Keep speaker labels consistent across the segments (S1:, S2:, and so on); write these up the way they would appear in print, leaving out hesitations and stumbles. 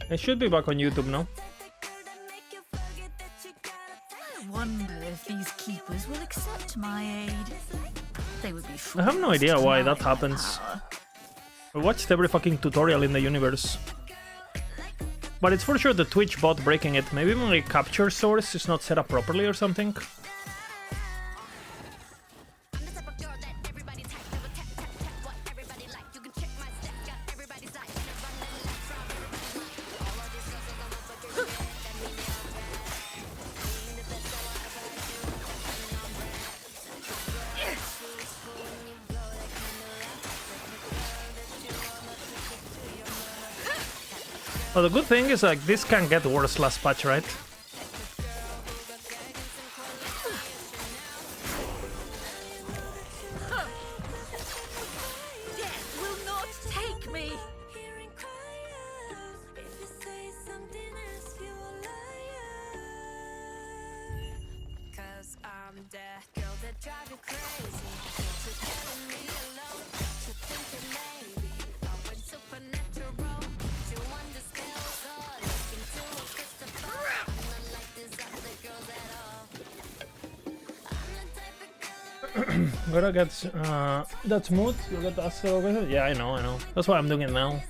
S1: It should be back on YouTube now.
S2: I wonder if these keepers will accept my aid. They would be
S1: I have no idea why that
S2: fools to deny my
S1: happens.
S2: power.
S1: I watched every fucking tutorial in the universe. But it's for sure the Twitch bot breaking it. Maybe my capture source is not set up properly or something. Well, the good thing is like this can get worse last patch, right?
S2: Death will not take me.
S1: Gotta get that smooth. You get that over. Yeah, I know. That's why I'm doing it now.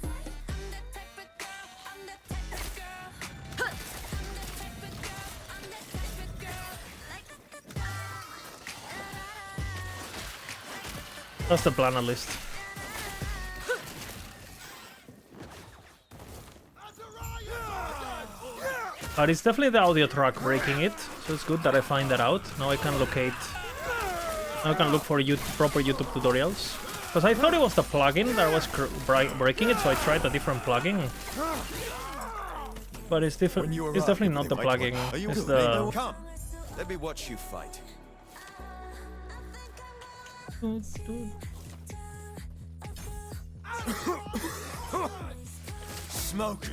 S1: That's the plan at least. But it's definitely the audio track breaking it, so it's good that I find that out. Now I can locate. Now I can look for proper YouTube tutorials. Because I thought it was the plugin that was breaking it, so I tried a different plugin. But it's different. It's definitely not the plugin. It's the.
S3: Come, let me watch you fight. Smoke.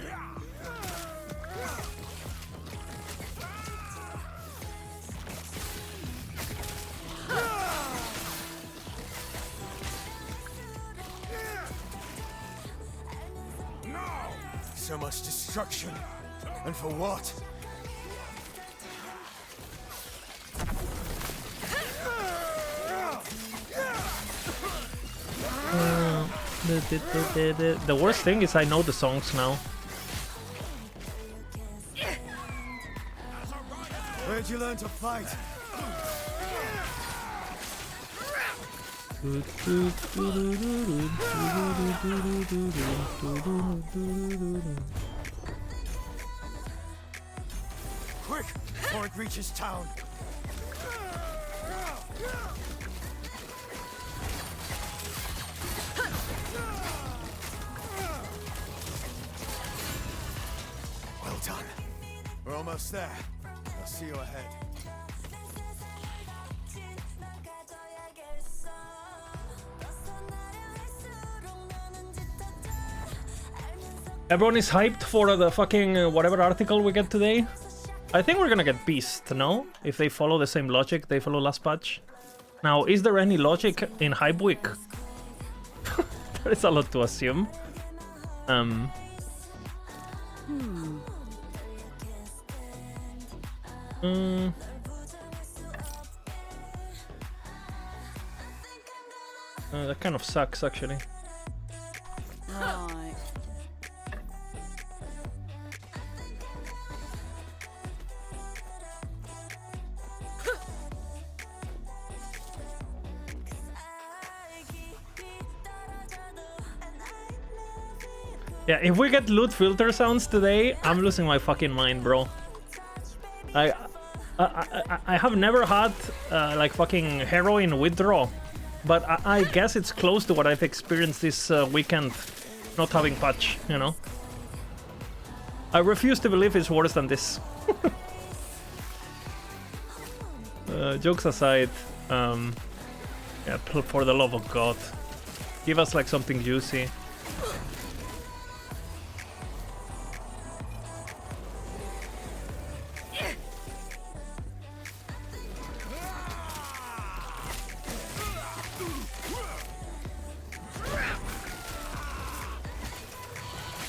S3: So much destruction, and for what?
S1: The worst thing is I know the songs now.
S3: Where'd you learn to fight? Quick, before it reaches town. Well done. We're almost there. I'll see you ahead.
S1: Everyone is hyped for the fucking whatever article we get today. I think we're gonna get Beast, no? If they follow the same logic they follow last patch. Now, is there any logic in Hype Week? There is a lot to assume. That kind of sucks, actually.
S2: Right.
S1: Yeah, if we get loot filter sounds today, I'm losing my fucking mind, bro. I have never had like fucking heroin withdraw, but I guess it's close to what I've experienced this weekend, not having patch, you know. I refuse to believe it's worse than this. Jokes aside, yeah, for the love of God, give us like something juicy.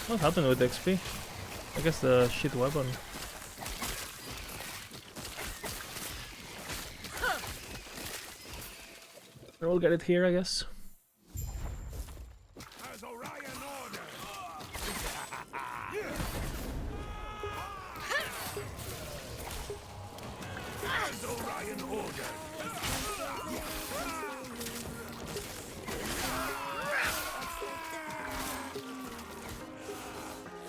S1: What happened with XP? I guess the shit weapon. We'll get it here, I guess.
S3: As Orion ordered. As Orion ordered.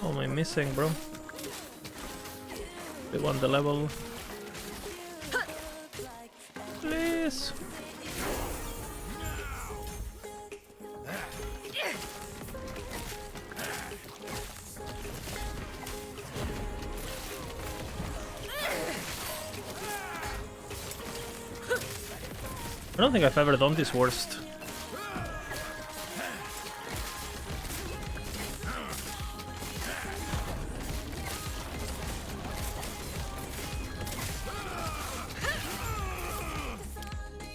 S1: Oh, am I missing, bro? They want the level. Please. I don't think I've ever done this worst.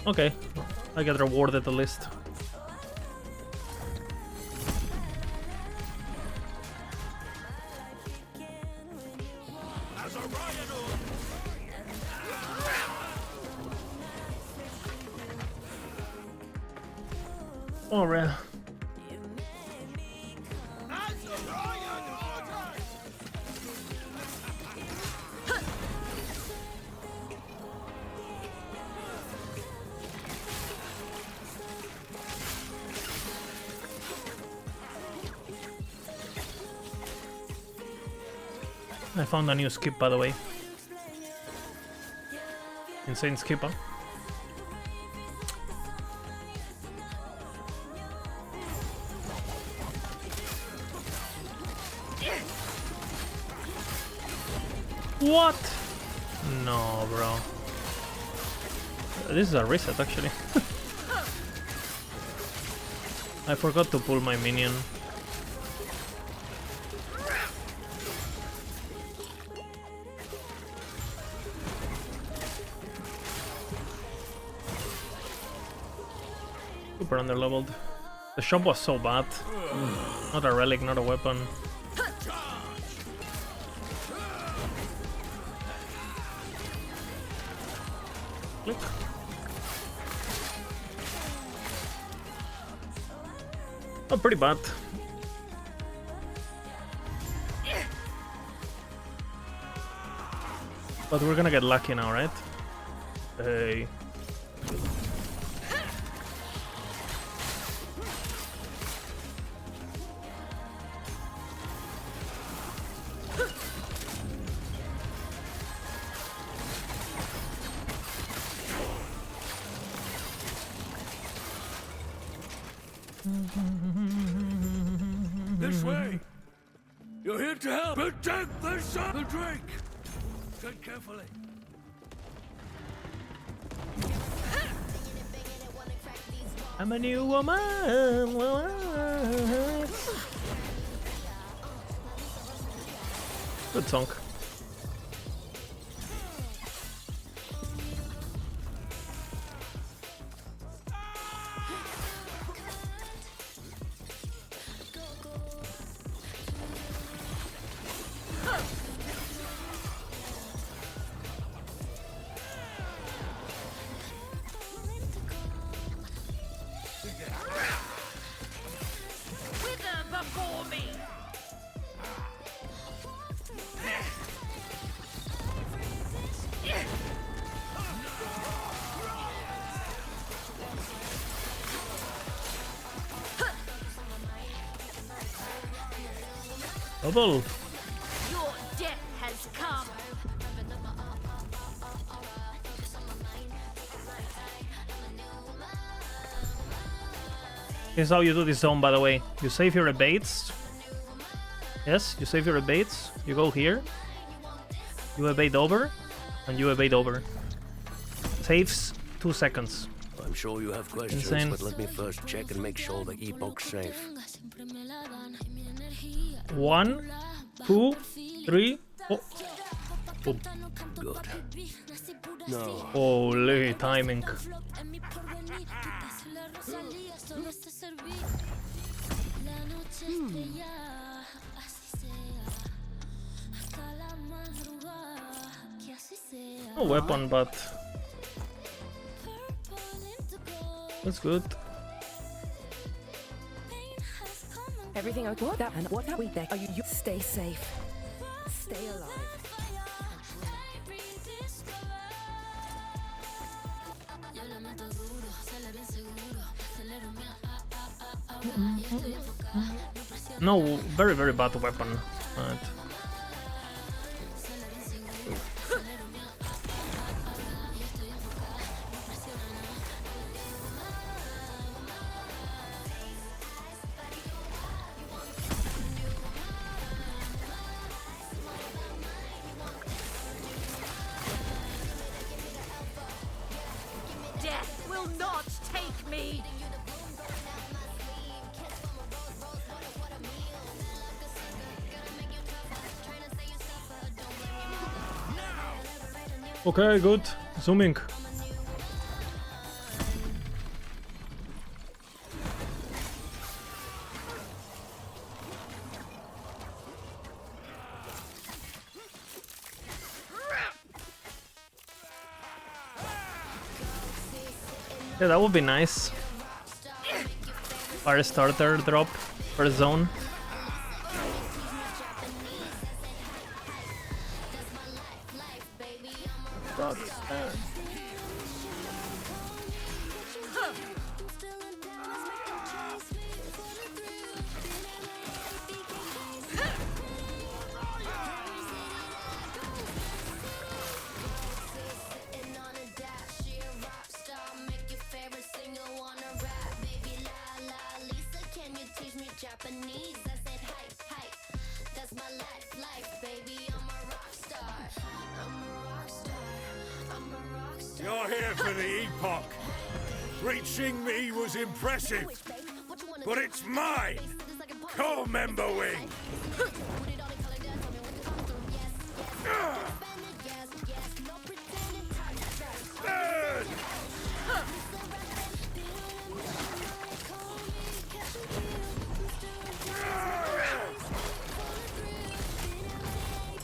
S1: Okay, I get rewarded at least. Oh, real. I found a new skip, by the way. Insane skipper. What? No, bro. This is a reset, actually. I forgot to pull my minion. Super underleveled. The shop was so bad. Not a relic, not a weapon. Click. Oh, pretty bad. But we're gonna get lucky now, right? Hey.
S3: This way! You're here to help! Protect the shop! The drink! Tread carefully.
S1: I'm a new woman. Good song.
S2: Wither before me!
S1: Double.
S2: Your death has come!
S1: Here's how you do this zone, by the way. You save your abates. Yes, you save your abates. You go here. You abate over. And you abate over. Saves 2 seconds.
S4: I'm sure you have questions,
S1: Insane.
S4: but let me first check and make sure the Epoch's safe.
S1: 1, 2, 3, 4. Boom.
S4: Good. No.
S1: Holy timing. No weapon, but that's good.
S5: Everything okay? That and what are we there? Are you stay safe. Stay alive.
S1: No, very, very bad weapon. But
S2: Death will not take me!
S1: okay, good. Zooming. Yeah, that would be nice. Fire starter drop for zone.
S3: You're here for the Epoch. Reaching me was impressive, but it's mine. Co-member wing. Burn!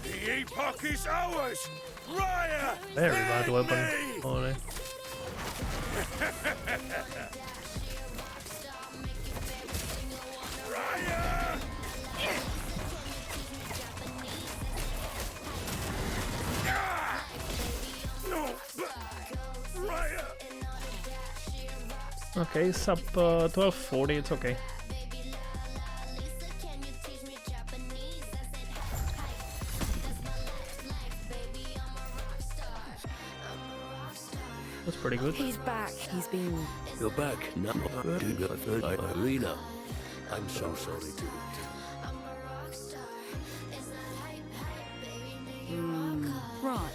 S3: The Epoch is ours. Raya!
S1: Very bad weapon.
S3: Me!
S1: Holy.
S3: Raya! No! Raya!
S1: Okay, sub 1240, it's okay. That's pretty good.
S5: He's back. He's been.
S4: You're back. Now, to the third arena. I'm so sorry to
S5: Right.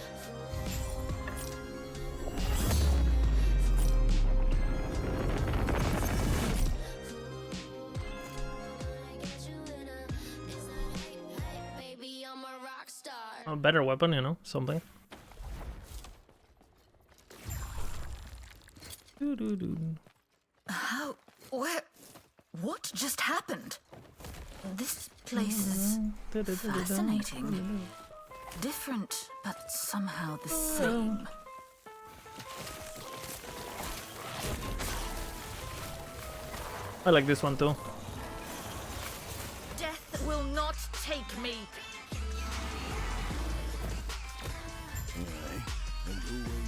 S1: A better weapon, you know, something.
S2: How? Where? What just happened? This place is fascinating. Different, but somehow the same.
S1: I like this one too.
S2: Death will not take me.
S3: And who are you?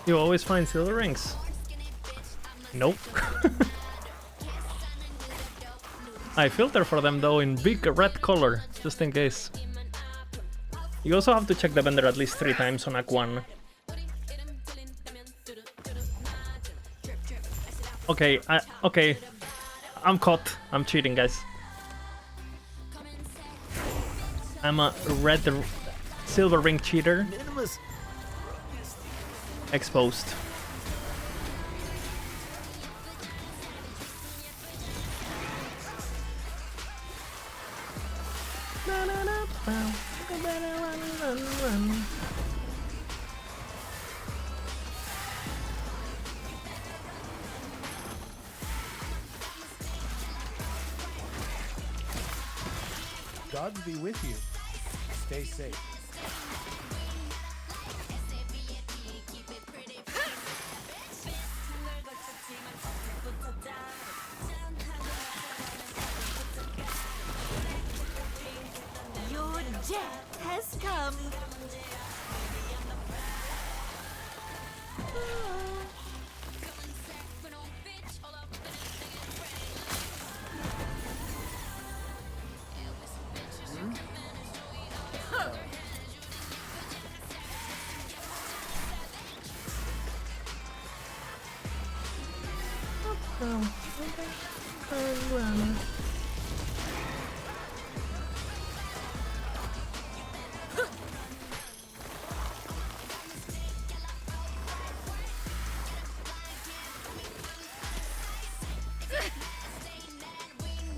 S1: You always find silver rings. Nope. I filter for them though in big red color, just in case. You also have to check the vendor at least 3 times on Act 1. Okay, okay. I'm caught. I'm cheating, guys. I'm a silver ring cheater. Exposed.
S6: Gods be with you. Stay safe.
S2: Your death has come.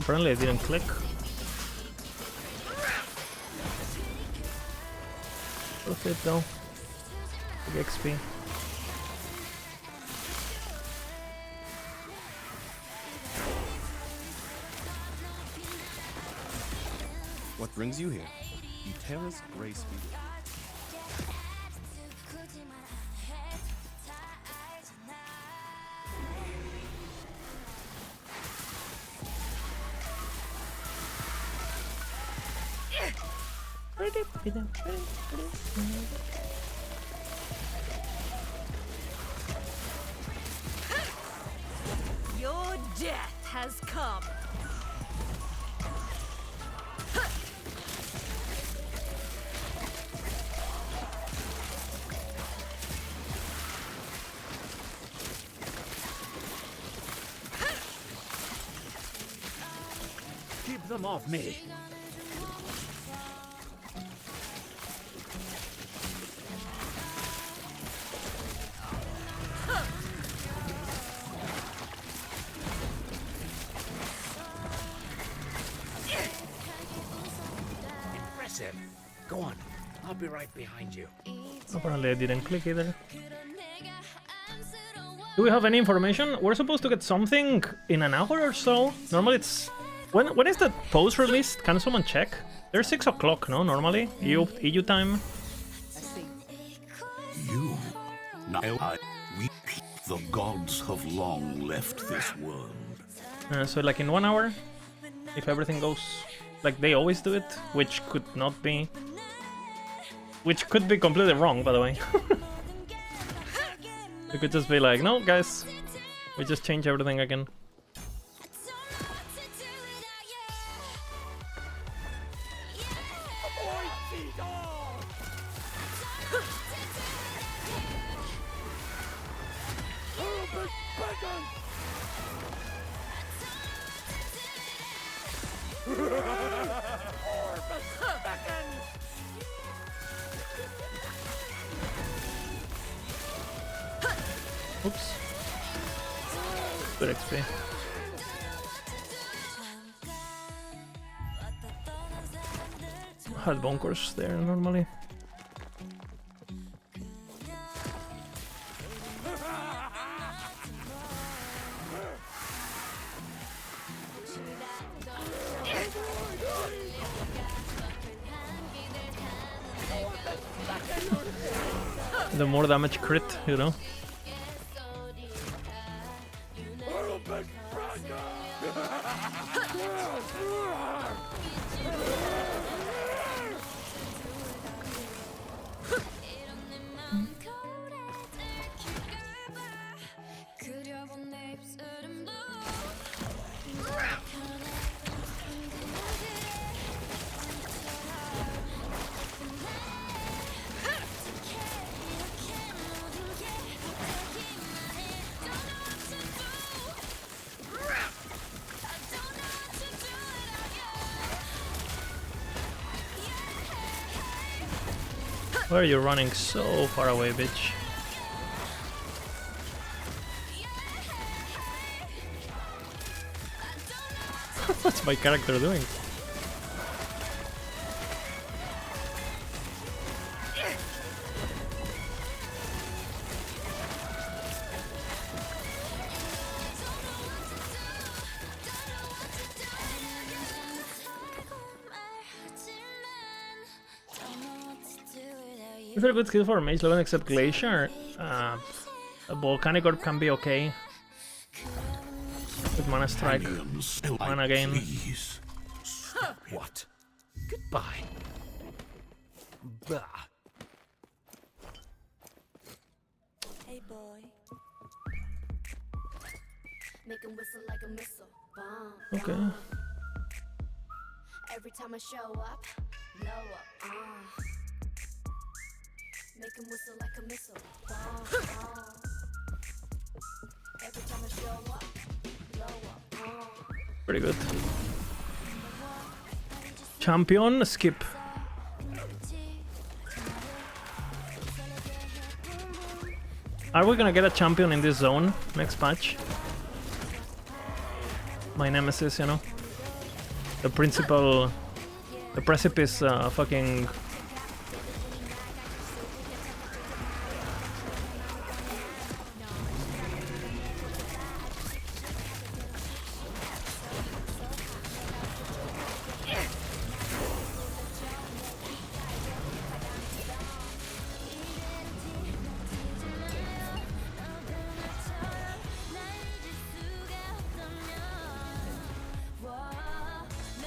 S1: Apparently I didn't click. Worth it though. Big XP.
S6: What brings you here? Eterra's Grace Speedrun.
S2: Your death has come.
S3: Keep them off me. Impressive. Go on. I'll be right behind you.
S1: Apparently I didn't click either. Do we have any information? We're supposed to get something in an hour or so. Normally it's... When is the post released? Can someone check? There's 6 o'clock, no? Normally? EU time?
S7: You. Now we the gods have long left this world.
S1: So like in 1 hour? If everything goes like they always do it, which could not be... Which could be completely wrong, by the way. It could just be like, no, guys, we just change everything again. Oops. Good XP. Had bunkers there normally. The more damage crit, you know. Why are you running so far away, bitch? What's my character doing? Is there a good skill for mage level except Glacier? A Volcanic Orb can be okay. With Mana Strike. Mana Gain.
S3: What? Goodbye. Bah.
S8: Hey boy. Make him whistle like a missile. Bomb.
S1: Okay.
S8: Every time I show up, blow up. Make him whistle like a missile. Bomb. Every time I show up, blow up.
S1: Pretty good. Champion, skip. Are we gonna get a champion in this zone next patch? My nemesis, you know? The principal... The Precipice fucking...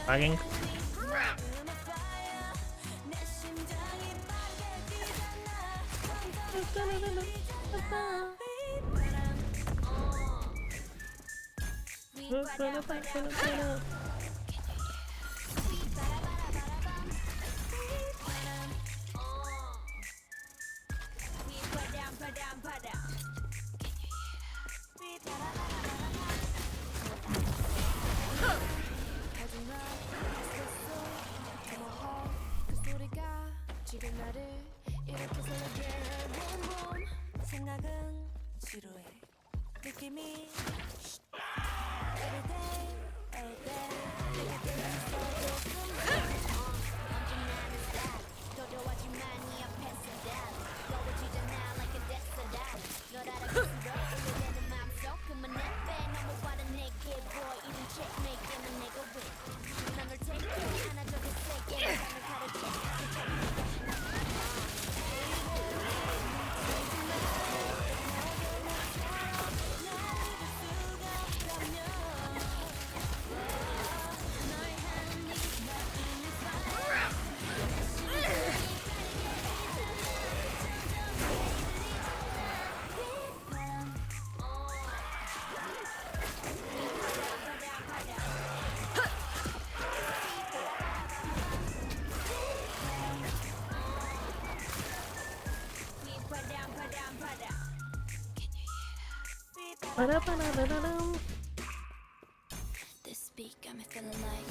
S1: Lagging.
S8: This beat got me feeling like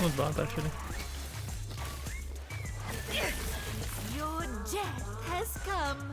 S1: not bad actually.
S2: Your death has come.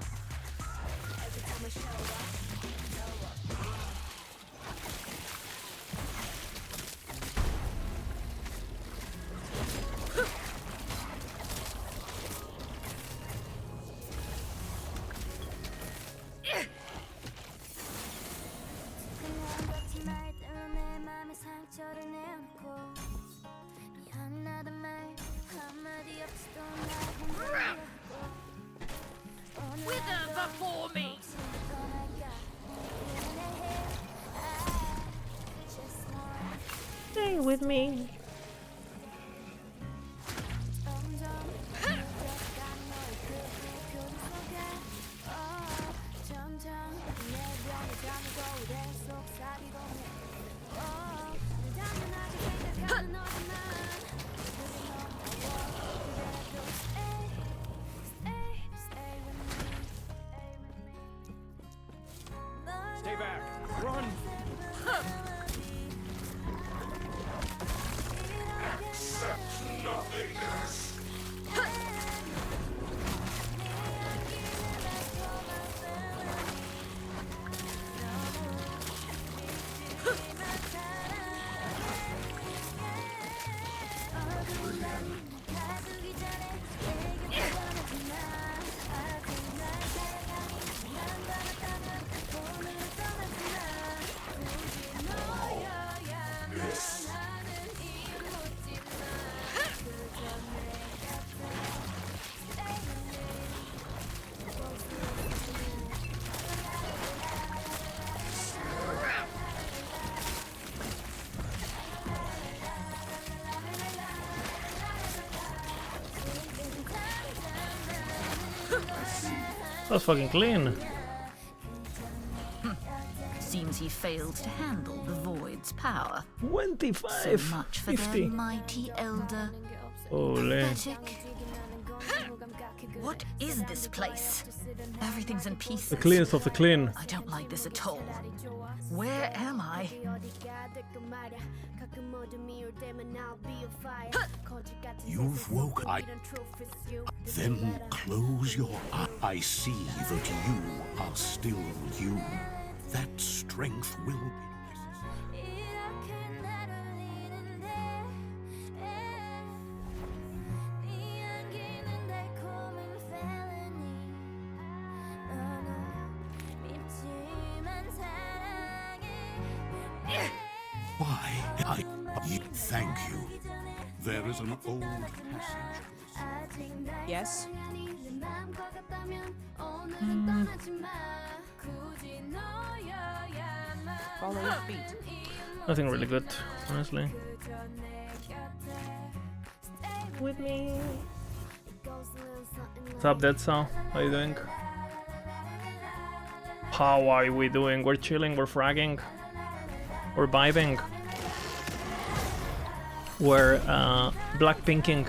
S2: Wither before me.
S1: Stay with me.
S3: Stay back. Run.
S1: That's fucking clean.
S2: Seems he failed to handle the void's power.
S1: 25,
S2: So much for
S1: 50.
S2: their mighty elder.
S1: Holy.
S2: Pathetic. What is this place? Everything's in pieces.
S1: The cleanest of the clean.
S2: I don't like this at all. Where am I?
S7: You've woken. Then close your eyes. I see that you are still you. That strength will be necessary. Why? Thank you. There is an old passage.
S5: Yes? Follow your feet.
S1: Nothing really good, honestly. With me. What's up, Dead Saw? How you doing? How are we doing? We're chilling, we're fragging. We're vibing. We're blackpinking.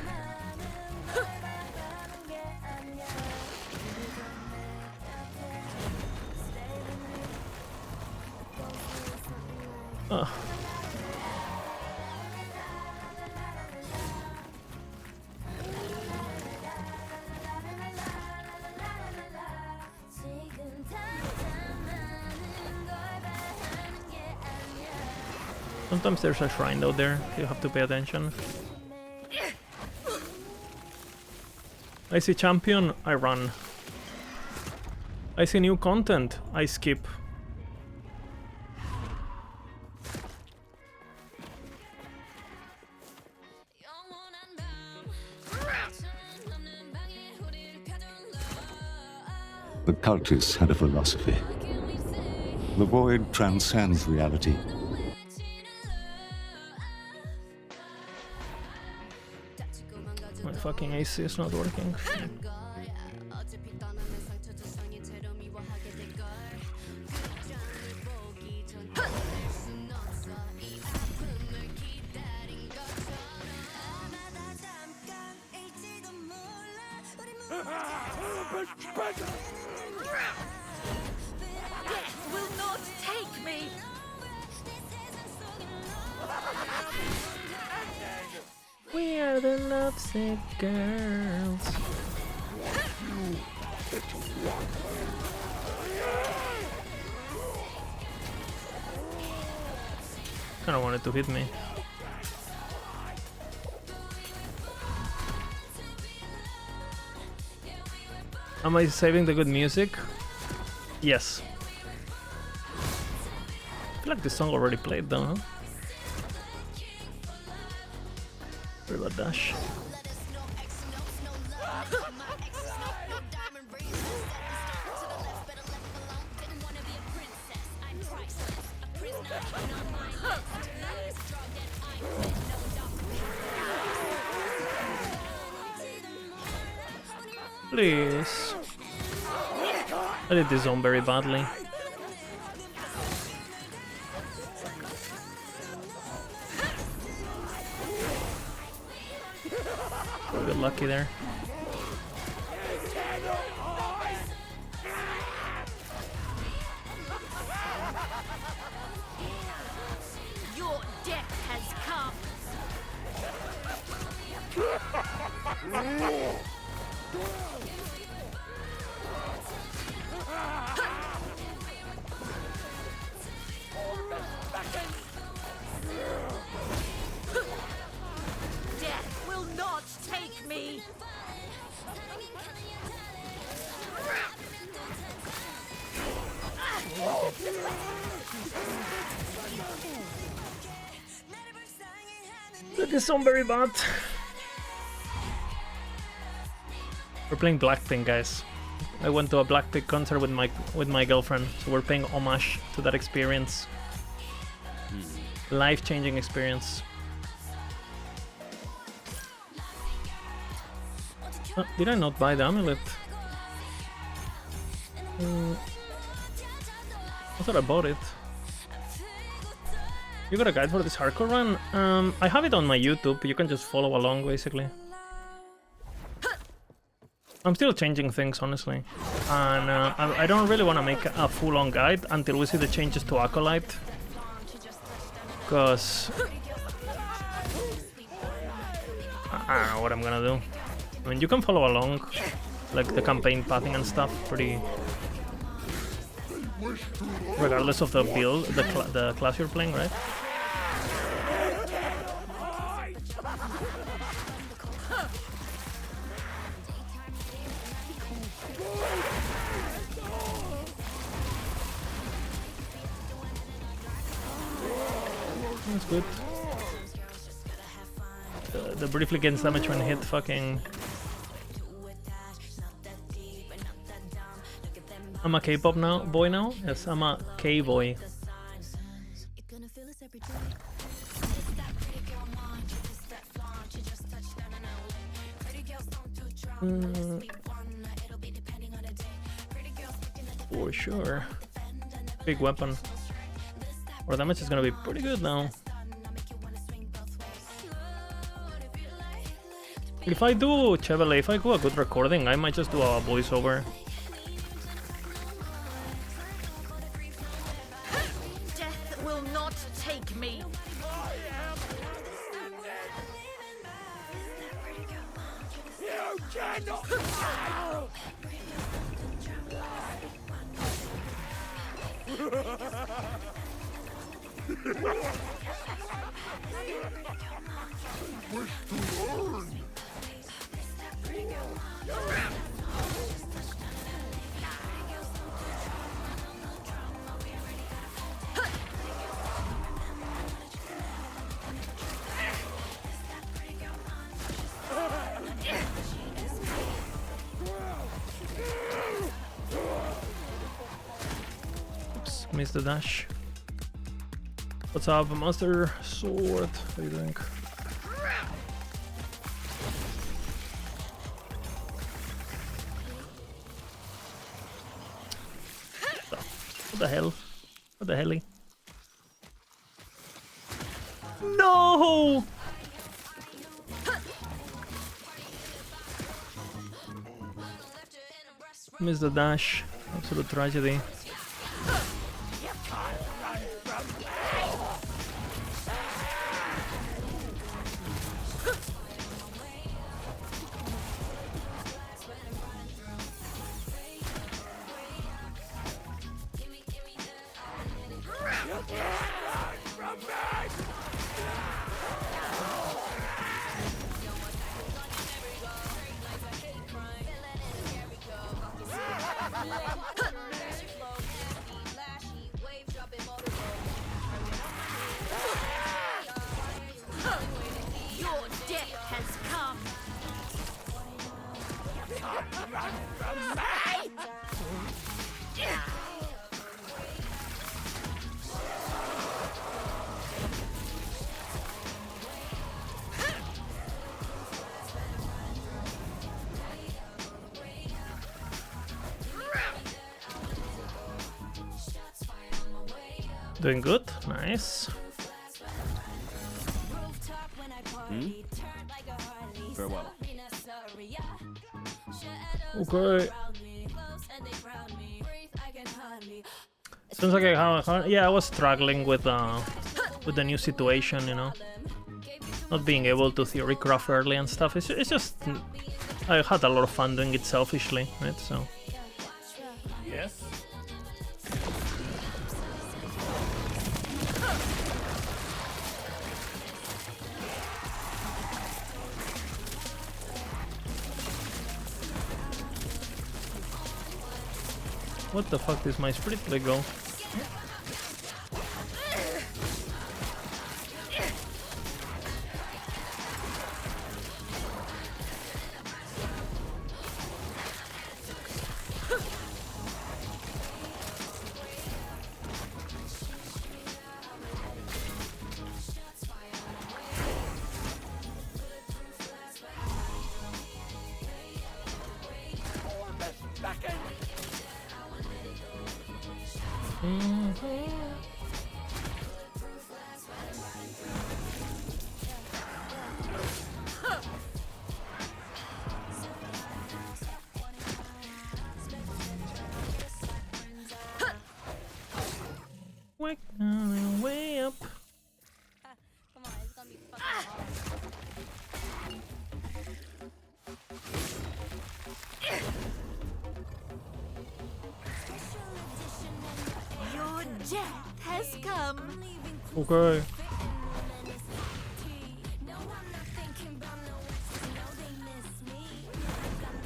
S1: Sometimes there's a shrine out there, you have to pay attention. I see champion, I run. I see new content, I skip.
S9: The cultists had a philosophy. The void transcends reality.
S1: My fucking AC is not working.
S2: Will not take me.
S1: We are the lovesick girls. Kinda wanted to hit me. Am I saving the good music? Yes. I feel like this song already played though, huh? Sorry about dash. Please. I did this zone very badly. Got lucky there.
S2: Your death has come. Death will not take me.
S1: That is some very bad. We're playing Blackpink, guys. I went to a Blackpink concert with my girlfriend, so we're paying homage to that experience. Life-changing experience. Did I not buy the amulet? I thought I bought it. You got a guide for this hardcore run? I have it on my YouTube. You can just follow along, basically. I'm still changing things, honestly. And I don't really want to make a full-on guide until we see the changes to Acolyte. Because... I don't know what I'm gonna do. I mean, you can follow along, like the campaign pathing and stuff, pretty... regardless of the build, the class you're playing, right? That's good. The briefly gains damage when hit fucking... I'm a K-pop boy now? Yes, I'm a K-boy. For sure. Big weapon. Our damage is gonna be pretty good now. If I do Chevrolet, if I do a good recording, I might just do a voiceover.
S2: Death will not take me.
S3: You cannot. Wish to learn.
S1: Oops, missed the dash. What's up, Master Sword? What do you think? What the hell? What the helly? No! Missed the dash. Absolute tragedy.
S2: Your death has come.
S1: Doing good, nice.
S6: Very well.
S1: Okay. Seems like I was struggling with the new situation, you know, not being able to theory craft early and stuff. It's just I had a lot of fun doing it selfishly, right? So
S6: Yes.
S1: what the fuck is my spirit play go? Way up.
S10: Come on, it's gonna be fucking hard.
S2: Your death has come.
S1: Okay.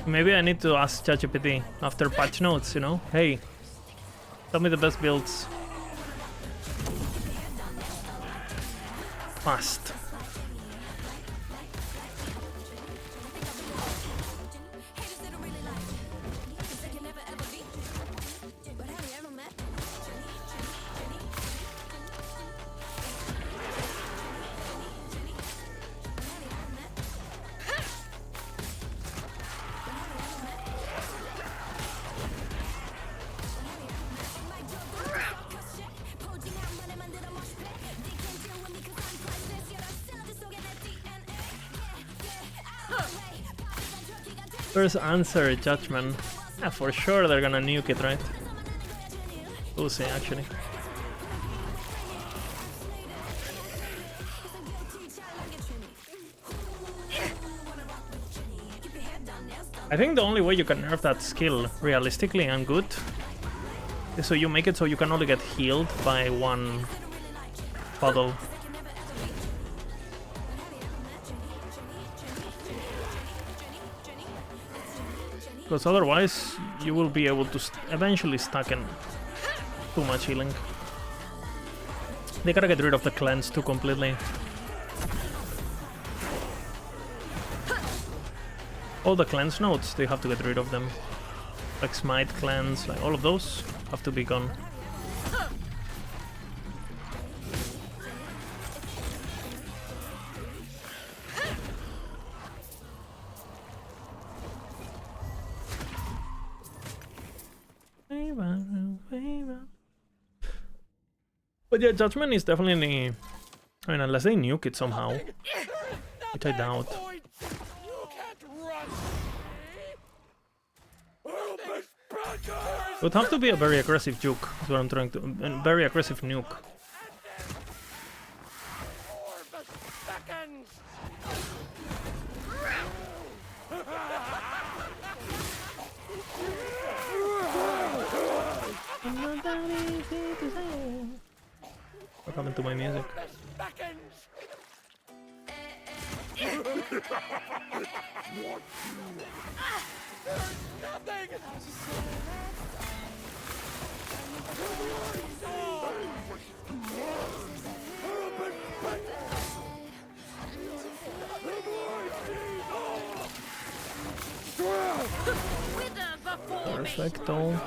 S1: Maybe I need to ask ChatGPT after patch notes, you know? Hey, tell me the best builds. Fast. First answer, Judgment. Yeah, for sure they're gonna nuke it, right? We'll see, actually. I think the only way you can nerf that skill, realistically and good, is so you make it so you can only get healed by one puddle. Because otherwise, you will be able to eventually stack in too much healing. They gotta get rid of the cleanse too completely. All the cleanse nodes, they have to get rid of them. Like smite, cleanse, like all of those have to be gone. But yeah, Judgment is definitely... I mean, unless they nuke it somehow, which I doubt. It would have to be a very aggressive juke, is what I'm trying to... a very aggressive nuke. What happened to my music? Perfecto.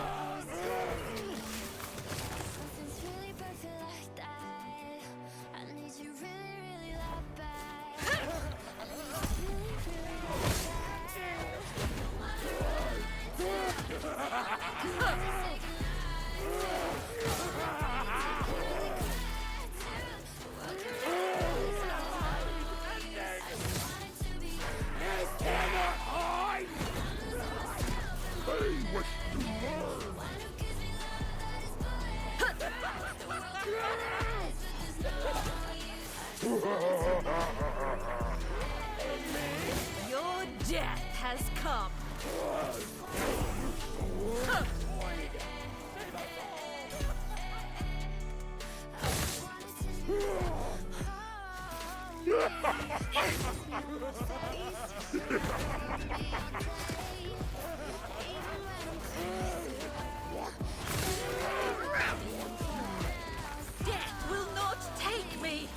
S2: Your death has come. Death will not take me.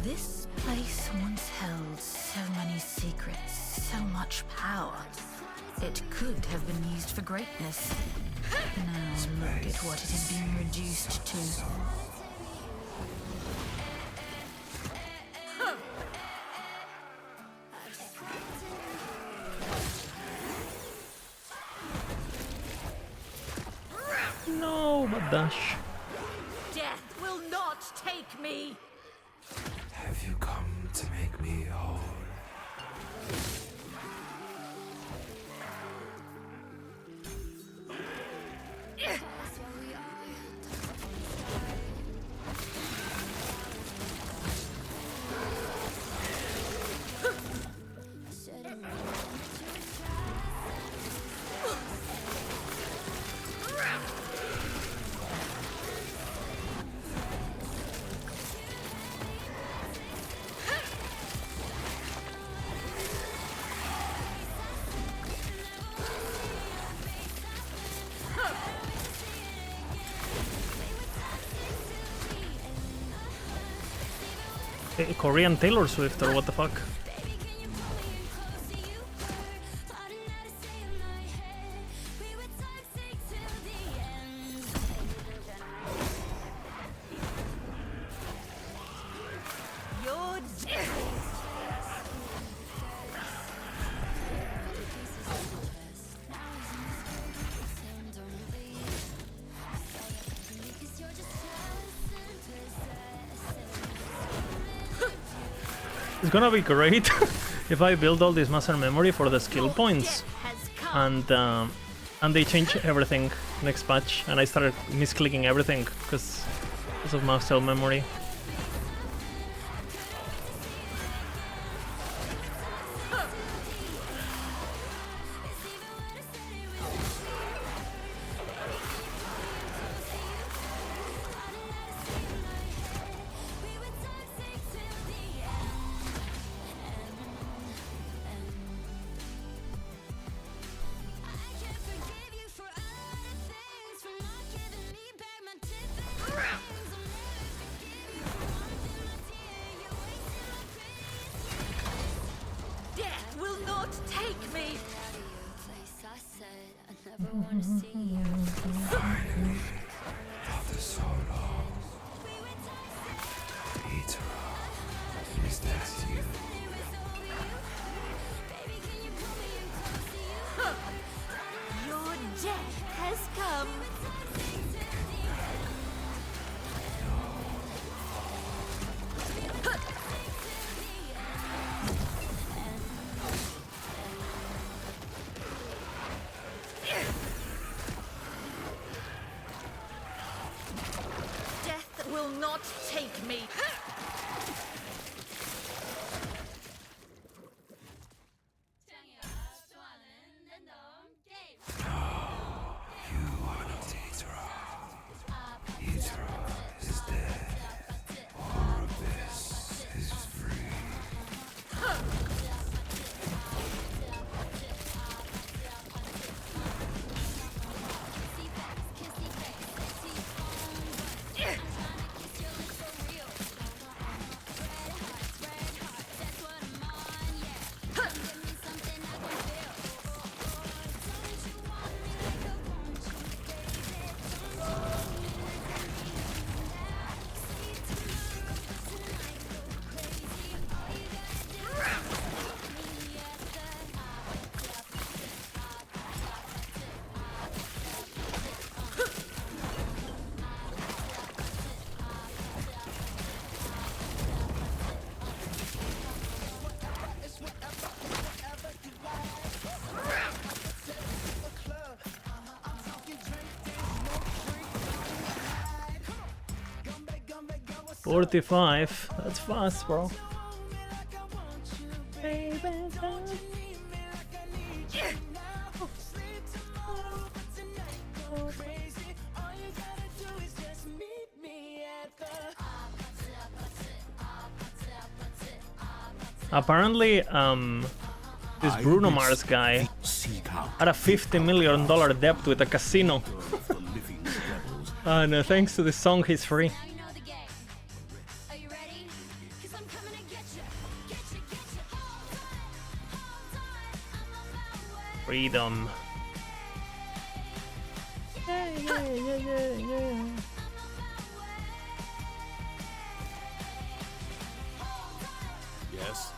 S2: This place once held so many secrets, so much power. It could have been used for greatness. Now look at what it has been reduced to.
S1: No, but dash.
S2: Death will not take me!
S11: Have you come to make me whole?
S1: Korean Taylor Swift or what the fuck? It's gonna be great if I build all this muscle memory for the skill points, and they change everything next patch, and I started misclicking everything because of muscle memory.
S11: Finally, after so long. Eterra, is that you?
S2: Your death has come! Will not take me.
S11: You are not Eterra. Eterra is dead. All of this is free.
S1: $45. That's fast, bro. Apparently, this Bruno Mars guy had a $50 million debt with a casino. And thanks to this song, he's free. Freedom.
S3: Yes.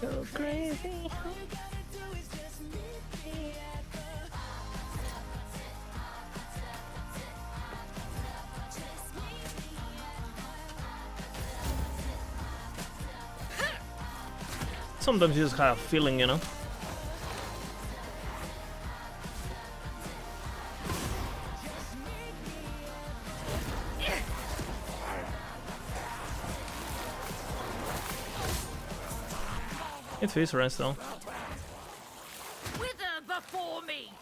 S1: Go crazy. Sometimes you just have a feeling, you know? It feels right though.
S2: Wither before me!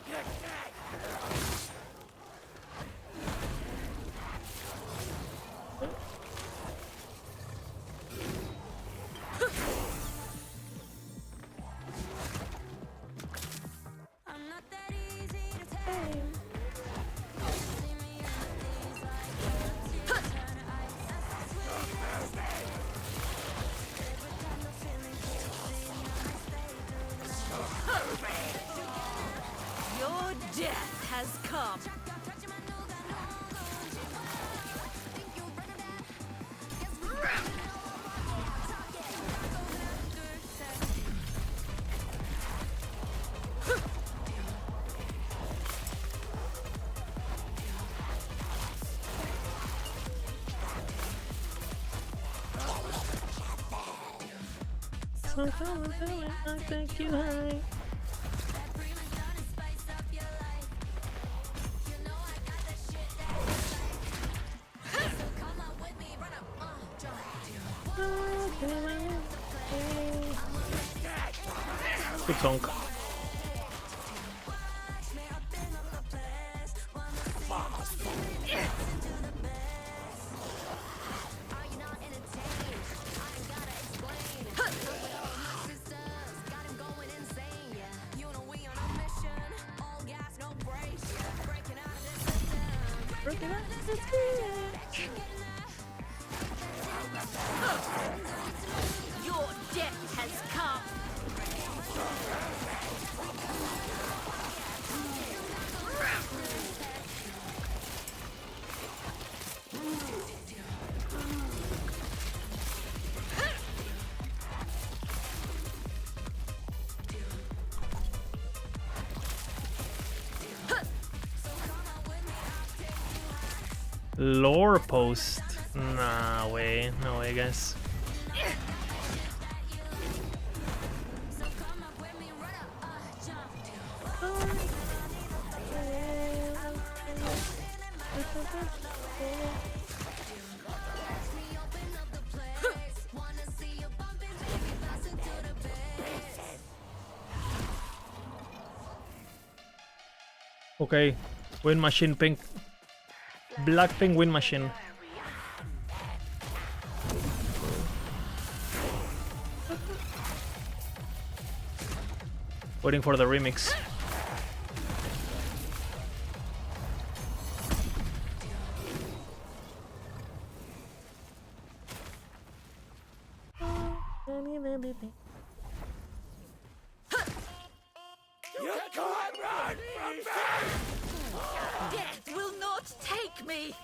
S2: Your death has come.
S1: So come on, I think you high. Good song.
S2: Your death has come.
S1: Lore post. Nah, way. No way, guys. Okay, win machine pink. Black pink win machine. Waiting for the remix.
S3: You can't run from me!
S2: Death will not take me.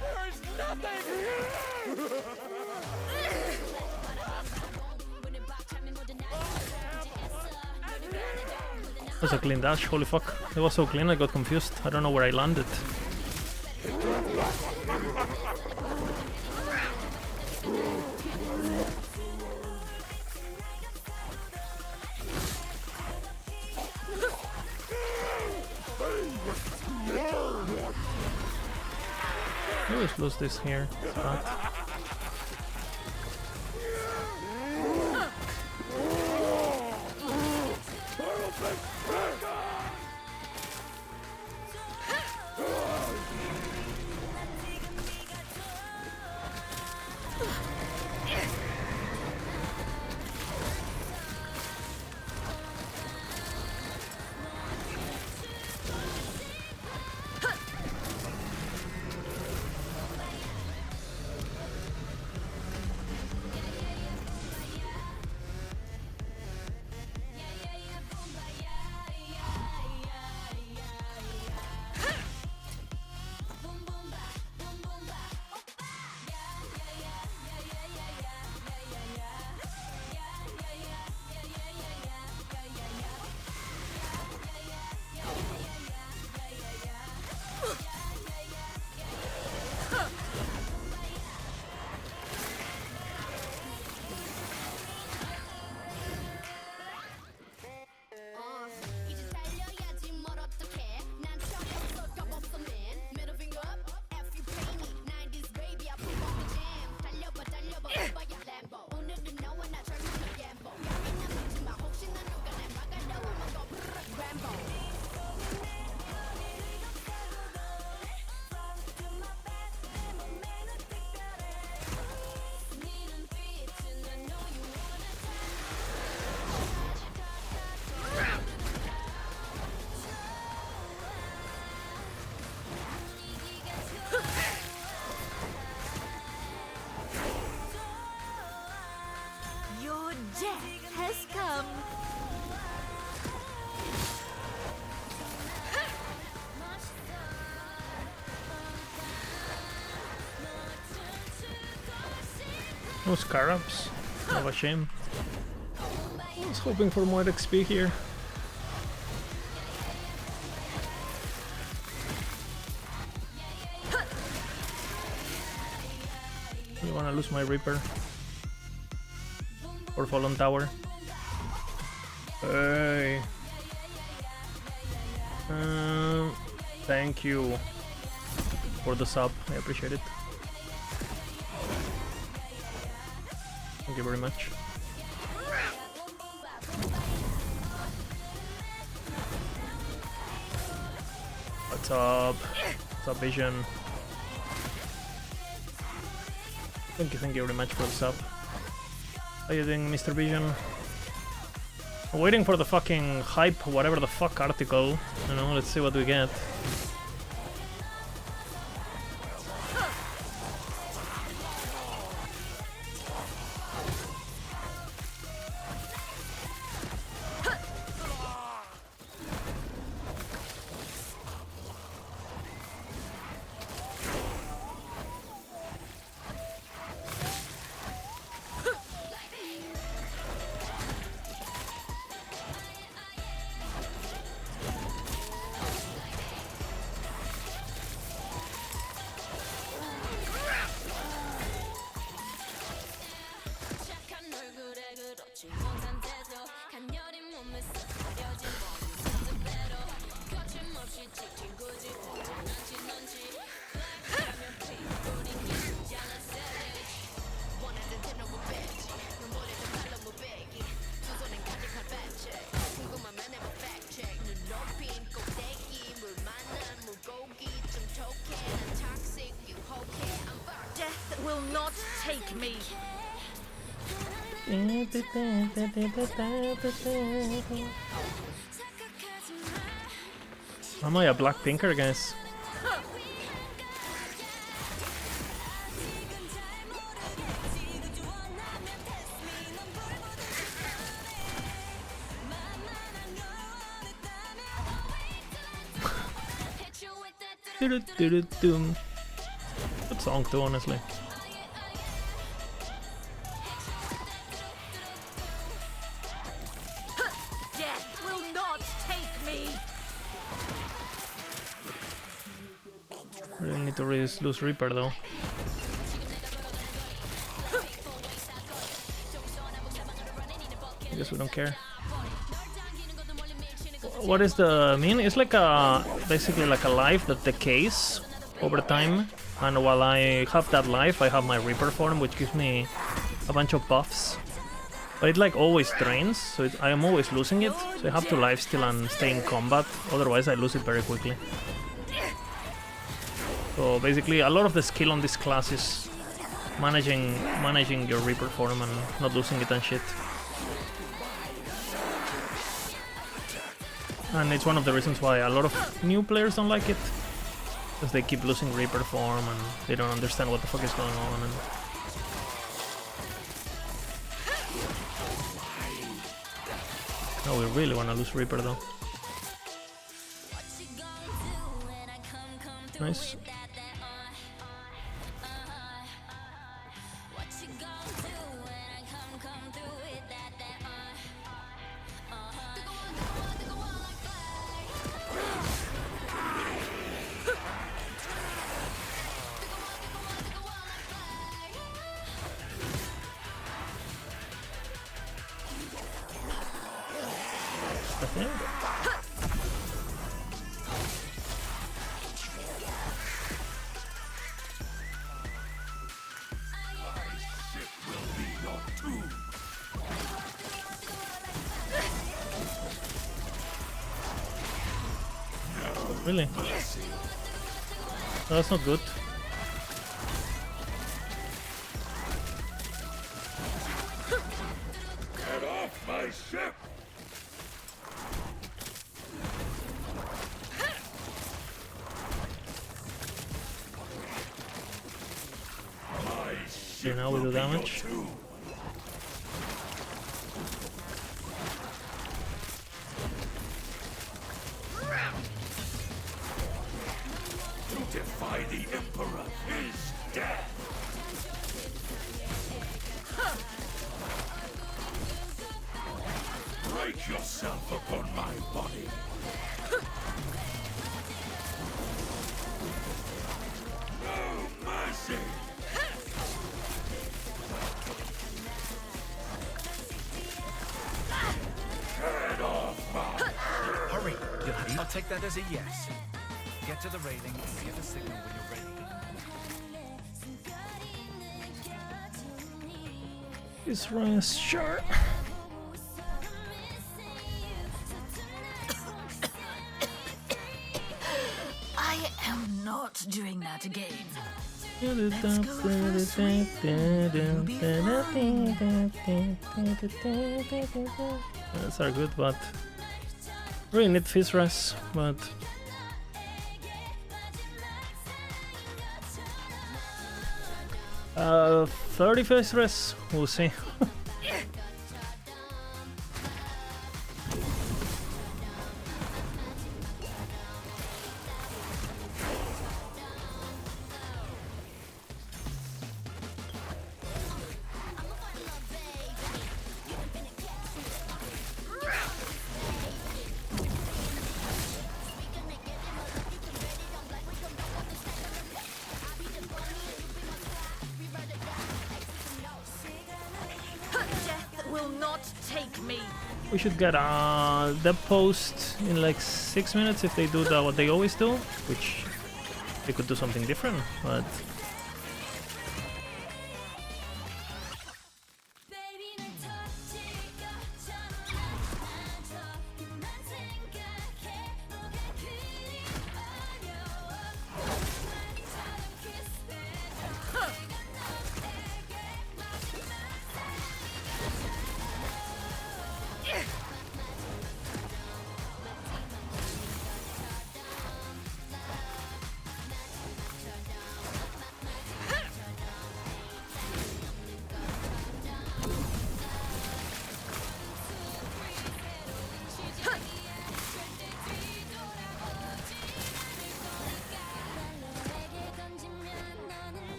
S3: There is nothing!
S1: That was a clean dash, holy fuck. It was so clean I got confused. I don't know where I landed. I always lose this here. It's bad. No scarabs. Kind of a shame. I was hoping for more XP here. I don't wanna lose my Reaper. Or Fallen Tower. Hey. Thank you for the sub. I appreciate it. Thank you very much. What's up? What's up, Vision? Thank you very much for the sub. How you doing, Mr. Vision? I'm waiting for the fucking hype, whatever the fuck article. You know, let's see what we get.
S2: Will not take me.
S1: Am I a black pinker, guys? Good song too, honestly.
S2: Death will not take me.
S1: Really need to lose Reaper though. I guess we don't care. What is the mean? It's like a basically like a life that decays over time, and while I have that life, I have my Reaper form, which gives me a bunch of buffs. But it like always drains, so I am always losing it. So I have to lifesteal and stay in combat, otherwise I lose it very quickly. So basically, a lot of the skill on this class is managing your Reaper form and not losing it and shit. And it's one of the reasons why a lot of new players don't like it. Because they keep losing Reaper form and they don't understand what the fuck is going on. And no, we really want to lose Reaper though. Nice. Really? No, that's not good.
S3: Get off my ship!
S1: Okay, now we do damage.
S3: Defy the Emperor is dead. yourself upon my body. No mercy! Head off, man!
S12: Hurry! I'll take that as a yes. Get to the railing and give a signal when you're ready.
S1: This runs sure.
S2: I am not doing that again.
S1: That's are good, but really need fizz res, but 30 fizz res, we'll see. We should get the post in like 6 minutes if they do what they always do, which they could do something different, but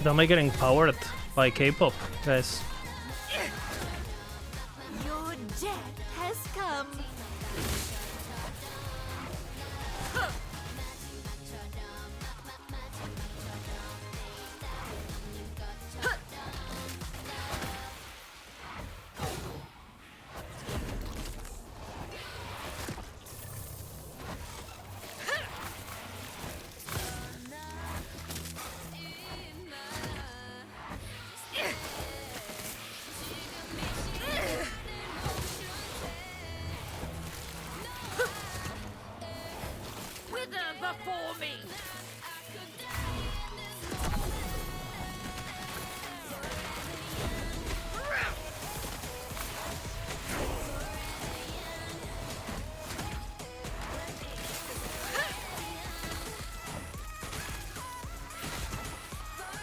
S1: am I getting powered by K-pop, guys?
S2: Your death has come.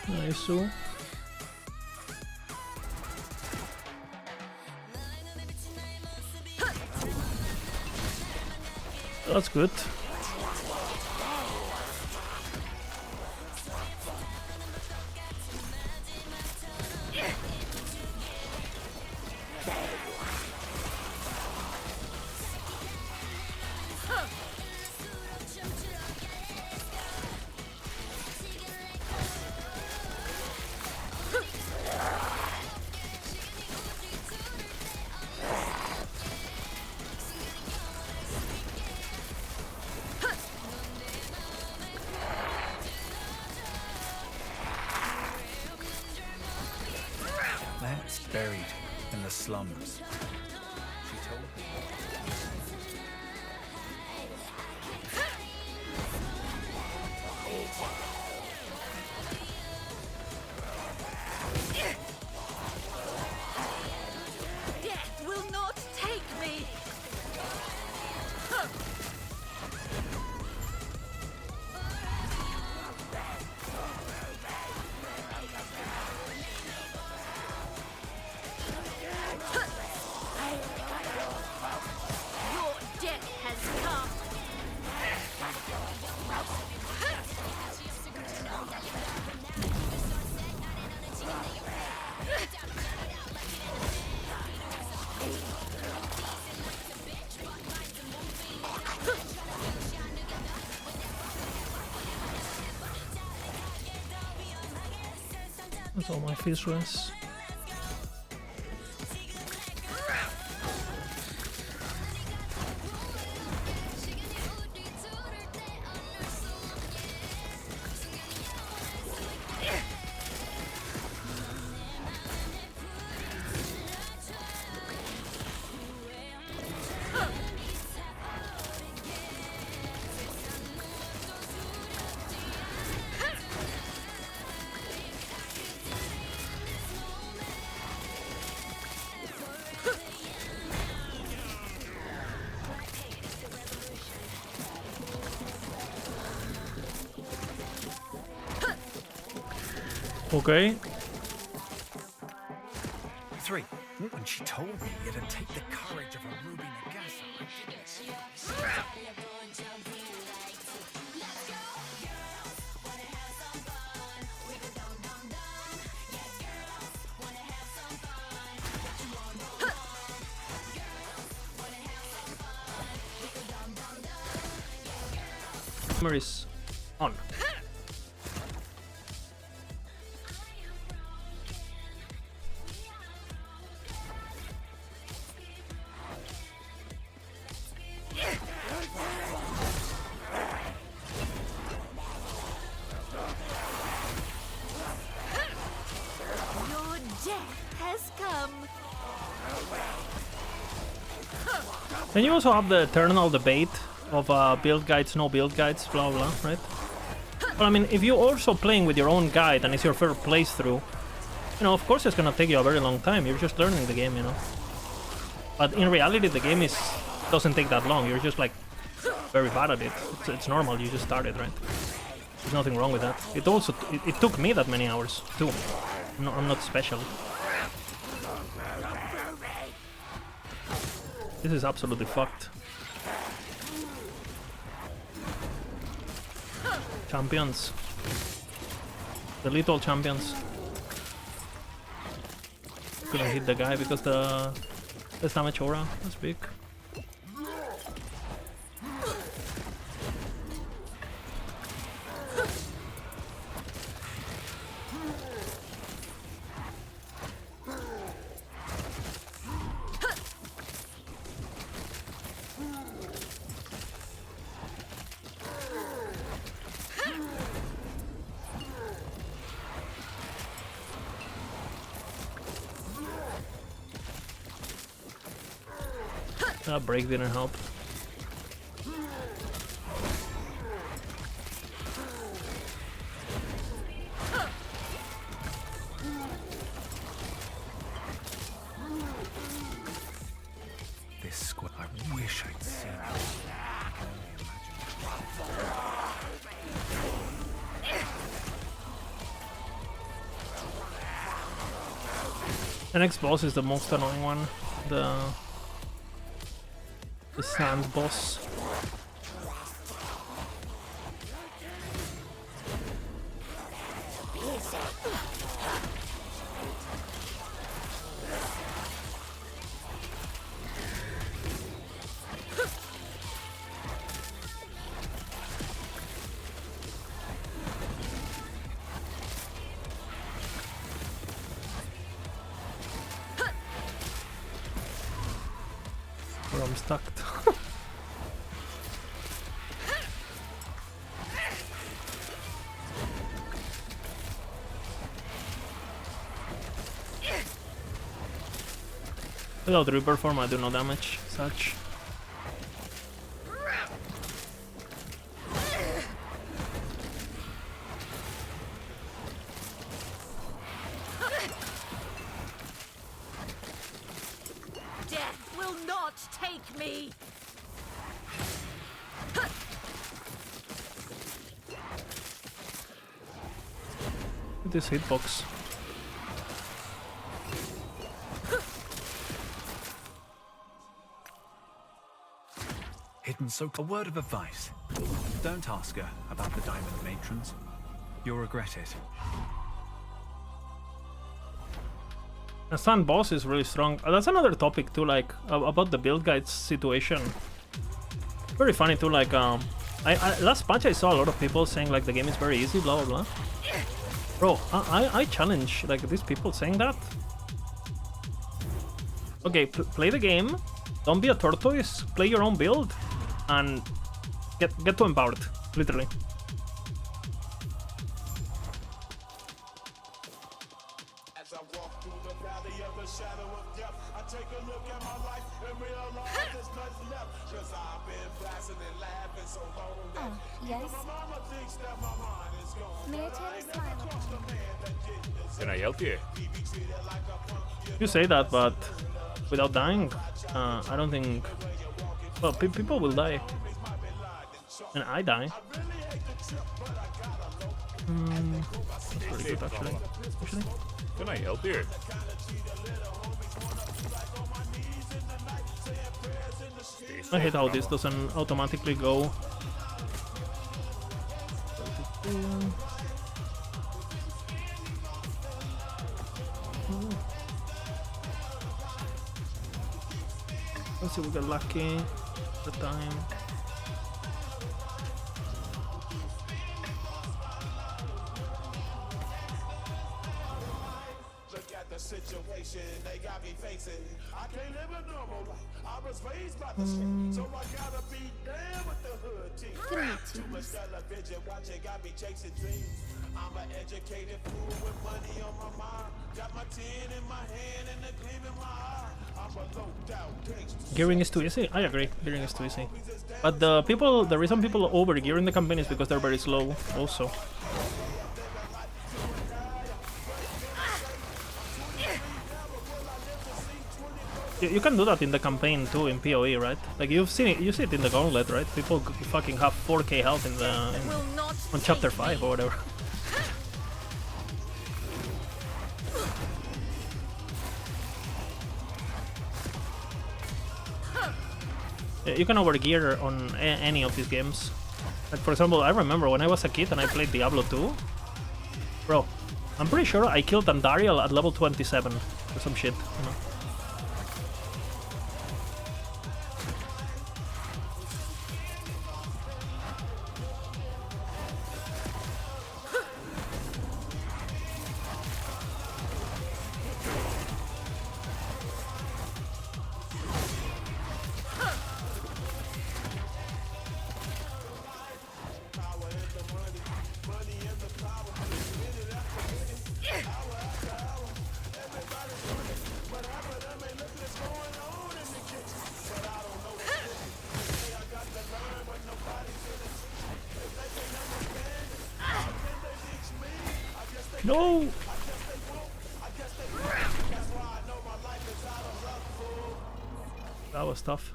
S1: Nice. That's good.
S12: Lance buried in the slums. She told me.
S2: Death will not take me.
S1: Use all my fish rings. Okay.
S12: 3. When she told me it'd take the courage of a Ruby Nagasa.
S1: Armory's on. Then you also have the eternal debate of build guides, no build guides, blah blah, right? Well, I mean, if you're also playing with your own guide and it's your first playthrough, you know, of course it's gonna take you a very long time. You're just learning the game, you know. But in reality, the game doesn't take that long. You're just like very bad at it. It's normal. You just started, right? There's nothing wrong with that. It took me that many hours too. I'm not special. This is absolutely fucked. Champions. The little champions. Couldn't hit the guy because the damage aura was big. That break didn't help.
S12: This squad, I wish I'd seen it.
S1: The next boss is the most annoying one. The sand boss. Where I'm stuck. Without Reaper form, I do no damage, such.
S2: Death will not take me.
S1: This hitbox.
S12: Hidden so a word of advice. Don't ask her about the diamond matrons. You'll regret it.
S1: The Sun boss is really strong. That's another topic too, like about the build guides situation. Very funny too, like last patch I saw a lot of people saying like the game is very easy, blah blah blah. Bro, I challenge like these people saying that. Okay, play the game. Don't be a tortoise. Play your own build, and get to empowered, literally.
S3: As I walk through the valley of the shadow of death, I take a look at my life and realize there's nothing left. Cause I've been blasting and laughing so long that
S10: Yes.
S3: my mama thinks that my mind is gone.
S10: May I tell a smile upon you?
S13: Can I help you?
S1: You say that, but without dying, I don't think. Well, people will die, and I die. That's pretty good, actually.
S13: Can I help you?
S1: I hate how this doesn't automatically go. Let's see if we get lucky the time.
S3: Look at the situation they got me facing. I can't live a normal life. I was raised by the street, so I gotta be down with the hood team. Too much television watching got me chasing dreams. I'm an educated fool with money on my mind. Got my tin in my hand and a gleam in my eye. I'm a low out gangster.
S1: Gearing is too easy. I agree. Gearing is too easy. But the reason people over gear in the campaign is because they're very slow. Also. You can do that in the campaign too in PoE, right? Like you've seen it. You see it in the Gauntlet, right? People fucking have 4k health in the on chapter 5 or whatever. You can overgear on any of these games. Like for example, I remember when I was a kid and I played Diablo 2. Bro, I'm pretty sure I killed Andariel at level 27 or some shit, you know? No! That was tough.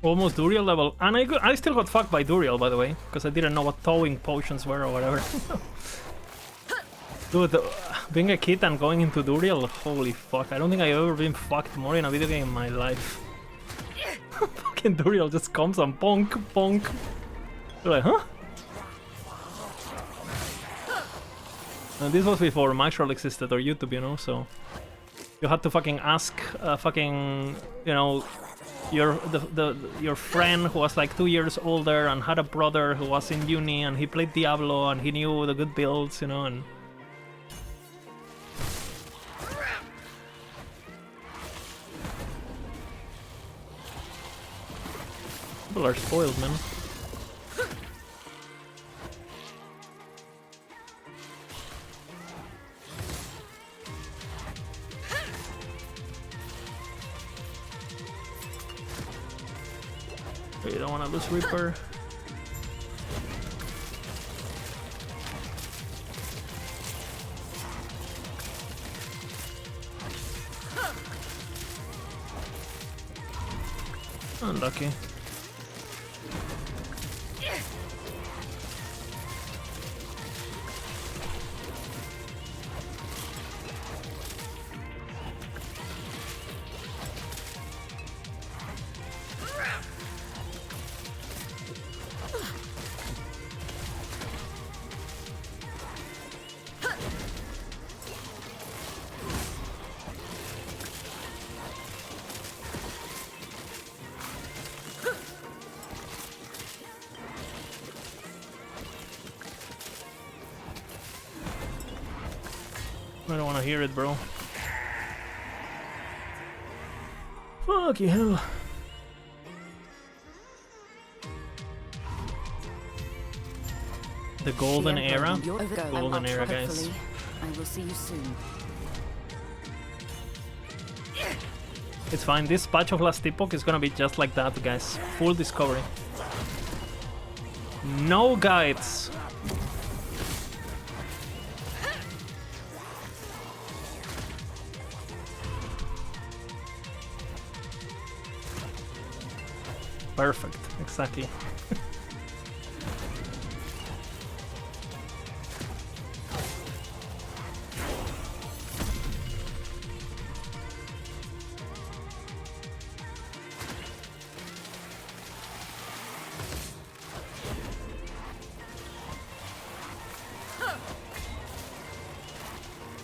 S1: Almost Duriel level. And I still got fucked by Duriel, by the way, because I didn't know what towing potions were or whatever. Dude, being a kid and going into Duriel, holy fuck. I don't think I've ever been fucked more in a video game in my life. Fucking Duriel just comes and bonk, bonk. You're like, huh? And this was before Maxroll existed or YouTube, you know, so you had to fucking ask fucking, you know, your friend who was like 2 years older and had a brother who was in uni and he played Diablo and he knew the good builds, you know, and people are spoiled, man. You don't want to lose Reaper. Unlucky. I don't want to hear it, bro. Fucking hell. The golden era. Golden era, guys.
S2: I will see you soon.
S1: It's fine. This patch of last Epoch is gonna be just like that, guys. Full discovery. No guides. Perfect. Exactly.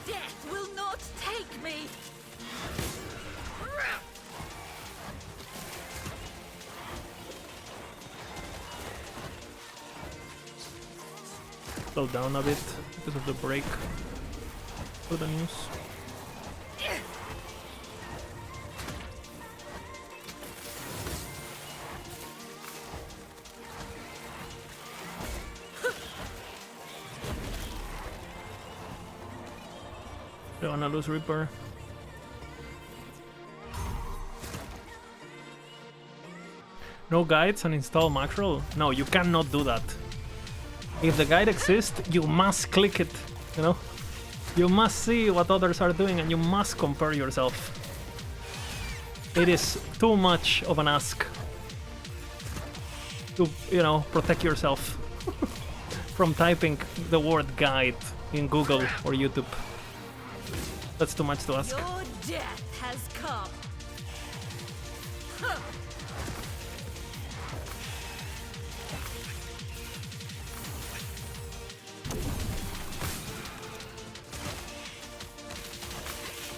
S2: Death will not take me.
S1: Slow down a bit because of the break for the news. Don't wanna lose Reaper. No guides and install macro? No, you cannot do that. If the guide exists, you must click it, you know? You must see what others are doing and you must compare yourself. It is too much of an ask to, you know, protect yourself from typing the word guide in Google or YouTube. That's too much to ask.
S2: Your death has come.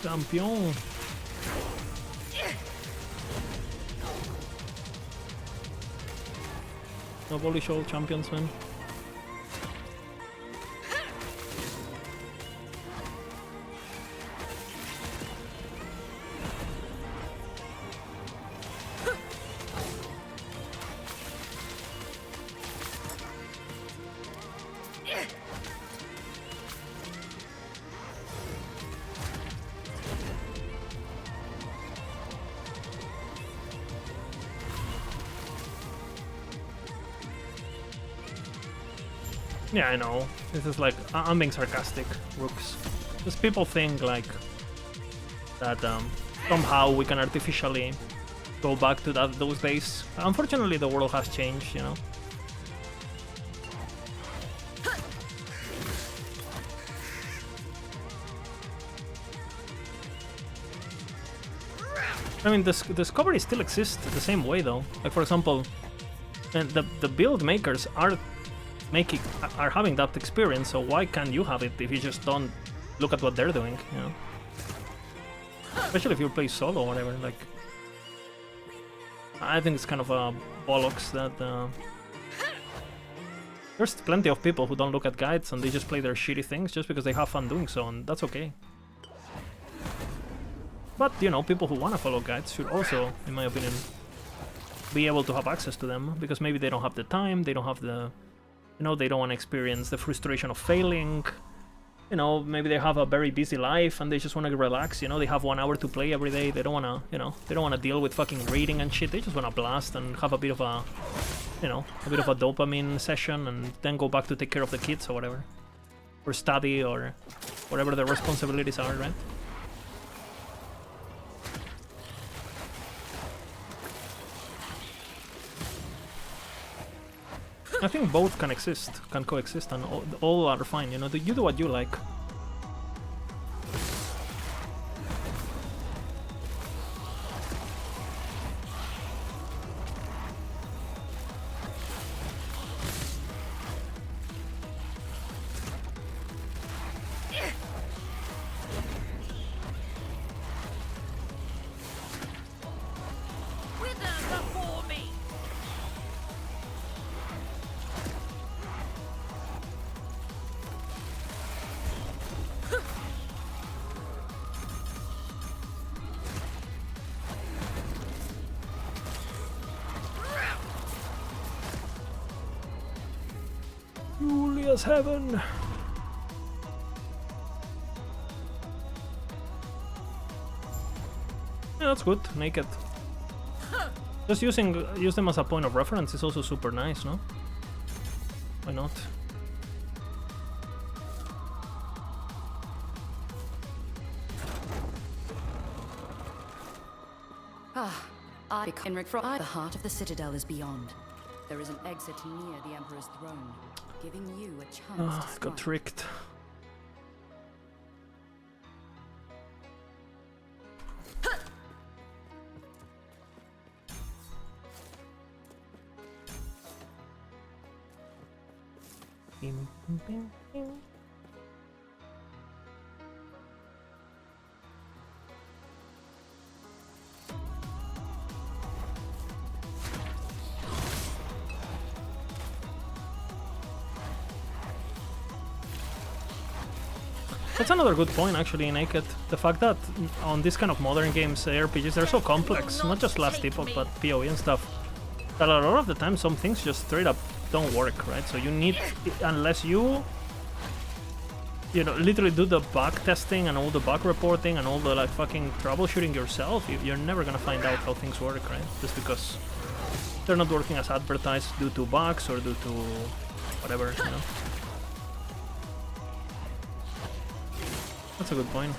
S1: Champion. Abolish all champions, man. Yeah, I know. This is like, I'm being sarcastic, Rooks. Just people think like that somehow we can artificially go back to those days. Unfortunately, the world has changed, you know. I mean, the discovery still exists the same way, though. Like, for example, and the build makers are having that experience, so why can't you have it if you just don't look at what they're doing, you know? Especially if you play solo or whatever, like... I think it's kind of a bollocks that... There's plenty of people who don't look at guides and they just play their shitty things just because they have fun doing so, and that's okay. But, you know, people who want to follow guides should also, in my opinion, be able to have access to them, because maybe they don't have the time, they don't have the... You know, they don't want to experience the frustration of failing. You know, maybe they have a very busy life and they just want to relax. You know, they have 1 hour to play every day. They don't want to, you know, they don't want to deal with fucking reading and shit. They just want to blast and have a bit of a, you know, a bit of a dopamine session and then go back to take care of the kids or whatever. Or study or whatever their responsibilities are, right? I think both can coexist, and all are fine, you know, you do what you like. ugly as heaven. Yeah, that's good. Naked. Just use them as a point of reference is also super nice, no? Why not?
S14: The heart of the citadel is beyond. There is an exit near the Emperor's throne, giving you a chance to strike.
S1: Got tricked. That's another good point, actually, Naked. The fact that on this kind of modern games, RPGs, they're so complex, not just last Epoch, but PoE and stuff, that a lot of the time some things just straight up don't work, right? So you need, unless you know, literally do the bug testing and all the bug reporting and all the like fucking troubleshooting yourself, you're never gonna find out how things work, right? Just because they're not working as advertised due to bugs or due to whatever, you know? That's a good point.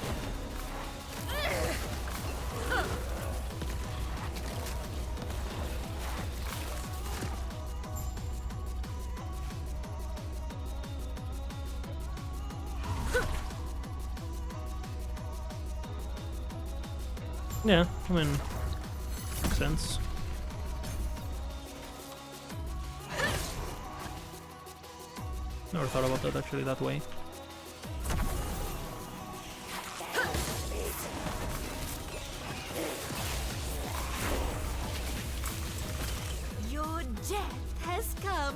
S1: Yeah, I mean, makes sense. Never thought about that actually that way.
S2: Your death has come.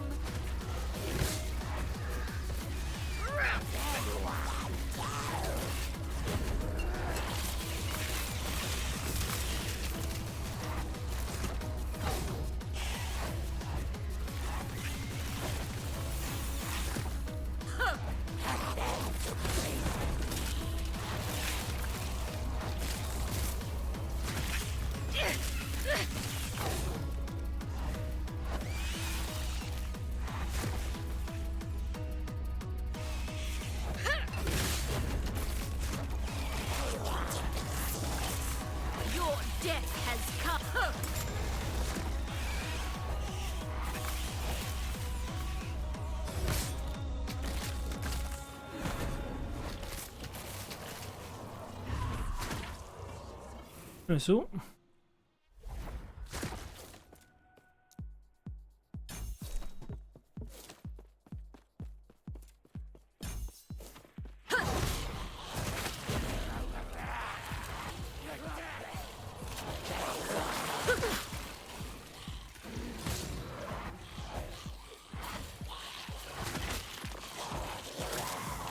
S2: So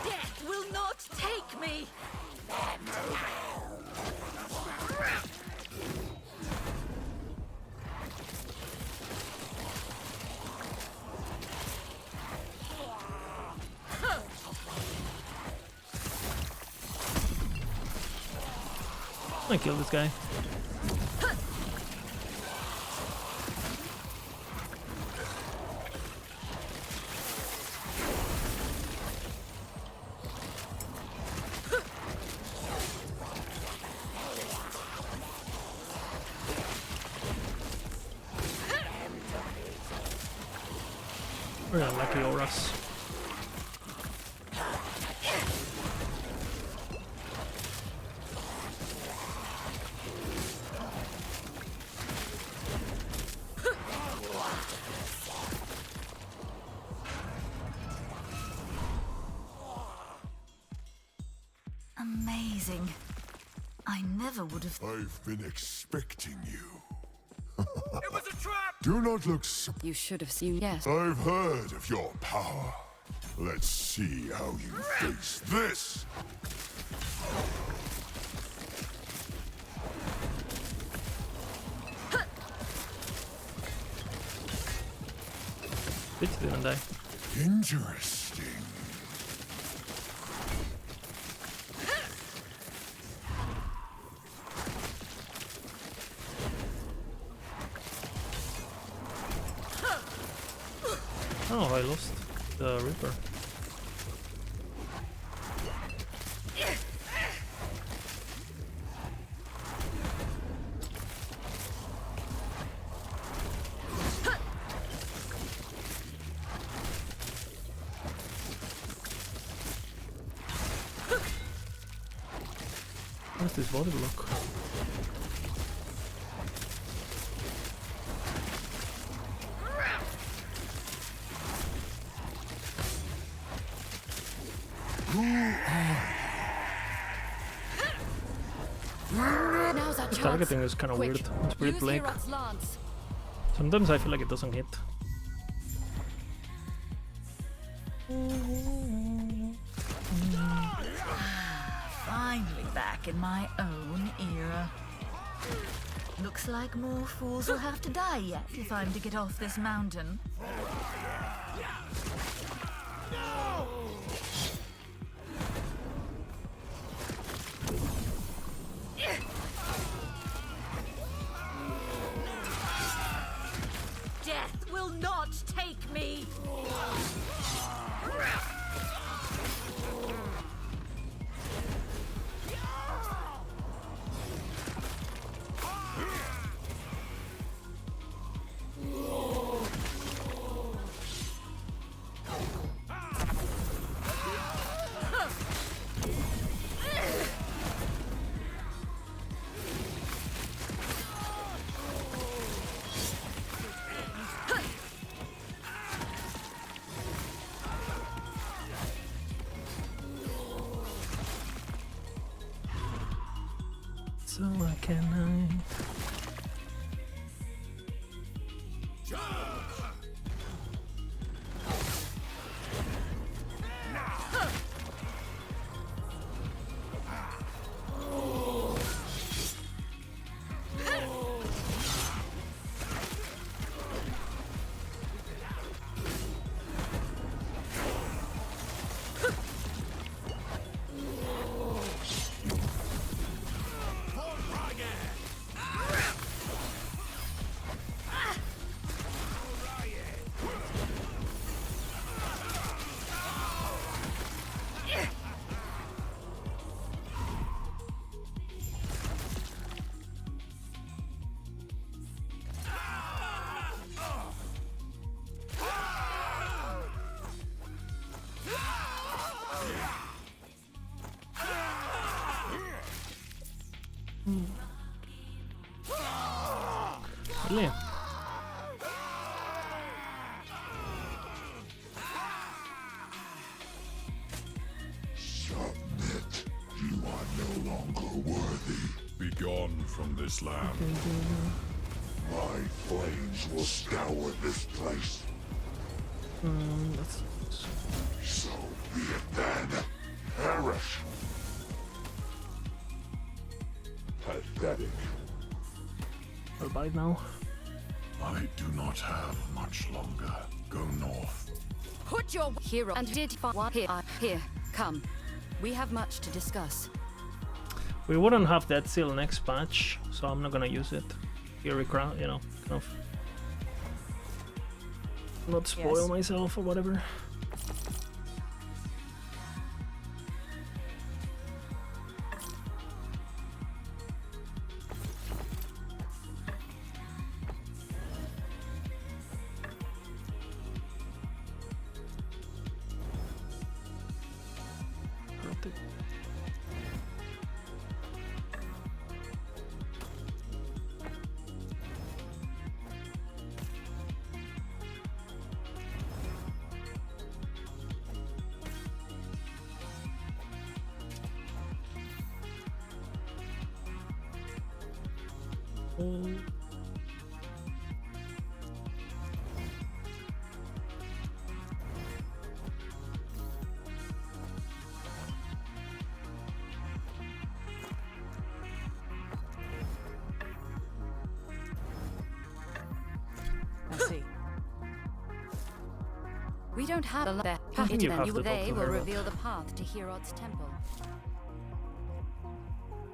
S2: Death will not take me.
S1: I kill this guy. We're gonna lucky auras.
S2: Amazing. I never would have.
S3: I've been expecting you.
S12: It was a trap!
S3: Do not look
S14: You should have seen, yes.
S3: I've heard of your power. Let's see how you face this.
S1: Bitch didn't die.
S3: Interesting.
S1: Oh, I lost the Reaper. Where's this body block? The targeting is kind of weird. It's pretty blank. Sometimes I feel like it doesn't hit.
S2: Finally back in my own era. Looks like more fools will have to die yet if I'm to get off this mountain. Death will not take me!
S1: So I can hide. Really?
S3: Submit. You are no longer worthy.
S7: Be gone from this land.
S3: My flames will scour this place. So be it then. Perish. Pathetic.
S1: I'll bite now.
S7: I do not have much longer. Go north.
S14: Put your hero and did one here. Come. We have much to discuss.
S1: We wouldn't have that seal next patch, so I'm not gonna use it. Fury Crown, you know, kind of not spoil myself or whatever.
S14: We don't have a lot there. They will reveal the path to Herod's temple.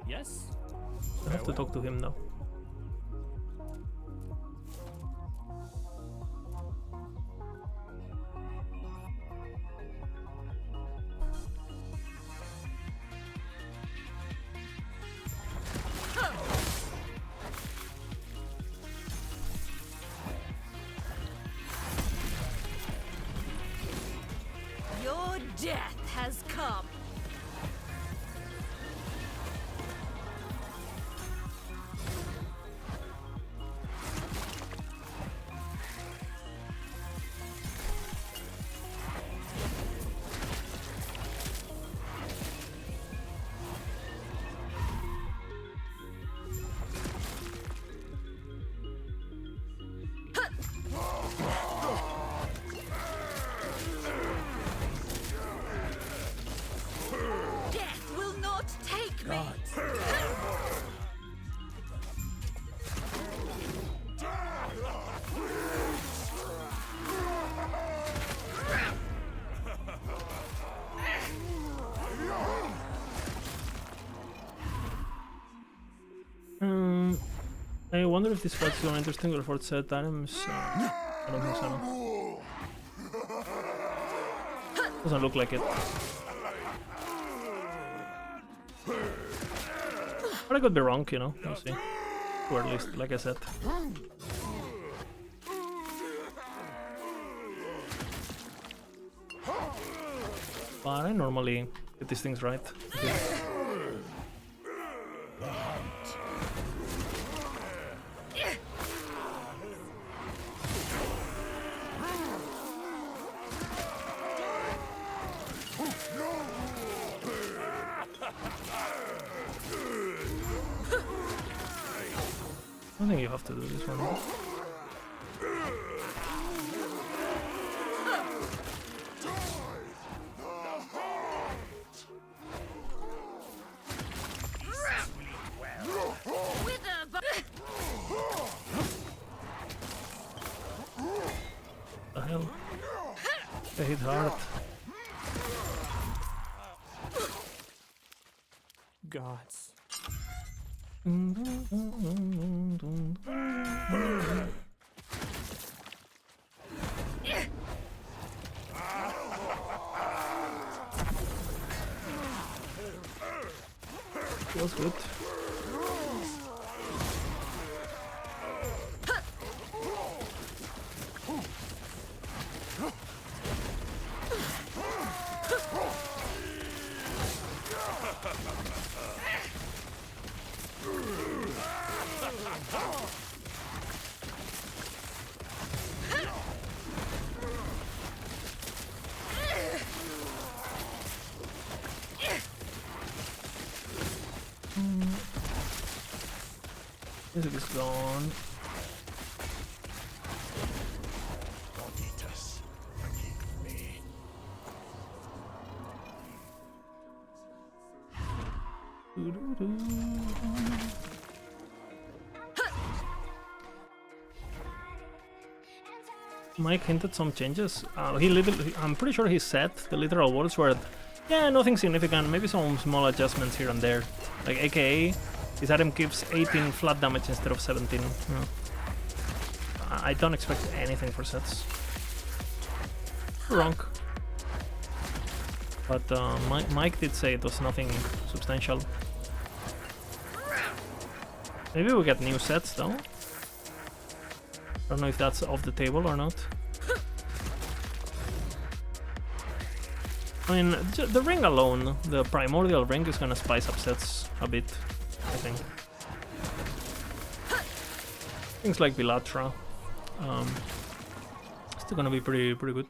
S13: Yes.
S1: I have to talk to him now. I wonder if this fight's gonna interesting before it set items. I don't think so. No. Doesn't look like it. But I could be wrong, you know. We'll see. Or at least, like I said. But I normally get these things right. Okay. I don't think you have to do this one. The hell? They hit hard.
S15: Gods.
S1: Feels good. Music is gone. Mike hinted some changes. I'm pretty sure he said the literal words were, yeah, nothing significant, maybe some small adjustments here and there. Like, aka, this item gives 18 flat damage instead of 17. You know. I don't expect anything for sets. Wrong. But Mike did say it was nothing substantial. Maybe we get new sets though. I don't know if that's off the table or not. I mean, the ring alone, the primordial ring, is gonna spice up sets a bit, I think. Things like Bilatra, still gonna be pretty good.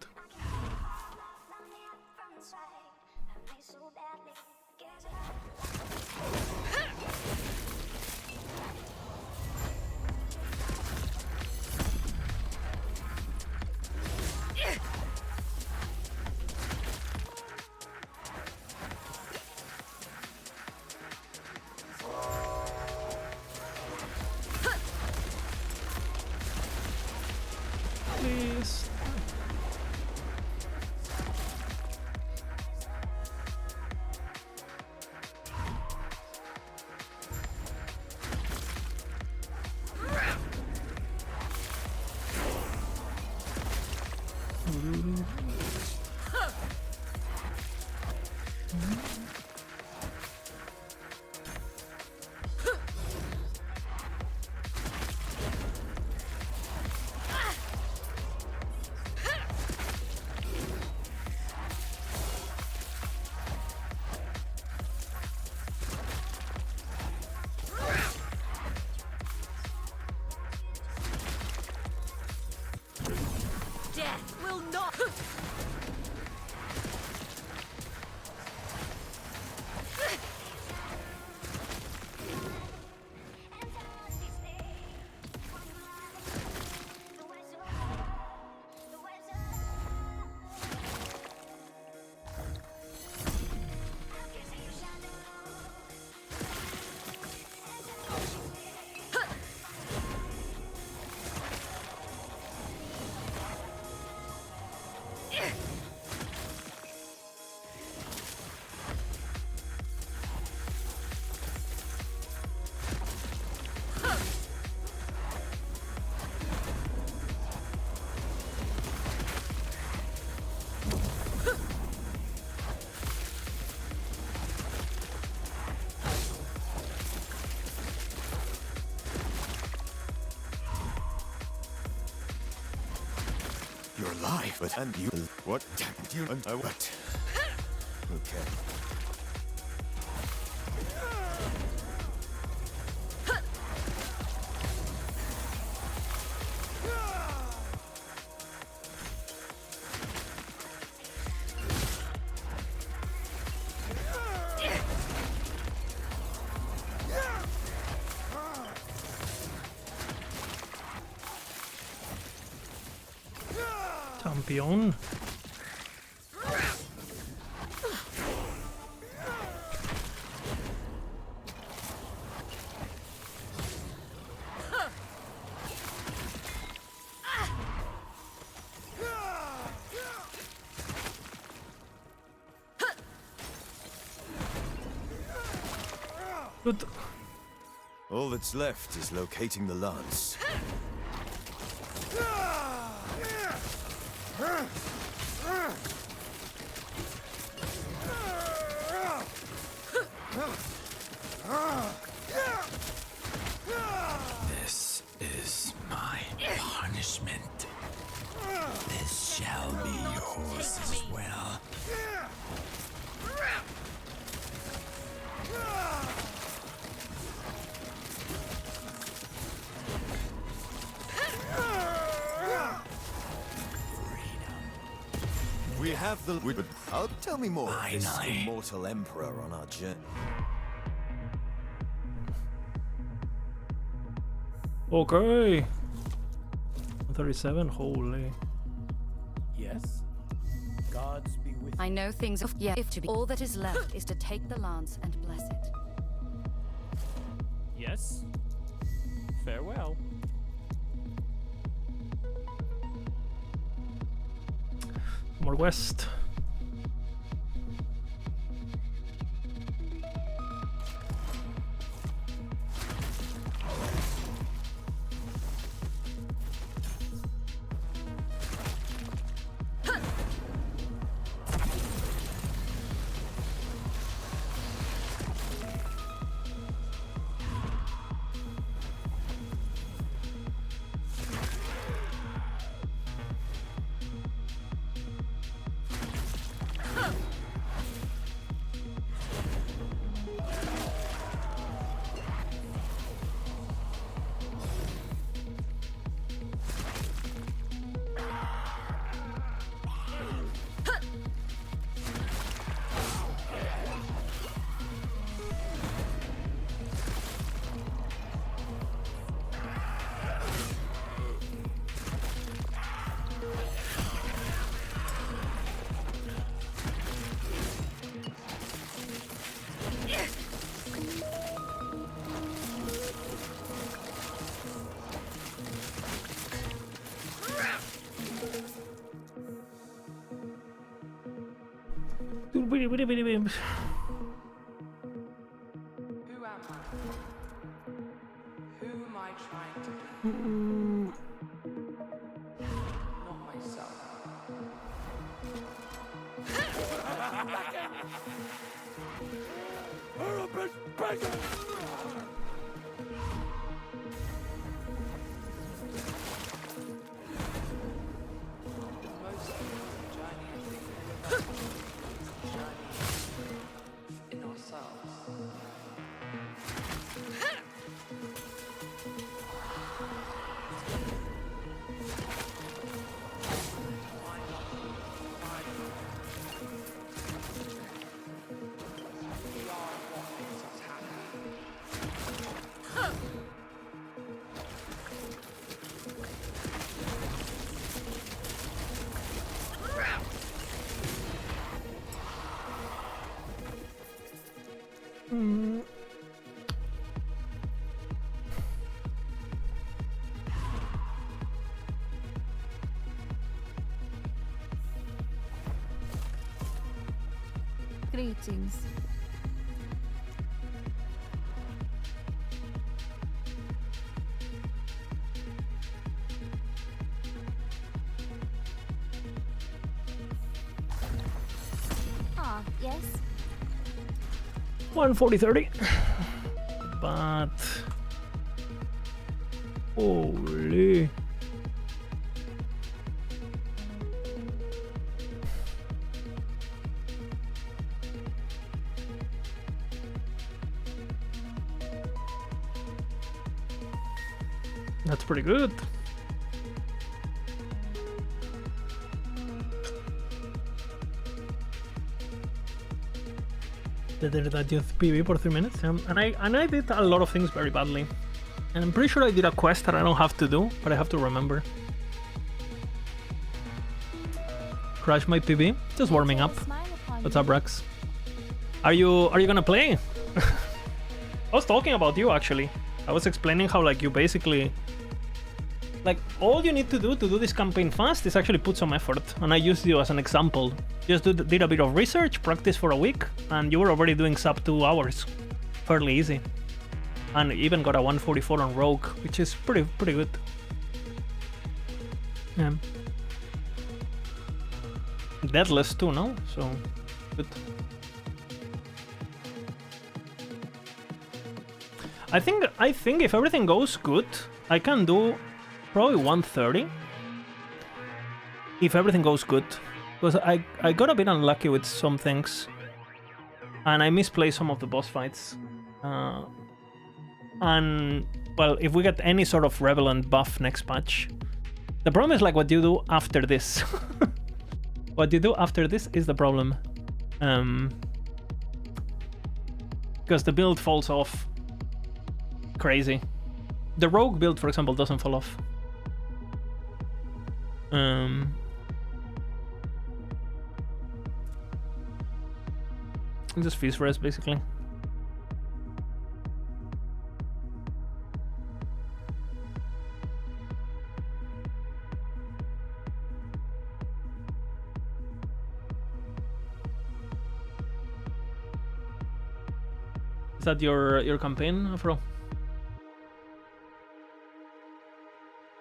S1: Please.
S5: Death will not. Yeah.
S15: You're alive, but and you what? You and I what? Okay.
S1: Champion. Good.
S15: All that's left is locating the lance.
S11: This is my punishment. This shall be yours as well.
S15: We have the. Tell me more. This
S11: Finally.
S15: immortal emperor on our journey.
S1: Okay. 37, holy.
S16: Yes. Gods be with
S14: I know things of if to be. All that is left is to take the lance and bless it.
S16: Yes. Farewell.
S1: More west.
S17: Who am I? Who am I trying to be? Not myself. Most of the journey is the journey in ourselves.
S18: Greetings. Ah, yes.
S1: 140-30. But holy. That's pretty good. That youth PV for 3 minutes, and I did a lot of things very badly, and I'm pretty sure I did a quest that I don't have to do, but I have to remember. Crash my PV, just warming up. What's up, Rex? Are you gonna play? I was talking about you actually. I was explaining how like you basically like all you need to do this campaign fast is actually put some effort, and I used you as an example. Just did a bit of research, practice for a week, and you were already doing sub 2 hours. Fairly easy. And even got a 144 on Rogue, which is pretty good. Yeah. Deadless too, no? So good. I think if everything goes good, I can do probably 130. If everything goes good. Because I got a bit unlucky with some things. And I misplaced some of the boss fights. And, well, if we get any sort of Relevant buff next patch. The problem is like what you do after this. What you do after this is the problem. Because the build falls off. Crazy. The Rogue build, for example, doesn't fall off. Just feast rest, basically. Is that your campaign, Afro?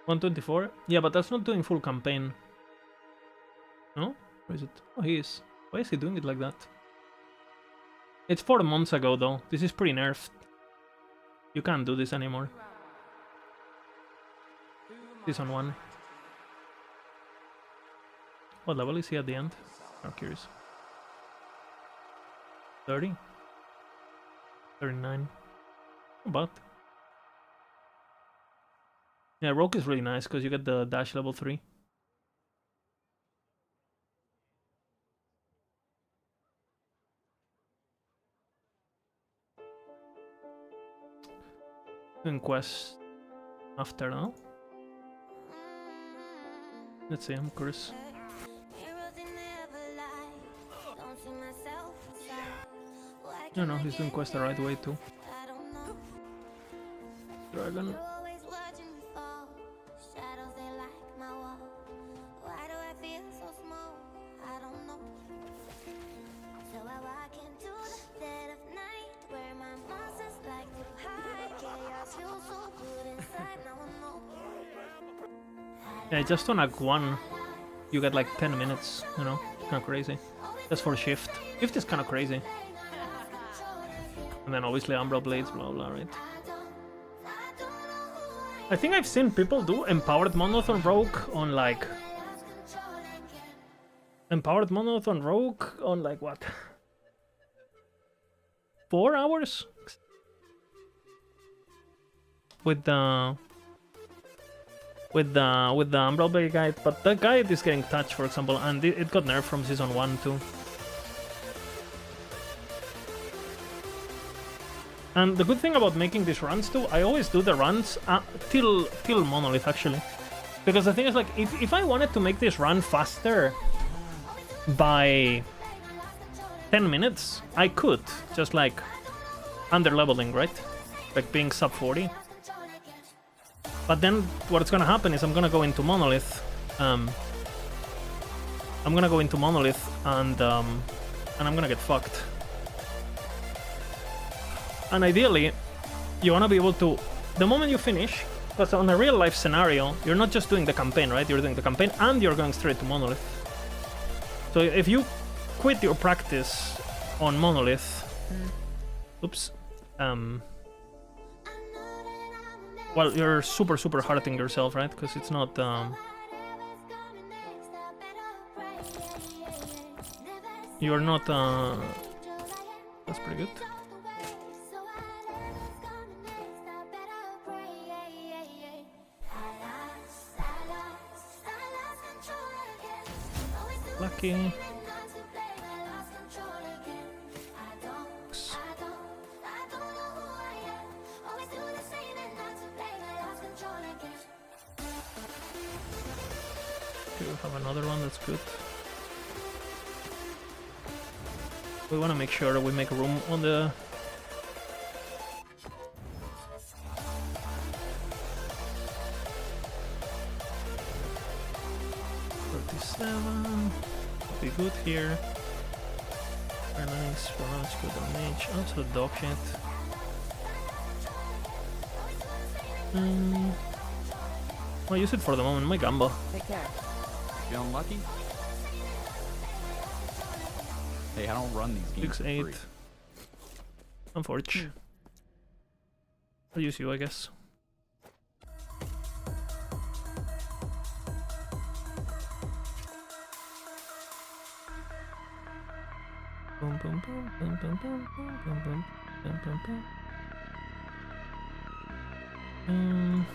S1: 124? Yeah, but that's not doing full campaign. No? Where is it? Oh, he is. Why is he doing it like that? It's 4 months ago, though. This is pretty nerfed. You can't do this anymore. Season 1. What level is he at the end? I'm curious. 30? 39. But yeah, Rogue is really nice because you get the dash level 3. Doing quest after now. Let's see, I'm curious. No, he's doing quest the right way too. Dragon. Yeah, just on Act 1, you get like 10 minutes, you know, kind of crazy. That's for Shift. Shift is kind of crazy. And then obviously Umbral Blades, blah blah, right? I think I've seen people do Empowered Monolith on Rogue on like... Empowered Monolith on Rogue on like what? 4 hours? With the Umbral Blade guide, but that guide is getting touched, for example, and it got nerfed from Season 1 too. And the good thing about making these runs too, I always do the runs till Monolith actually. Because the thing is like, if I wanted to make this run faster by 10 minutes, I could, just like under leveling, right? Like being sub 40. But then what's gonna happen is I'm gonna go into Monolith. And I'm gonna get fucked. And ideally, you wanna be able to, the moment you finish, because on a real life scenario, you're not just doing the campaign, right? You're doing the campaign and you're going straight to Monolith. So if you quit your practice on Monolith, oops, well, you're super hurting yourself, right? Because it's not, you're not, that's pretty good. Lucky. We have another one, that's good. We want to make sure that we make room on the... Be good here. Phalanx, good damage. Also dog shit. I'll use it for the moment. My Gamba.
S19: Take care. Feeling lucky? Hey, I don't run these games
S1: 6-8.
S19: for free.
S1: Unfortunate. I'll use you, I guess. Boom, boom, boom, boom, boom, boom, boom, boom, boom, boom, boom, boom.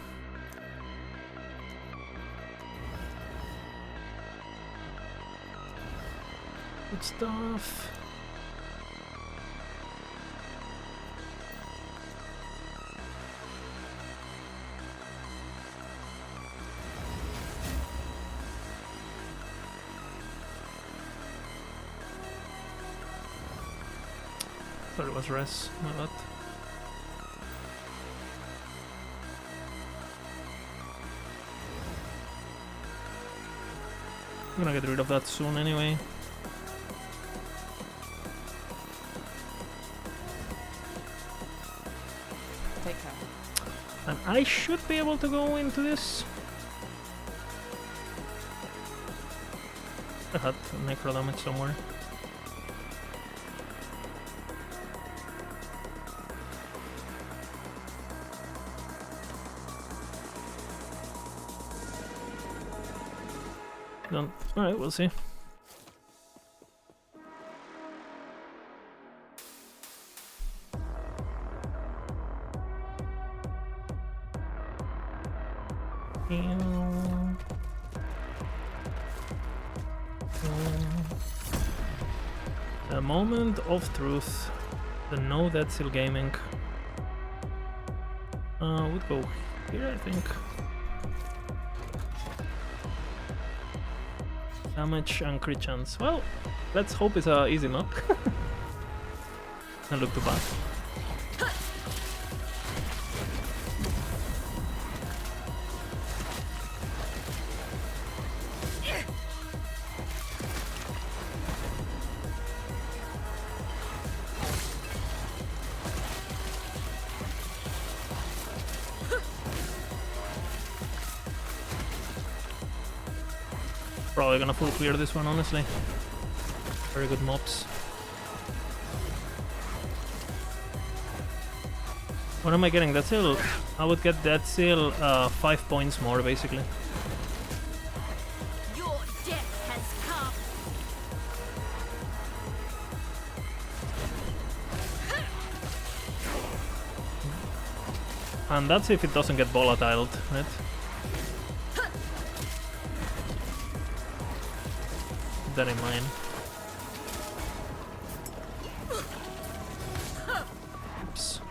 S1: Good stuff. Thought it was res, my bad. I'm gonna get rid of that soon anyway.
S19: Take care.
S1: And I should be able to go into this. I had necro damage somewhere. Alright, we'll see. The moment of truth. The no Dead Still Gaming. Would go here, I think. Damage and crit chance. Well, let's hope it's a easy map. Doesn't look too bad. Probably gonna full clear this one, honestly. Very good mobs. What am I getting? That's still... I would get that still 5 points more, basically.
S8: Your death has come.
S1: And that's if it doesn't get volatiled, right? Keep that in mind. Oops.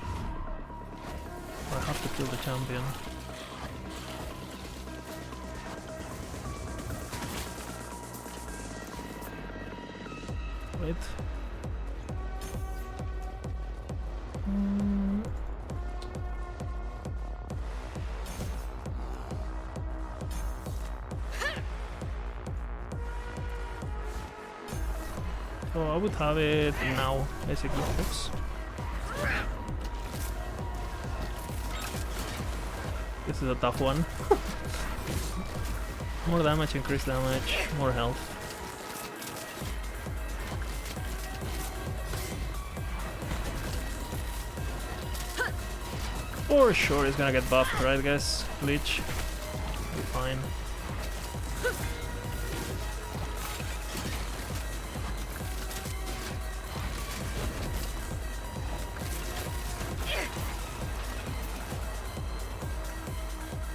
S1: I have to kill the champion. Wait. So I would have it now, basically. Oops. This is a tough one. More damage, increased damage, more health. For sure he's gonna get buffed, right guys? Bleach. Be fine.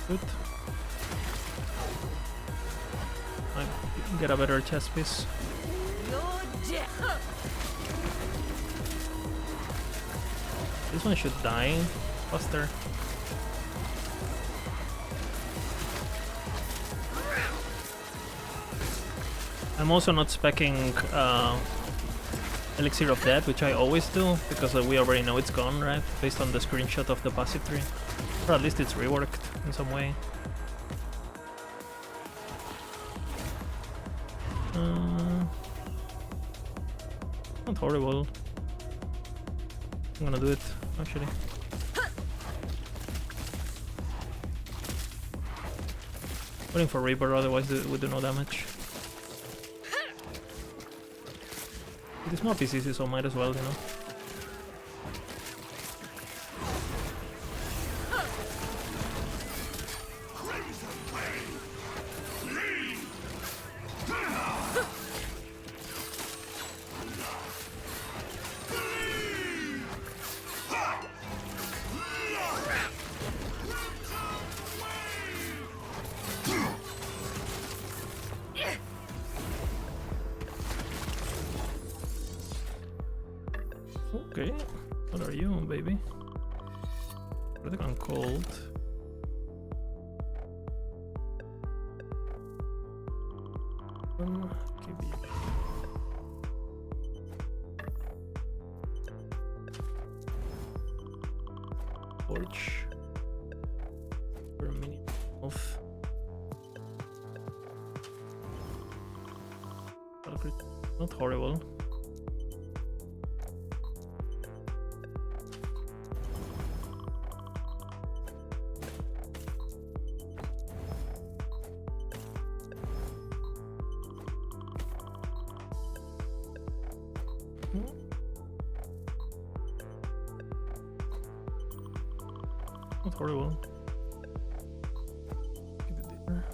S1: Good. get a better chest piece. This one should die faster. I'm also not speccing Elixir of Death, which I always do, because we already know it's gone, right? Based on the screenshot of the passive tree. Or at least it's reworked in some way. Not horrible. I'm gonna do it, actually. Waiting for Reaper, otherwise we do no damage. It is not easy, so might as well, you know. Okay, what are you, baby? Pretty on cold. Torch. For a minute off. Not horrible. Not horrible. Keep it there.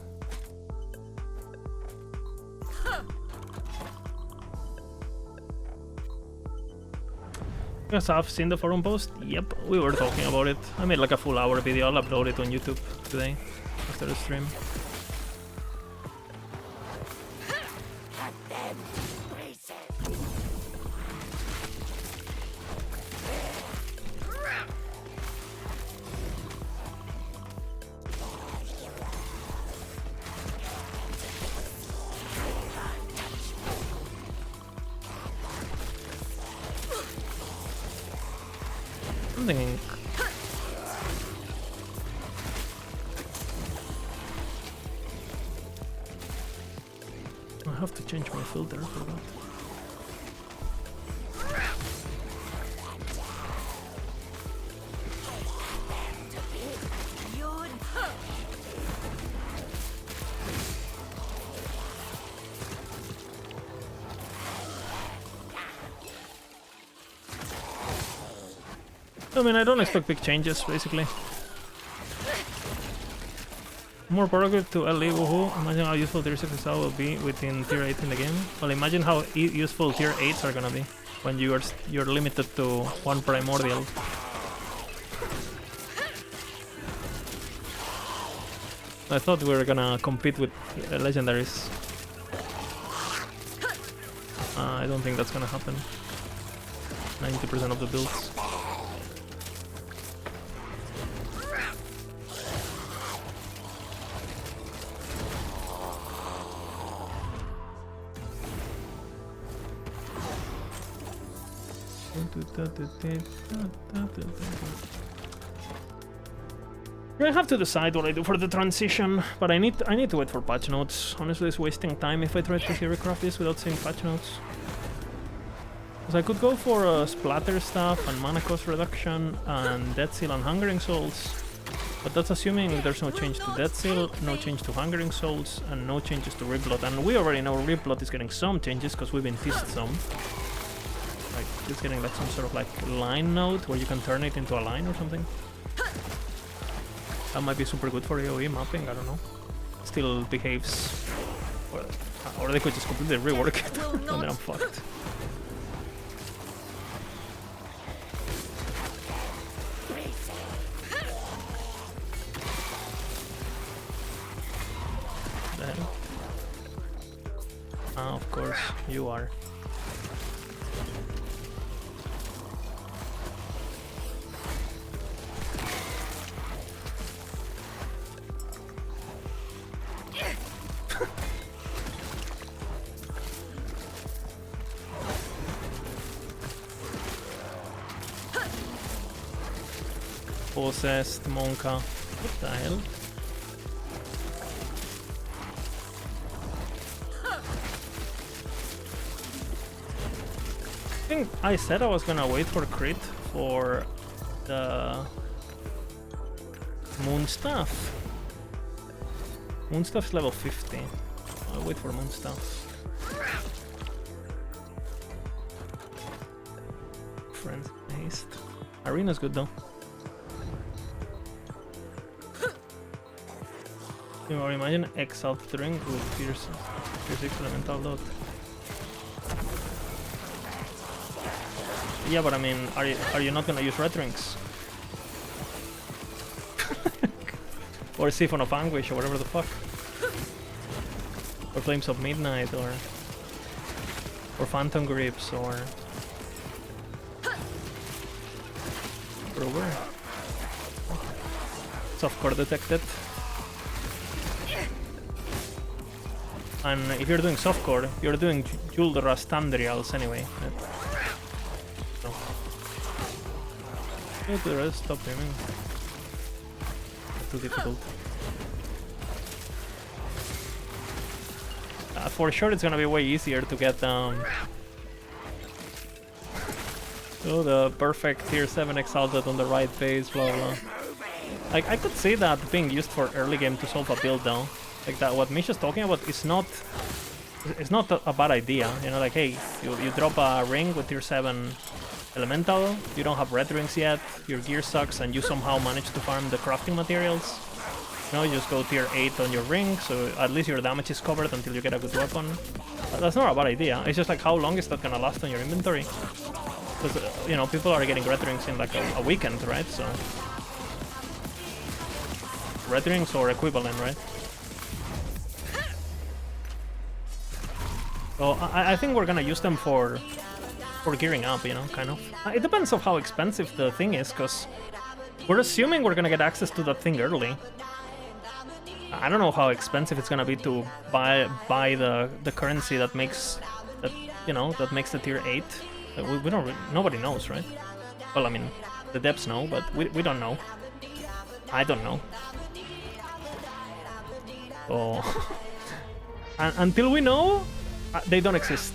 S1: Yes, I've seen the forum post. Yep, we were talking about it. I made like a full hour video. I'll upload it on YouTube today after the stream. I'm thinking. I have to change my filter for that. I mean, I don't expect big changes, basically. More progressive to LE, woohoo. Imagine how useful tier 6 will be within tier 8 in the game. Well, imagine how useful tier 8s are gonna be when you're limited to one primordial. I thought we were gonna compete with legendaries. I don't think that's gonna happen. 90% of the builds. I have to decide what I do for the transition, but I need to wait for patch notes. Honestly, it's wasting time if I try to hero-craft this without seeing patch notes. Because I could go for splatter stuff and mana cost reduction and Death Seal and Hungering Souls, but that's assuming there's no change to Death Seal, no change to Hungering Souls, and no changes to Riplot. And we already know Riplot is getting some changes because we've been teased some. Like, it's getting like some sort of like line node where you can turn it into a line or something. That might be super good for AoE mapping, I don't know. Still behaves. Or they could just completely rework it and then I'm fucked. Ah, of course, you are. Possessed Monka. What the hell? I think I said I was gonna wait for crit for the Moonstaff. Moonstaff's level 50. I'll wait for Moonstaff. Friends haste. Arena's good though. You know, imagine Exalt Drink with Pierce 6 Elemental Dot. Yeah, but I mean, are you not gonna use Red Rings? Or Siphon of Anguish or whatever the fuck? Or Flames of Midnight or Phantom Grips or where? Softcore detected. And if you're doing softcore, you're doing Juldra Standrials anyway. So. Go to the rest, stop aiming. Too difficult. For sure it's gonna be way easier to get the perfect tier 7 exalted on the right base, blah blah. Like I could see that being used for early game to solve a build though. Like that, what Misha's talking about is not a bad idea. You know, like hey, you drop a ring with tier 7 elemental, you don't have red rings yet, your gear sucks, and you somehow manage to farm the crafting materials. You know, you just go tier 8 on your ring, so at least your damage is covered until you get a good weapon. That's not a bad idea. It's just like how long is that gonna last on your inventory? Because you know, people are getting red rings in like a weekend, right? So red rings or equivalent, right? So I think we're gonna use them for gearing up, you know, kind of. It depends on how expensive the thing is, because we're assuming we're gonna get access to that thing early. I don't know how expensive it's gonna be to buy the currency that makes that, you know, that makes the tier 8. We don't nobody knows, right? Well, I mean, the devs know, but we don't know. I don't know. So until we know, they don't exist.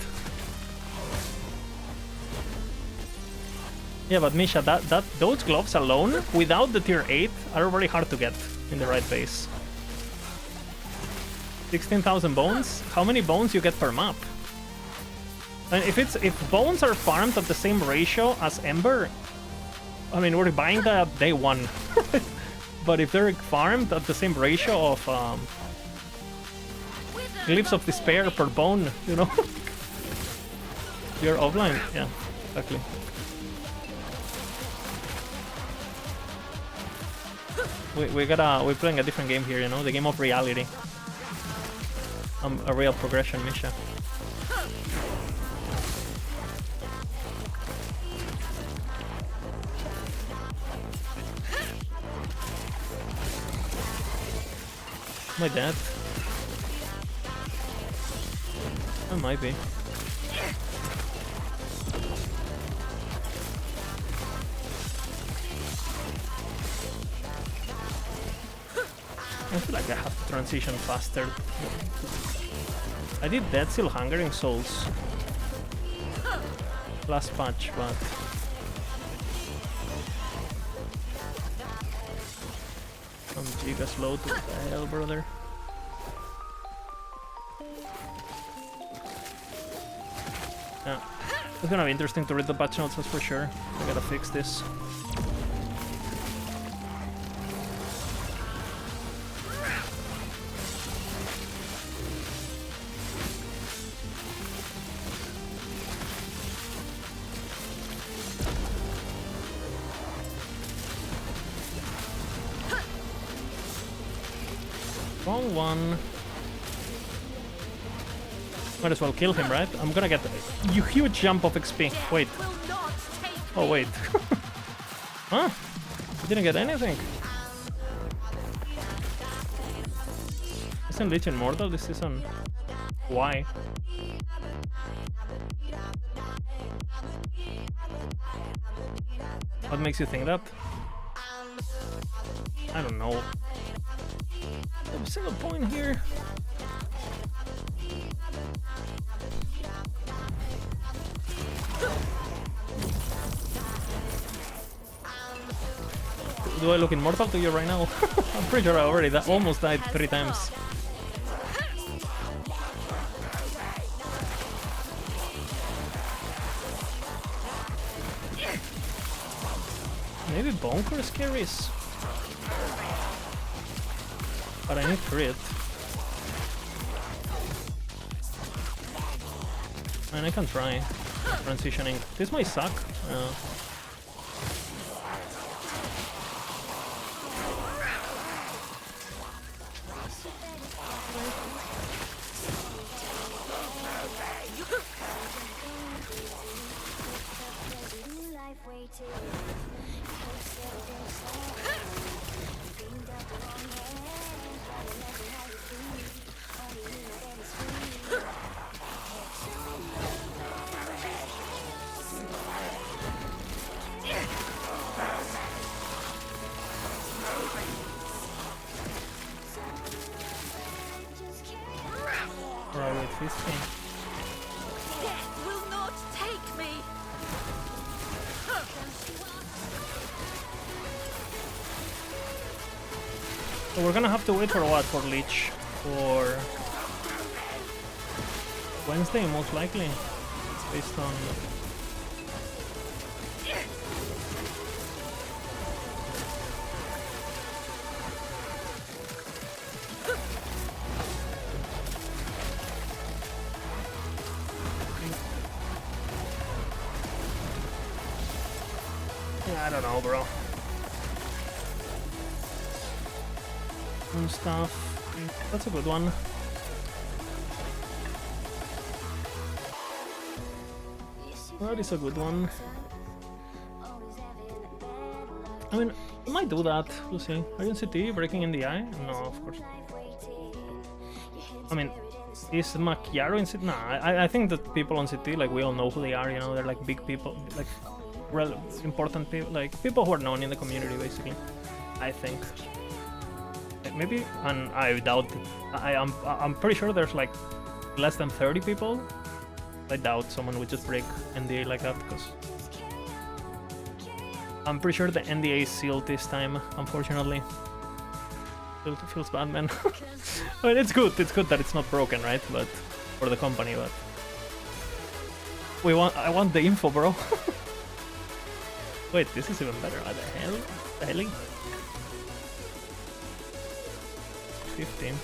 S1: Yeah, but Misha, those gloves alone, without the tier 8, are very hard to get in the right base. 16,000 bones? How many bones you get per map? And if bones are farmed at the same ratio as Ember, I mean, we're buying that at day 1. But if they're farmed at the same ratio of Glyphs of Despair per bone, you know? You're offline? Yeah, exactly. We're playing a different game here, you know, the game of reality. A real progression, Misha. My dad. I might be. I feel like I have to transition faster. I did Dead Seal Hungering Souls last patch, but I'm giga slow to the hell, brother. Yeah, it's gonna be interesting to read the patch notes, that's for sure. I gotta fix this. Wrong one. Might as well kill him, right? I'm gonna get a huge jump of XP. Wait. Oh, wait. Huh? I didn't get anything. Isn't Lich immortal this season? Why? What makes you think that? I don't know. There's a single point here. Do I look immortal to you right now? I'm pretty sure I already almost died 3 times. Maybe Bonkers carries. But I need crit. And I can try transitioning. This might suck. So we're gonna have to wait for what? For Lich? For Wednesday, most likely. Based on... Yeah, I don't know, bro. Stuff. That's a good one. That is a good one. I mean, I might do that. We'll see. Are you in CT? Breaking in the eye? No, of course. I mean, is Macchiaro in CT? Nah, I think that people on CT, like, we all know who they are, you know, they're like big people, like, important people, like, people who are known in the community, basically. I think. Maybe, and I doubt it. I'm pretty sure there's like less than 30 people. I doubt someone would just break NDA like that, because I'm pretty sure the NDA is sealed this time, unfortunately. It feels bad, man. I mean, it's good that it's not broken, right? But for the company, but I want the info, bro. Wait, this is even better. What the hell? The hell? 15.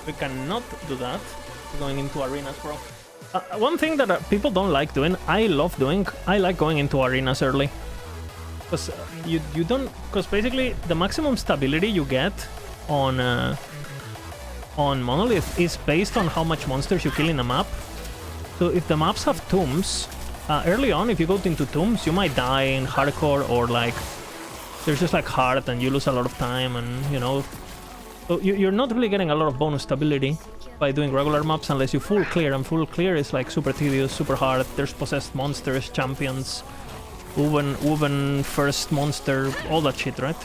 S1: We cannot do that. We're going into arenas, bro. One thing that people don't like doing, I love doing, I like going into arenas early. Because you don't, because basically the maximum stability you get on Monolith is based on how much monsters you kill in a map. So if the maps have tombs, early on if you go into tombs, you might die in hardcore, or like there's just like hard and you lose a lot of time, and you know, so you're not really getting a lot of bonus stability by doing regular maps unless you full clear, and full clear is like super tedious, super hard. There's possessed monsters, champions, Uven first monster, all that shit, right?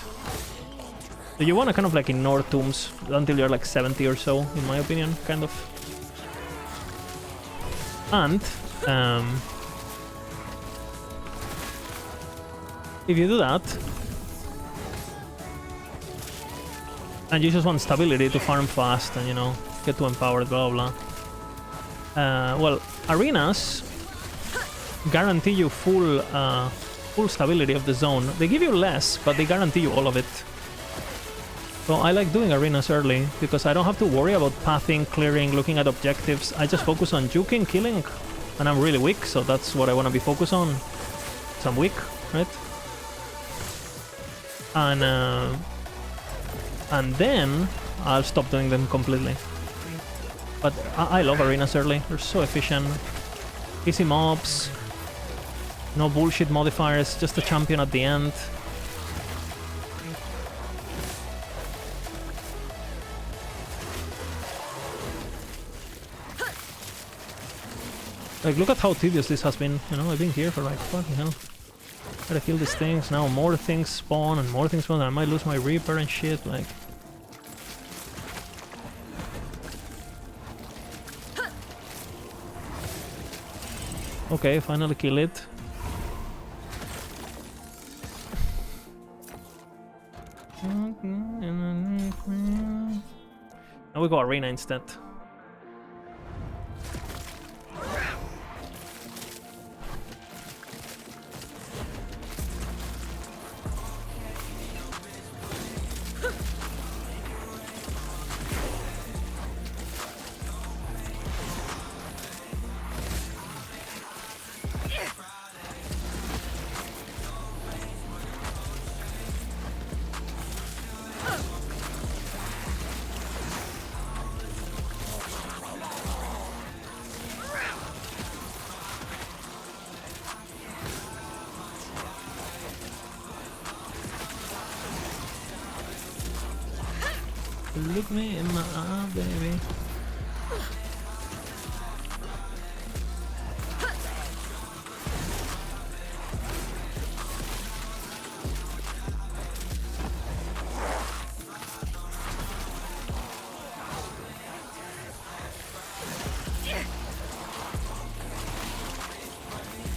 S1: So you want to kind of like ignore tombs until you're like 70 or so, in my opinion, kind of. And if you do that, and you just want stability to farm fast and, you know, get to empowered, blah blah blah. Well, arenas guarantee you full stability of the zone. They give you less, but they guarantee you all of it. So I like doing arenas early because I don't have to worry about pathing, clearing, looking at objectives. I just focus on juking, killing, and I'm really weak, so that's what I want to be focused on. So I'm weak, right? And then I'll stop doing them completely. But I love arenas early. They're so efficient. Easy mobs. No bullshit modifiers. Just a champion at the end. Like, look at how tedious this has been. You know, I've been here for like fucking hell. Gotta kill these things. Now more things spawn and more things spawn. I might lose my Reaper and shit. Like. Okay, finally kill it. Now we go arena instead. Look me in my eye, baby.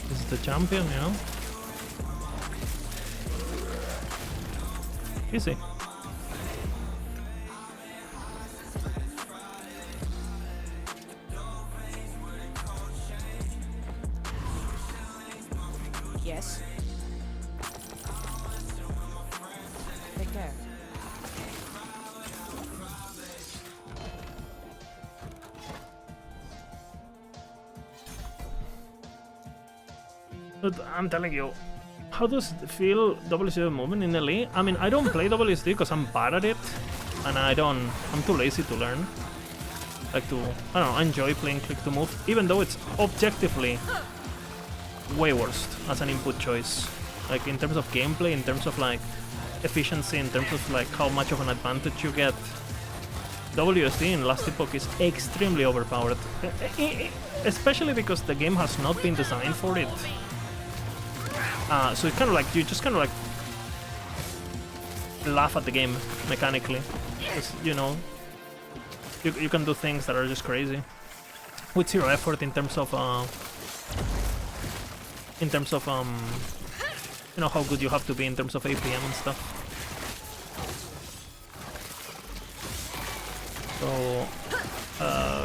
S1: This is the champion, you know? Easy.
S19: Yes. Take care.
S1: But I'm telling you, how does it feel WSD movement in LE? I mean, I don't play WSD because I'm bad at it, and I'm too lazy to learn. Like I don't know, I enjoy playing click to move, even though it's objectively way worst as an input choice. Like in terms of gameplay, in terms of like efficiency, in terms of like how much of an advantage you get. WSD in Last Epoch is extremely overpowered, especially because the game has not been designed for it. So it's kind of like you just kind of like laugh at the game mechanically, because you know you can do things that are just crazy with zero effort in terms of you know how good you have to be in terms of APM and stuff. So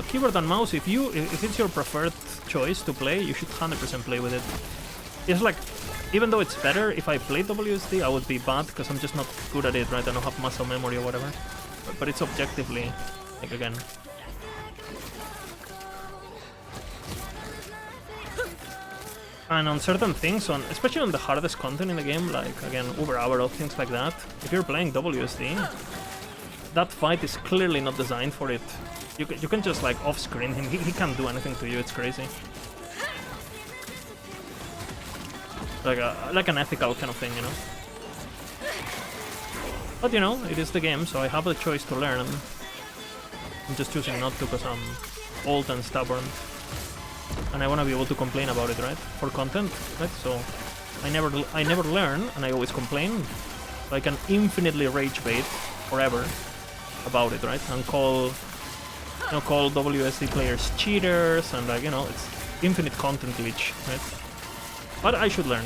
S1: keyboard and mouse, if it's your preferred choice to play, you should 100% play with it. It's like, even though it's better, if I played WSD, I would be bad because I'm just not good at it, right? I don't have muscle memory or whatever. But it's objectively, like, again. And on certain things, especially on the hardest content in the game, like, again, Uber Hour, things like that, if you're playing WSD, that fight is clearly not designed for it. You can just, like, off-screen him. He can't do anything to you. It's crazy. Like an ethical kind of thing, you know? But, you know, it is the game, so I have the choice to learn. I'm just choosing not to because I'm old and stubborn. And I want to be able to complain about it, right? For content, right? So I never learn, and I always complain. So I can infinitely rage bait forever about it, right? And call WSD players cheaters, and like, you know, it's infinite content glitch, right? But I should learn.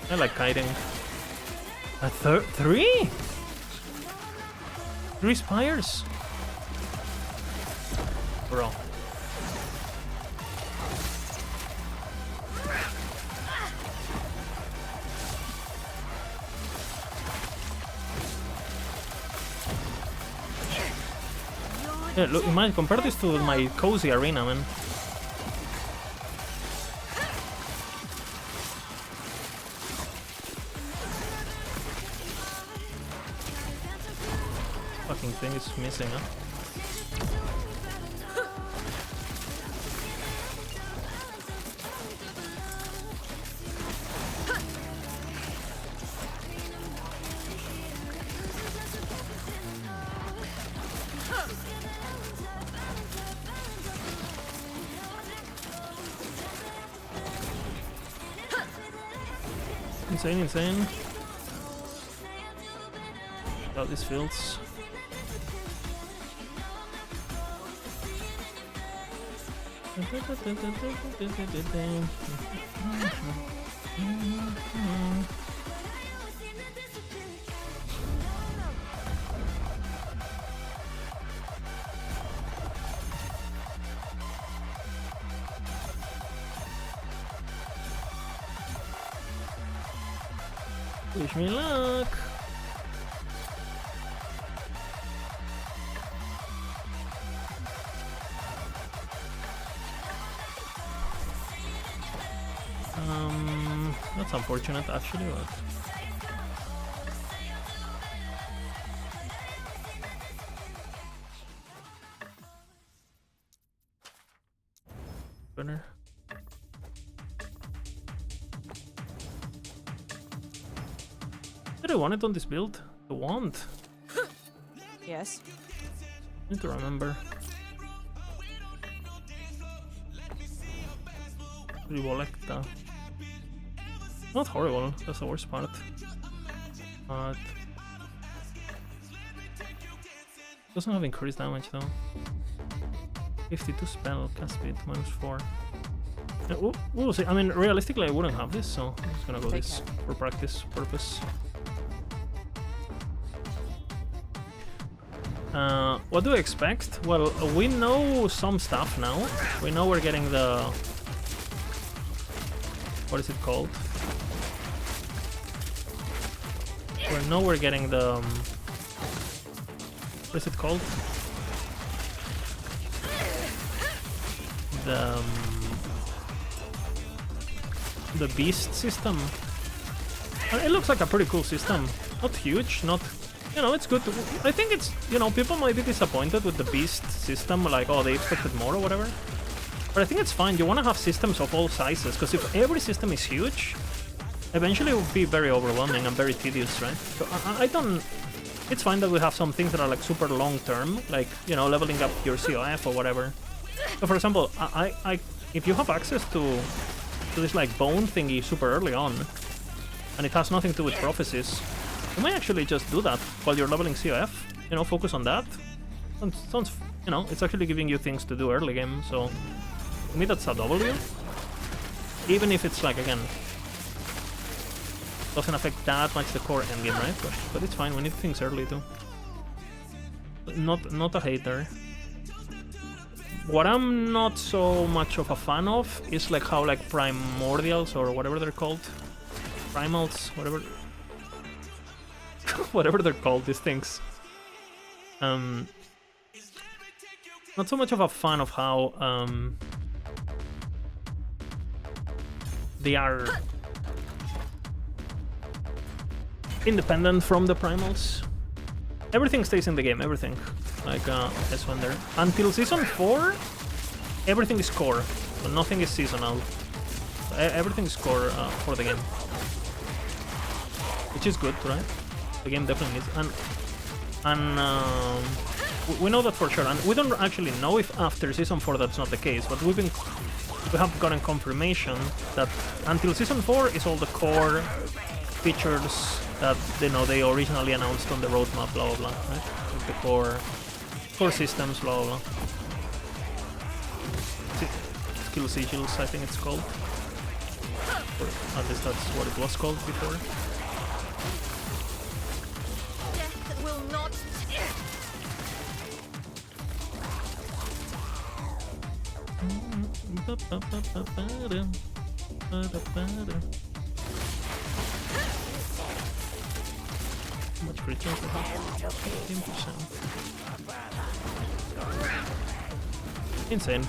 S1: I like kiting. Three? 3 spires? Bro. Yeah, look, compare this to my cozy arena, man. fucking thing is missing, huh? Insane. Oh, these fields. Wish me luck. That's unfortunate actually, but better. Did I want it on this build? The wand?
S19: Yes.
S1: Need to remember. Rivoletta. Not horrible, that's the worst part. But doesn't have increased damage though. 52 spell, cast speed, -4. We'll see. I mean, realistically I wouldn't have this, so I'm just gonna go this for practice purpose. What do I expect? Well, we know some stuff now. We know we're getting the... What is it called? We know we're getting the... What is it called? The beast system. It looks like a pretty cool system. Not huge, not... You know, it's good. I think it's... You know, people might be disappointed with the beast system, like, oh, they expected more or whatever. But I think it's fine. You want to have systems of all sizes, because if every system is huge, eventually it will be very overwhelming and very tedious, right? So I don't... It's fine that we have some things that are like super long-term, like, you know, leveling up your COF or whatever. So for example, if you have access to this like bone thingy super early on, and it has nothing to do with prophecies, you might actually just do that while you're leveling COF, you know, focus on that. Sounds, you know, it's actually giving you things to do early game, so to me that's a W. Even if it's like, again, doesn't affect that much the core endgame, right? But it's fine, we need things early too. Not a hater. What I'm not so much of a fan of is like how like primordials or whatever they're called, primals, whatever, whatever they're called, these things. Not so much of a fan of how they are independent from the primals. Everything stays in the game, everything. Like this one there. Until season 4, everything is core, but nothing is seasonal. Everything is core for the game, which is good, right? The game definitely is, and we know that for sure. And we don't actually know if after season 4 that's not the case, but we have gotten confirmation that until season 4 is all the core features that they originally announced on the roadmap, blah blah blah, right? Like the core systems, blah blah blah. Skill sigils, I think it's called. Or at least that's what it was called before.
S2: Death will not.
S1: How much crit chance I have? 15%. Insane.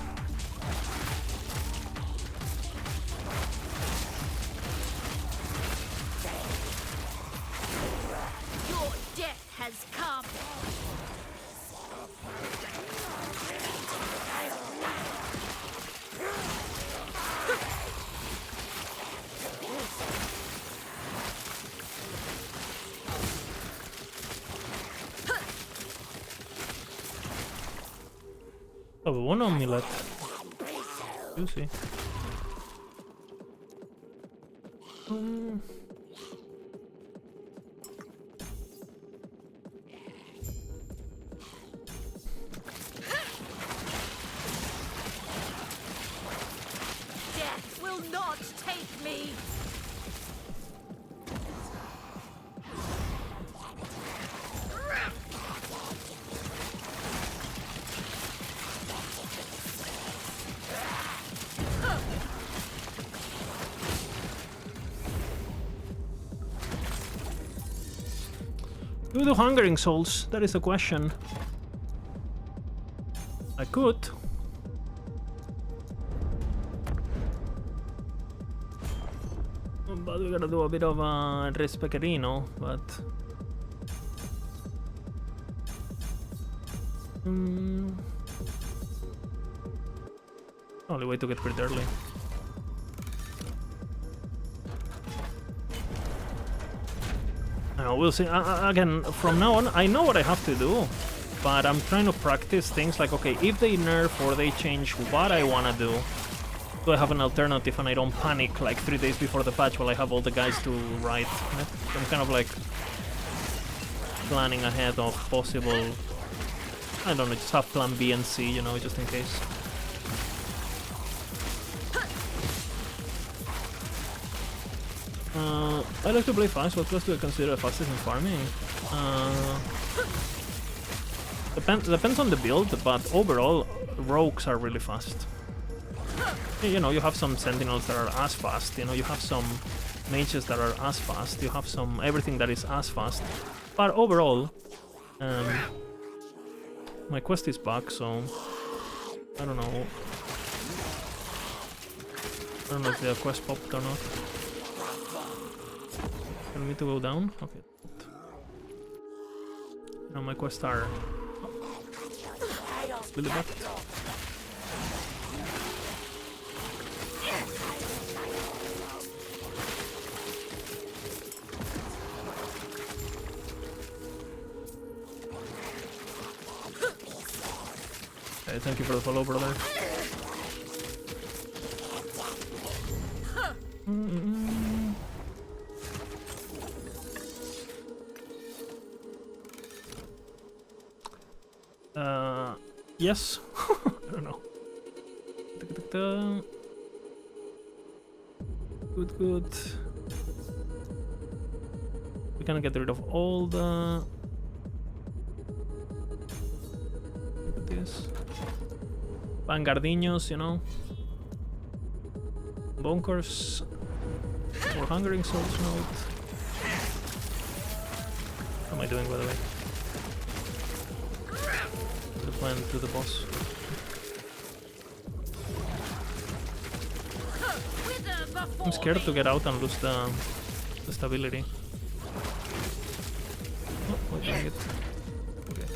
S2: Your death has come.
S1: Oh, one amulet. Juicy.
S2: Death will not take me.
S1: Do we do Hungering Souls? That is the question. I could. But we gotta do a bit of a Respecerino, but... Only way to get pretty early. We'll see. Again, from now on, I know what I have to do, but I'm trying to practice things like, okay, if they nerf or they change what I want to do I have an alternative and I don't panic like 3 days before the patch while I have all the guys to write? I'm kind of like planning ahead of possible, I don't know, just have plan B and C, you know, just in case. I like to play fast. What class do I consider the fastest in farming? Depends on the build, but overall, rogues are really fast. You know, you have some sentinels that are as fast, you know, you have some mages that are as fast, you have some everything that is as fast. But overall, my quest is back, so I don't know. I don't know if the quest popped or not. For me to go down? Okay. Now my quests are really back. Okay, thank you for the follow, brother. Yes. I don't know. Good. We can get rid of all the... Look at this. Vanguardinos, you know. Bunkers. Or Hungering Souls node. What am I doing, by the way? Plan to the boss. I'm scared to get out and lose the stability. Oh, we're doing it. Okay.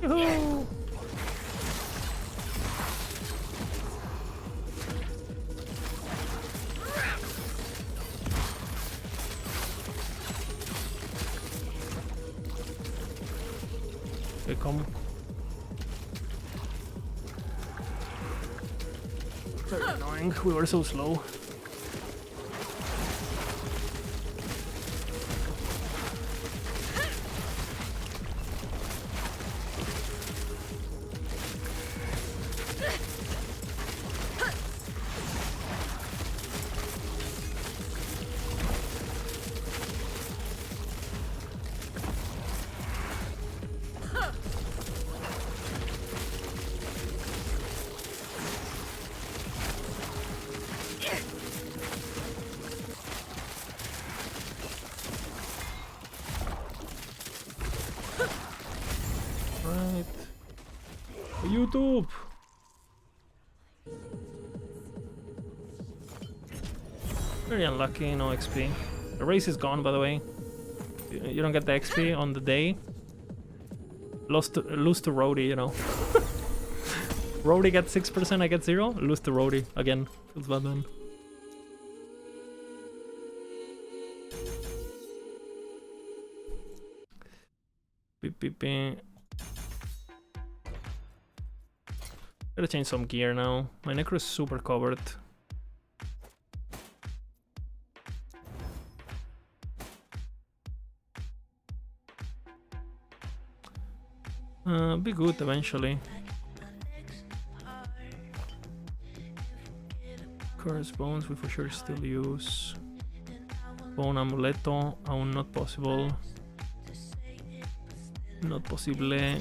S1: Yoo-hoo! Okay, come. Very annoying, we were so slow. YouTube. Very unlucky, no XP. The race is gone, by the way. You don't get the XP on the day. lose to Rhodey, you know. Rhodey gets 6%, I get 0. Lose to Rhodey again. Feels bad, man. Beep, beep, beep. Gotta change some gear now. My Necro is super covered. Be good eventually. Curse bones we for sure still use. Bone amuleto, aún not possible. Not possible.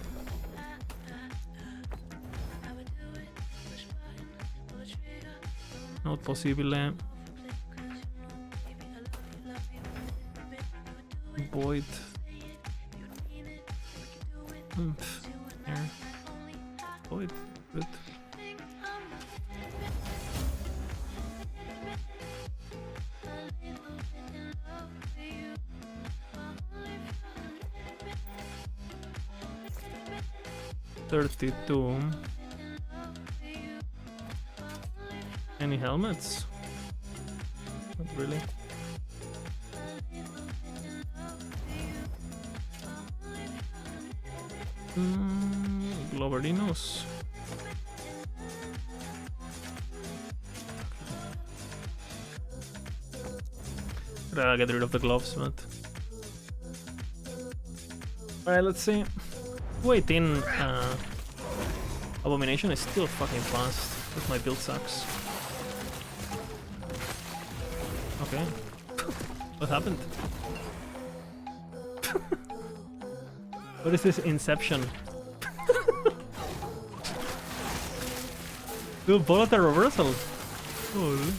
S1: Not possible. Void. Here. Void. Good. $32. Any helmets? Not really. Gloverinos. Gotta get rid of the gloves, but... Alright, let's see. 218 Abomination is still fucking fast, but my build sucks. Okay. What happened? What is this Inception? Dude, bullet a reversal. Holy.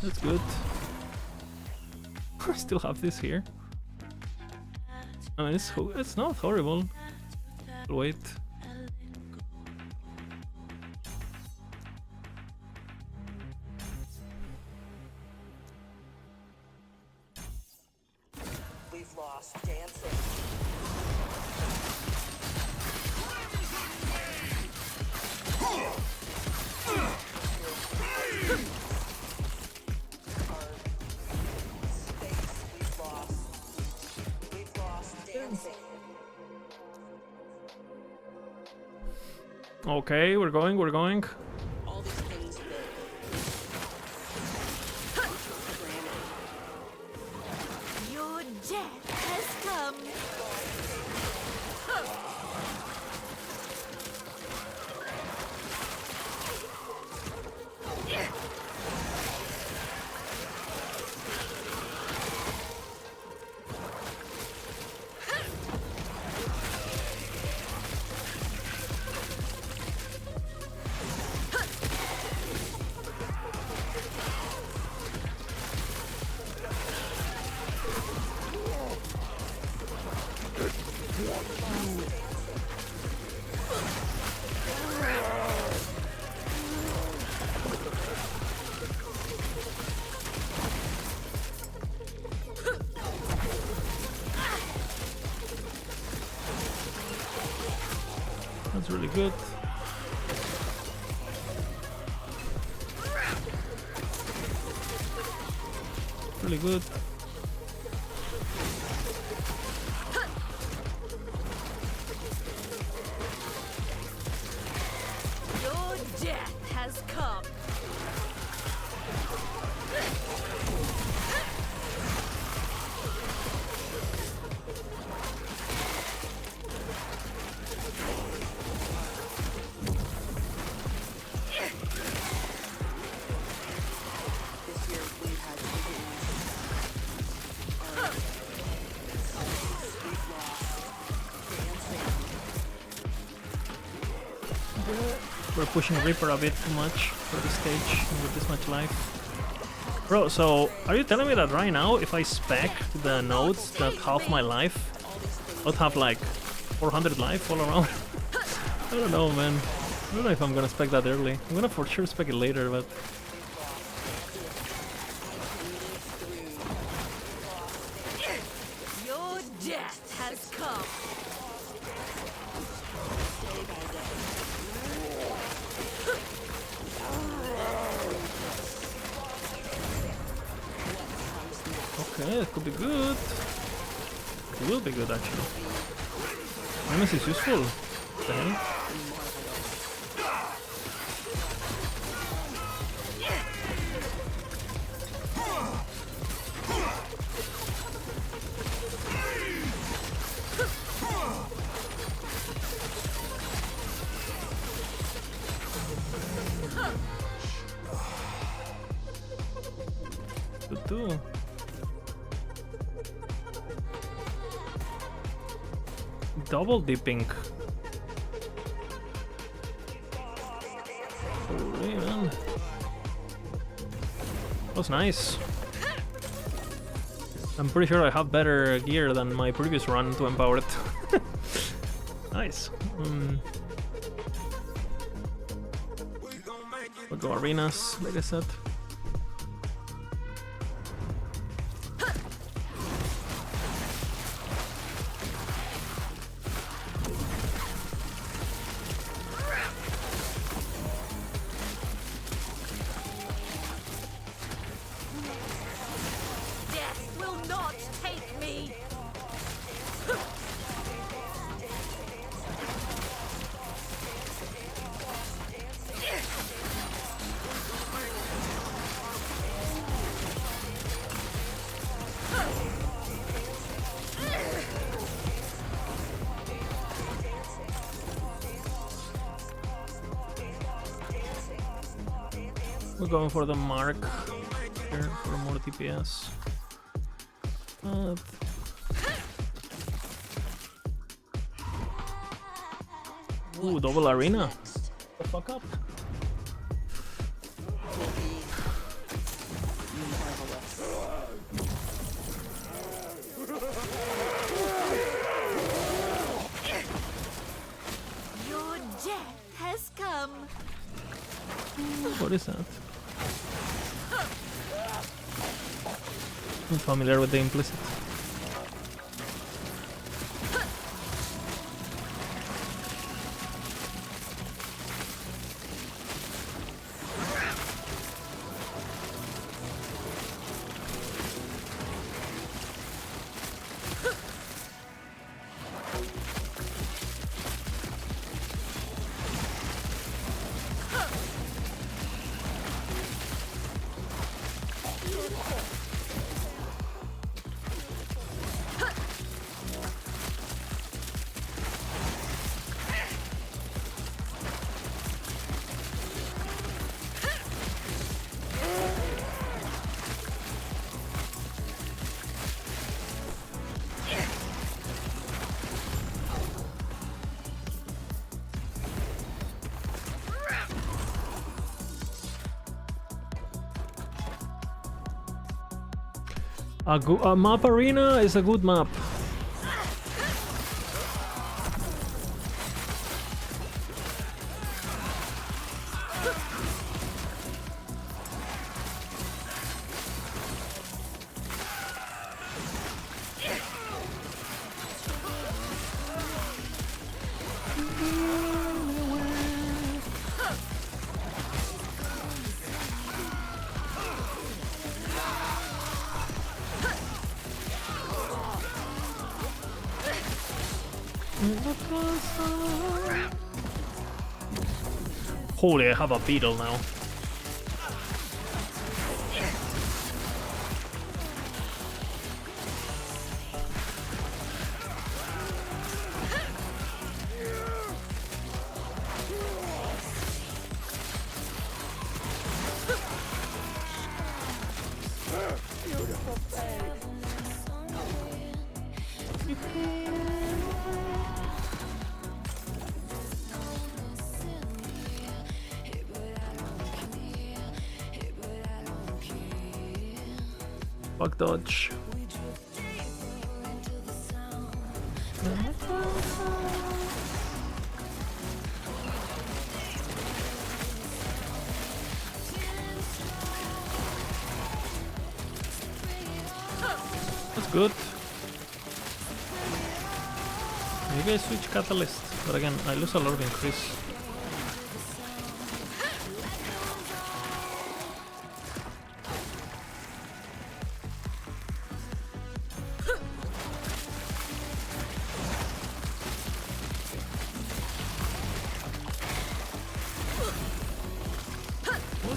S1: That's good. I still have this here. I mean, it's not horrible. I'll wait.
S20: We've lost dancing.
S1: Okay, we're going.
S2: Your death has come.
S1: That's really good. Really good.
S2: Your death has come.
S1: We're pushing Reaper a bit too much for this stage with this much life. Bro, so are you telling me that right now if I spec the nodes that half my life, I'll have like 400 life all around? I don't know, man. I don't know if I'm gonna spec that early. I'm gonna for sure spec it later, but...
S2: Your death has come.
S1: Okay, it could be good. It will be good, actually. Minus is useful. What the hell? Good too. Double dipping. Holy man. That was nice. I'm pretty sure I have better gear than my previous run to empower it. Nice. We'll go arenas, like I said. We're going for the mark here for more DPS. Ooh, double arena. The fuck up.
S2: Your death has come.
S1: What is that? I'm familiar with the implicit. A map arena is a good map. Holy, I have a beetle now. Fuck dodge. That's good. You guys switch catalyst, but again, I lose a lot of increase.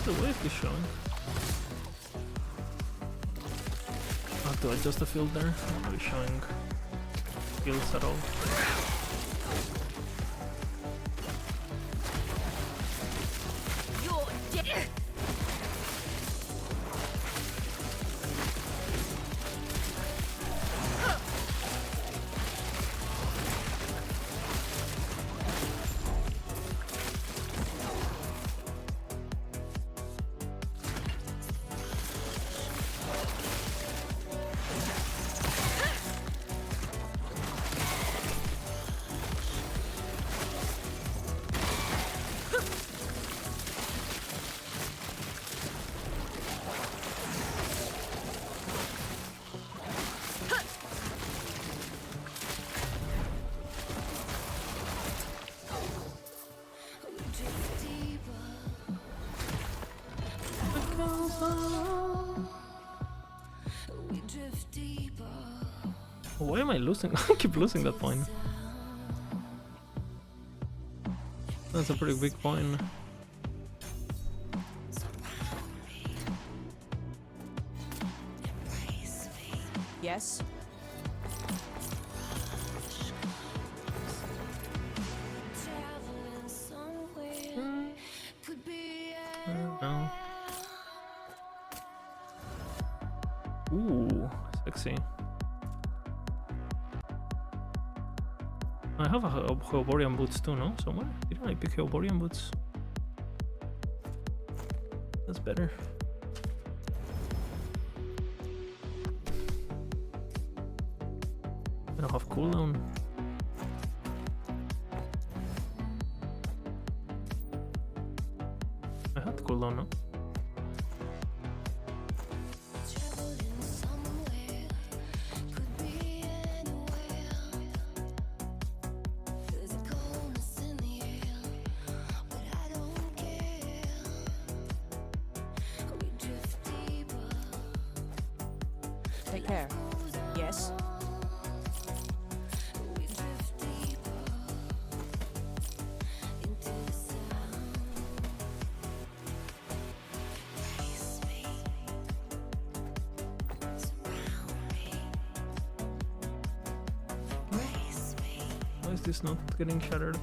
S1: What is this showing? I have to adjust the field there. I'm not really showing skills at all.
S5: You're dead.
S1: Why am I losing? I keep losing that point. That's a pretty big point.
S19: Yes.
S1: No. Ooh, sexy. I have a Heoborian boots too, no? Somewhere? Didn't I pick Heoborian boots? That's better. I don't have cooldown. I had cooldown, no?
S19: Take care. Yes.
S1: Why is this not getting shattered?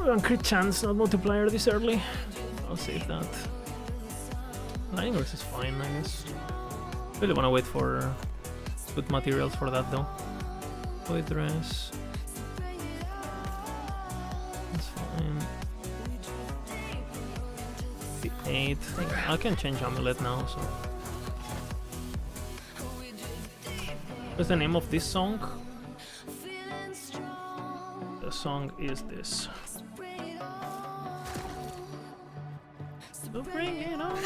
S1: One crit chance, not multiplier this early. I'll save that. Liners is fine, I guess. Really wanna wait for good materials for that though. Void dress. That's fine. 8. I can change amulet now, so. What's the name of this song? The song is this. So bring it on.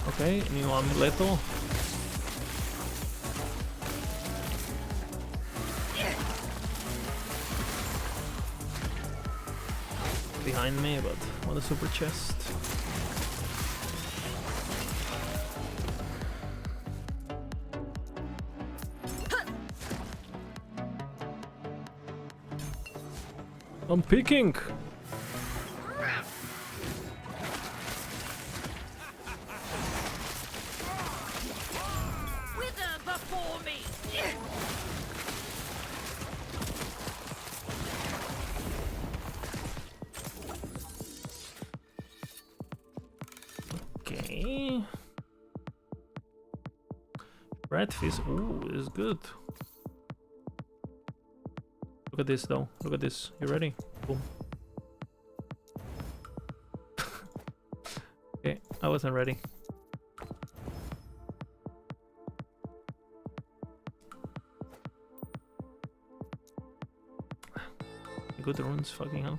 S1: Okay, new amuleto. Behind me, but what a super chest. I'm picking.
S2: Wither before me.
S1: Okay. Redfish, ooh, is good. Look at this though. Look at this. You ready? Boom. Okay, I wasn't ready. Good runes, fucking hell.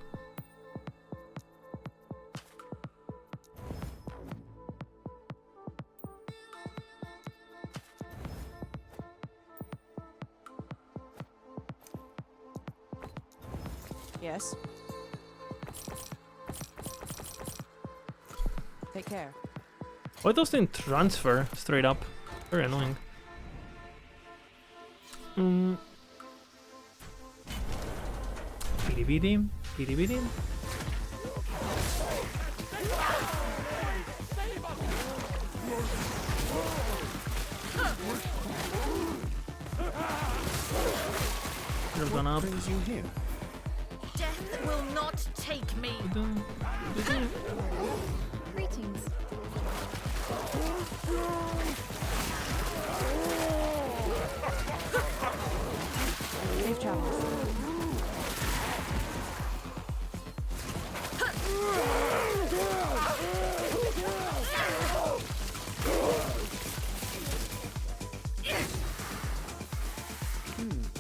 S19: Yes. Take care.
S1: Why doesn't it transfer straight up? Very annoying. Bitty bitty, bitty bitty. Should've gone up.
S6: Brings you here.
S2: Death will not take me.
S18: Greetings.
S19: Safe travels.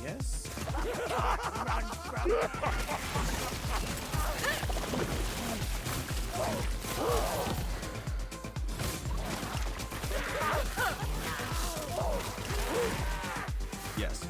S6: Yes. Yes.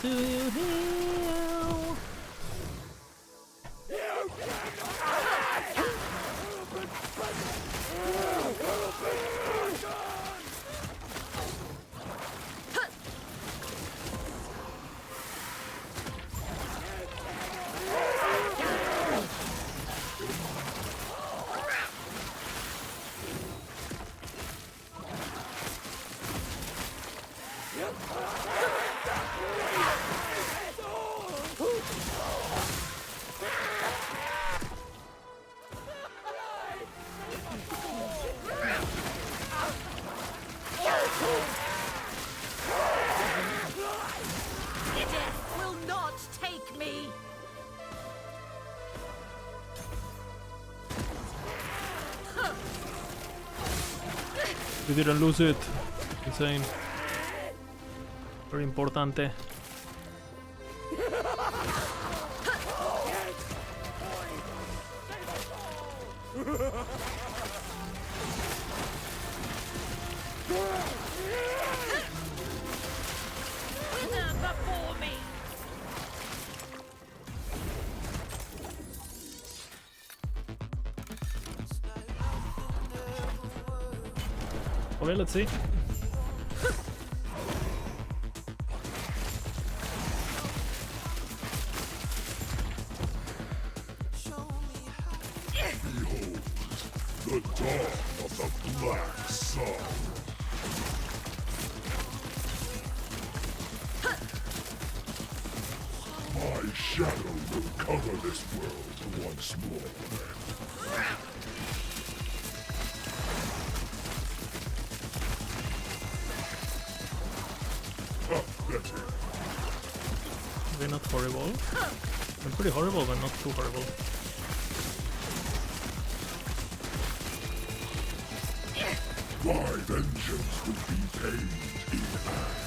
S1: Do you heal? We didn't lose it. Insane. Very importante. Okay, let's see.
S3: The dawn of the black sun. My shadow will cover this world once more.
S1: not horrible. I'm pretty horrible, but not too horrible.
S3: My vengeance will be paid in hand.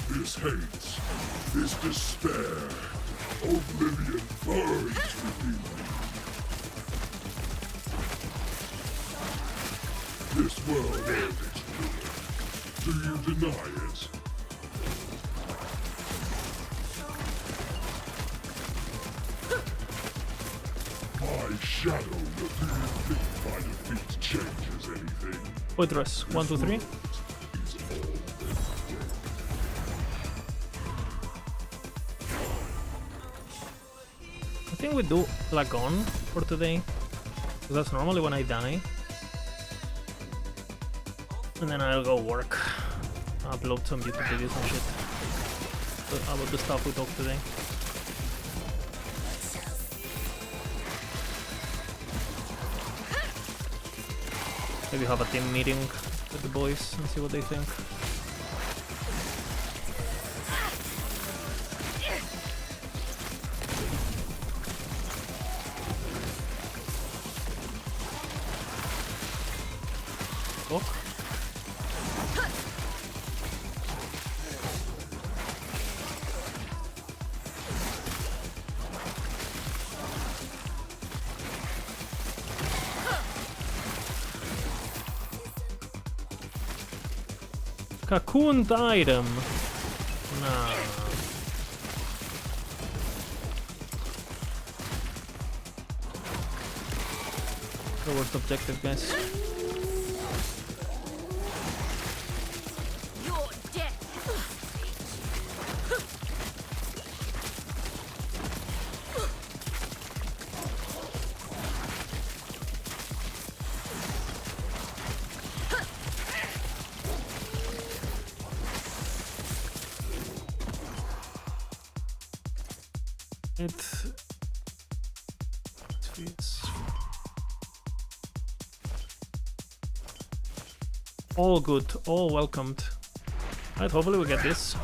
S3: This hate, this despair, oblivion burns within me. This world earned its good. Do you deny it? My shadow will do you think my defeat changes anything?
S1: Poitras, 1, 2, 3. I think we do Lagon for today. That's normally when I die. And then I'll go work. Upload some YouTube videos and shit about the stuff we talked today. Maybe have a team meeting with the boys and see what they think. Cocooned item. Nah. The worst objective, guys.
S2: You're dead.
S1: All good, all welcomed. Alright, hopefully we get this.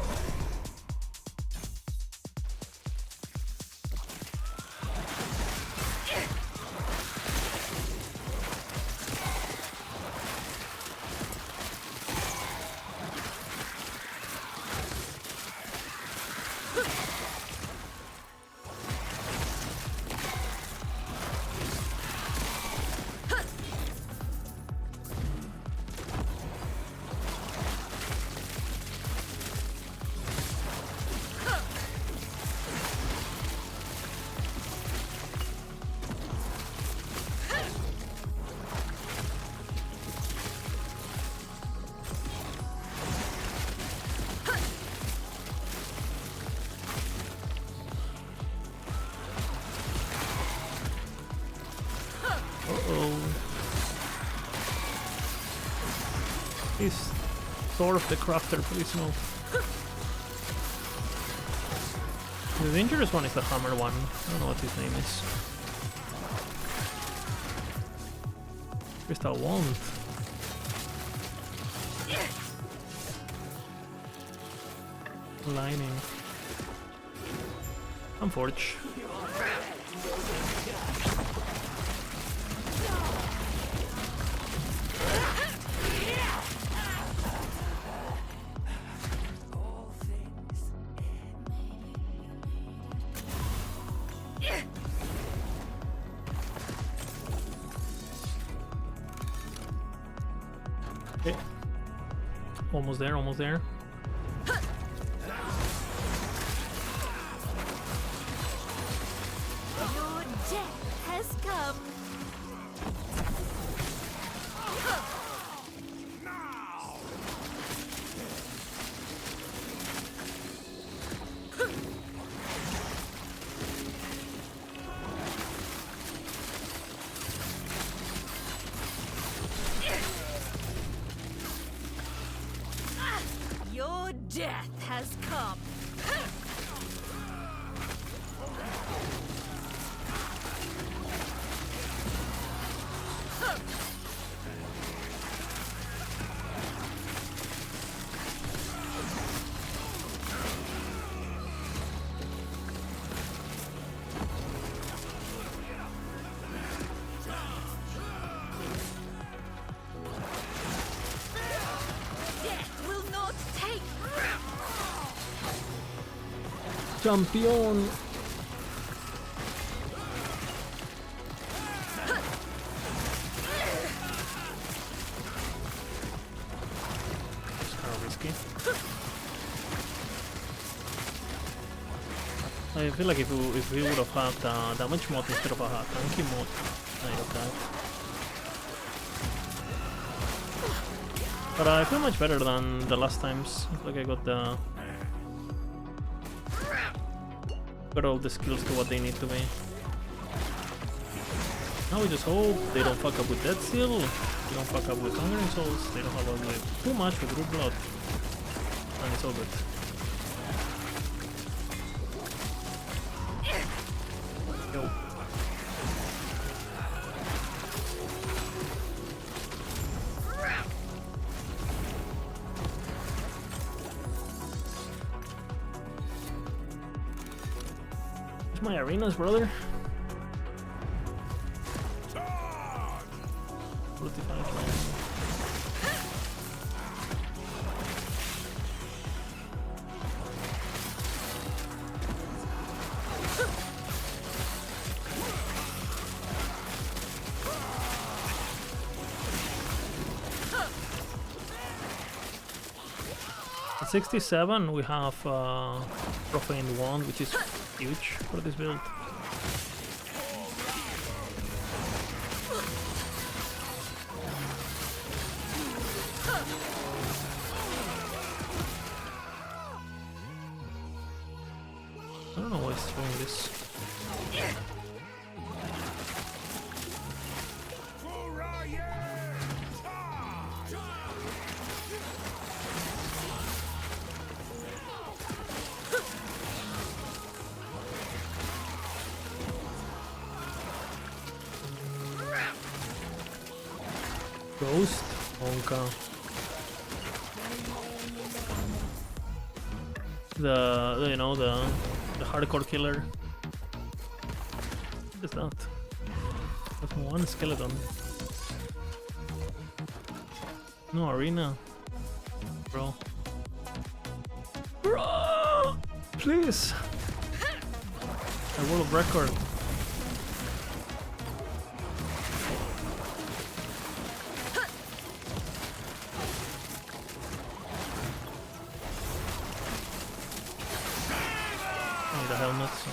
S1: Please, Thor the Crafter, please no. The dangerous one is the hammer one. I don't know what his name is. Crystal Wand. Lining. And Forge. Okay. Almost there, almost there.
S2: Your death has come. Your death has come.
S1: campeón. It's kind of risky. I feel like if we would have had damage mod instead of a tanky mod, I'd have died. But I feel much better than the last times. Like I got all the skills to what they need to be. Now we just hope they don't fuck up with Dead Seal, they don't fuck up with Hungering Souls, they don't fuck up with too much with Root Blood, and it's all good. Yo. Where's my arenas, brother? 45 lines. At 67 we have Profane Wand, which is huge for this build. I don't know why it's doing this. Ghost, Onka. The hardcore killer. What is that? That's one skeleton. No arena. Bro. Bro! Please! A world record. The helmet. So.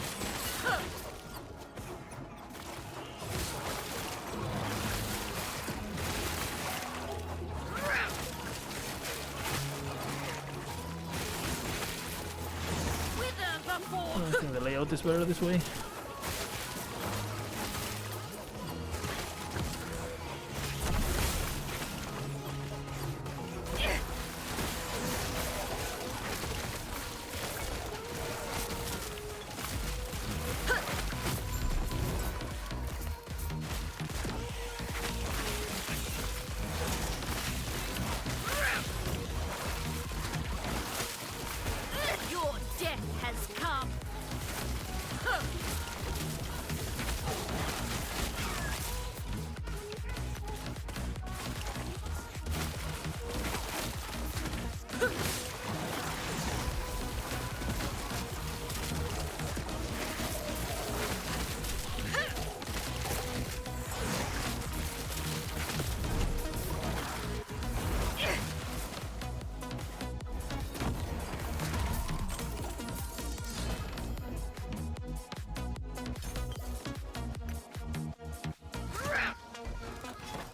S1: I think the layout is better this way.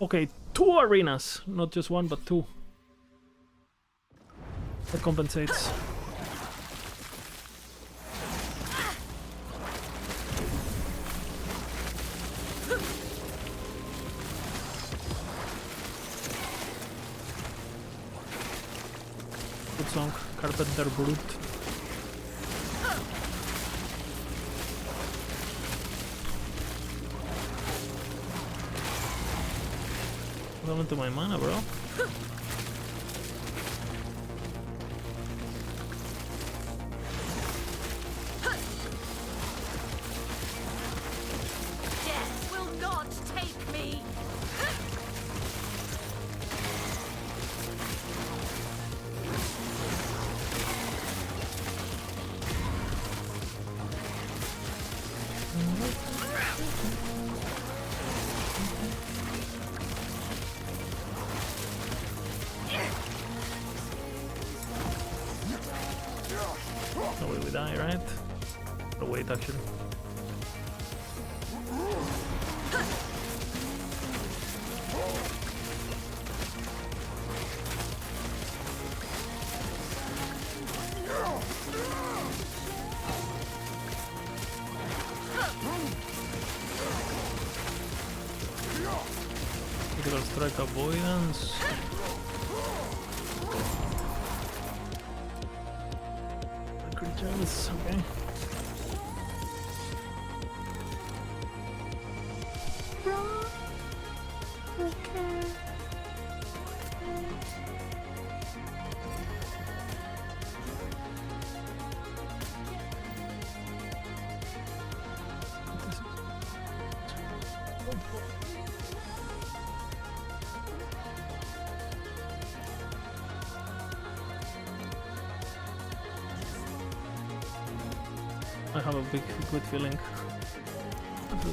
S1: Okay, 2 arenas, not just one, but 2. That compensates. Good song, Carpenter Brute. What happened to my mana, bro?
S2: Death will not take me.
S1: it actually. Critical strike avoidance. Chance, okay. I have a good feeling.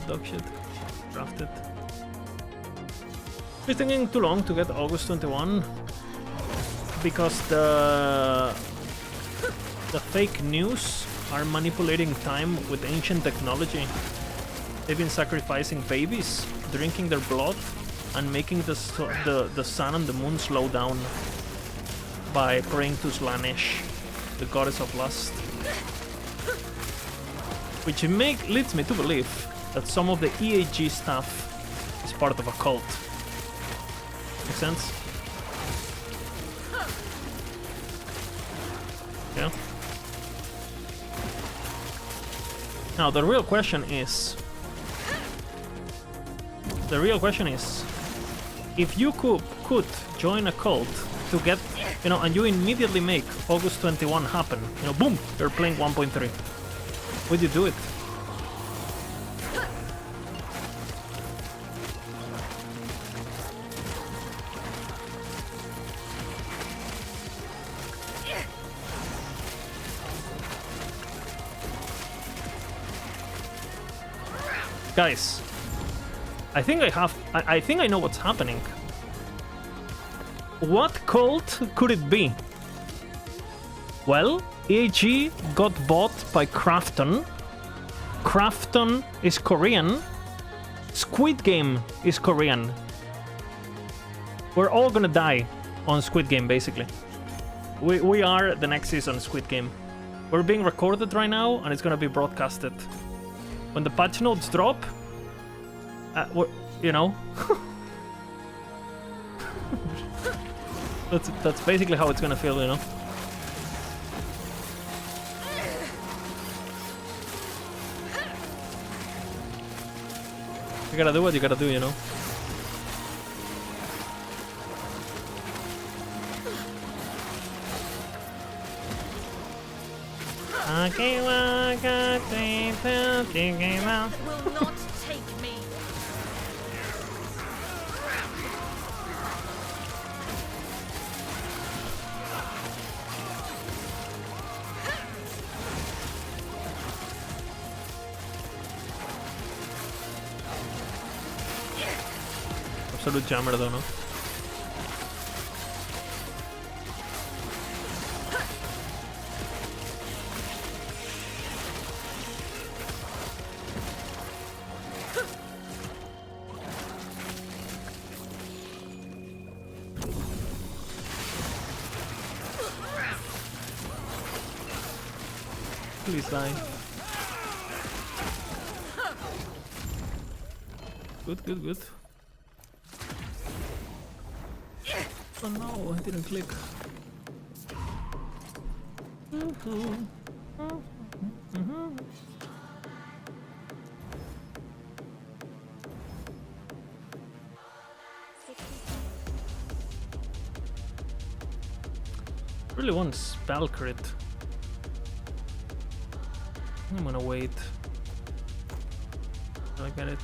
S1: Dog shit. Drafted. It's taking too long to get August 21 because the fake news are manipulating time with ancient technology. They've been sacrificing babies, drinking their blood, and making the sun and the moon slow down by praying to Slanesh, the goddess of lust. Which leads me to believe that some of the EAG stuff is part of a cult. Make sense? Yeah. Now the real question is, if you could join a cult to get, and you immediately make August 21 happen, boom, you're playing 1.3. Would you do it? Guys, I think I know what's happening. What cult could it be? Well, EAG got bought by Krafton. Krafton is Korean. Squid Game is Korean. We're all gonna die on Squid Game, basically. We are the next season Squid Game. We're being recorded right now, and it's gonna be broadcasted. When the patch notes drop, that's basically how it's gonna feel, You gotta do what you gotta do, Okay, well, God, they will not take me. Absolute jammer though, no? Please die. Good. Oh no, I didn't click. Really want spell crit. I'm gonna wait. Do I get it?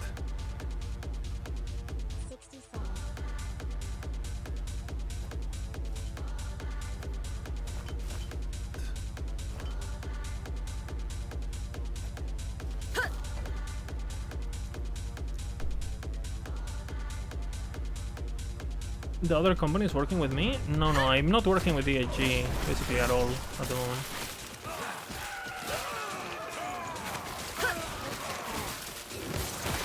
S1: The other company is working with me? No, I'm not working with EAG basically at all at the moment.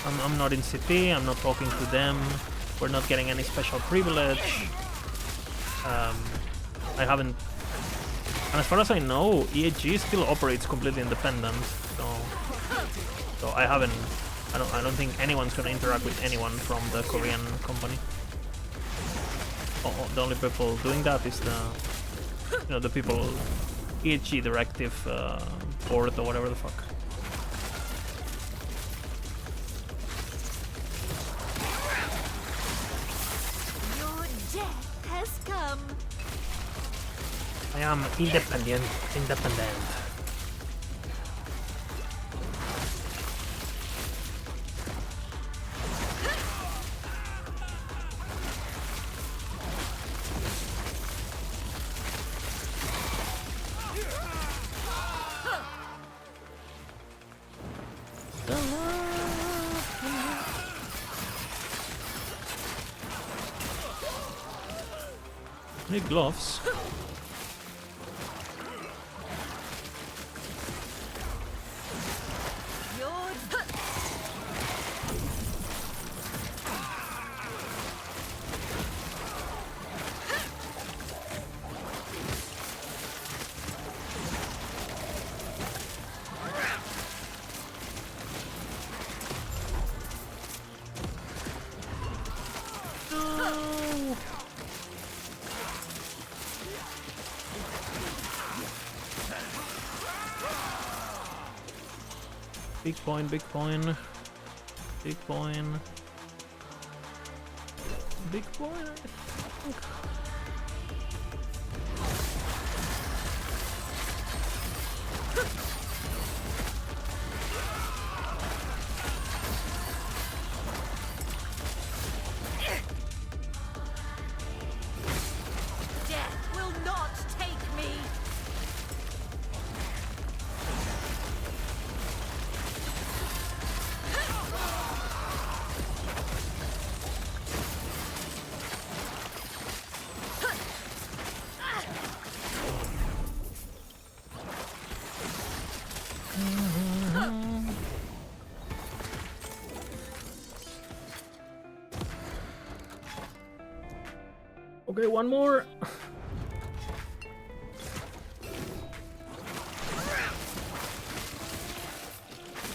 S1: I'm not in city, I'm not talking to them, we're not getting any special privilege. I haven't... And as far as I know, EHG still operates completely independent, so I haven't... I don't think anyone's gonna interact with anyone from the Korean company. The only people doing that is the... You know, the people... EHG directive board or whatever the fuck.
S8: Your death has come.
S1: I am independent. Need gloves. Big point, big point. Big point. Big point, I think.
S8: Death will not take me.
S1: Okay, one more.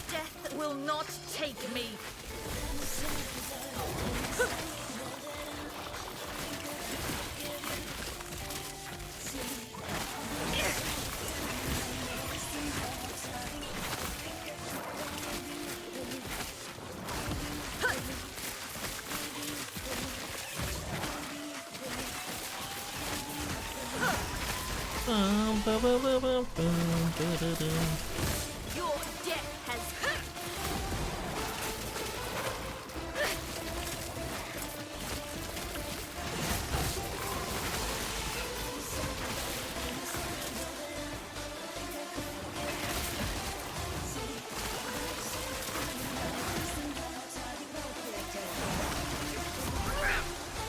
S8: Death will not take me. Your death has...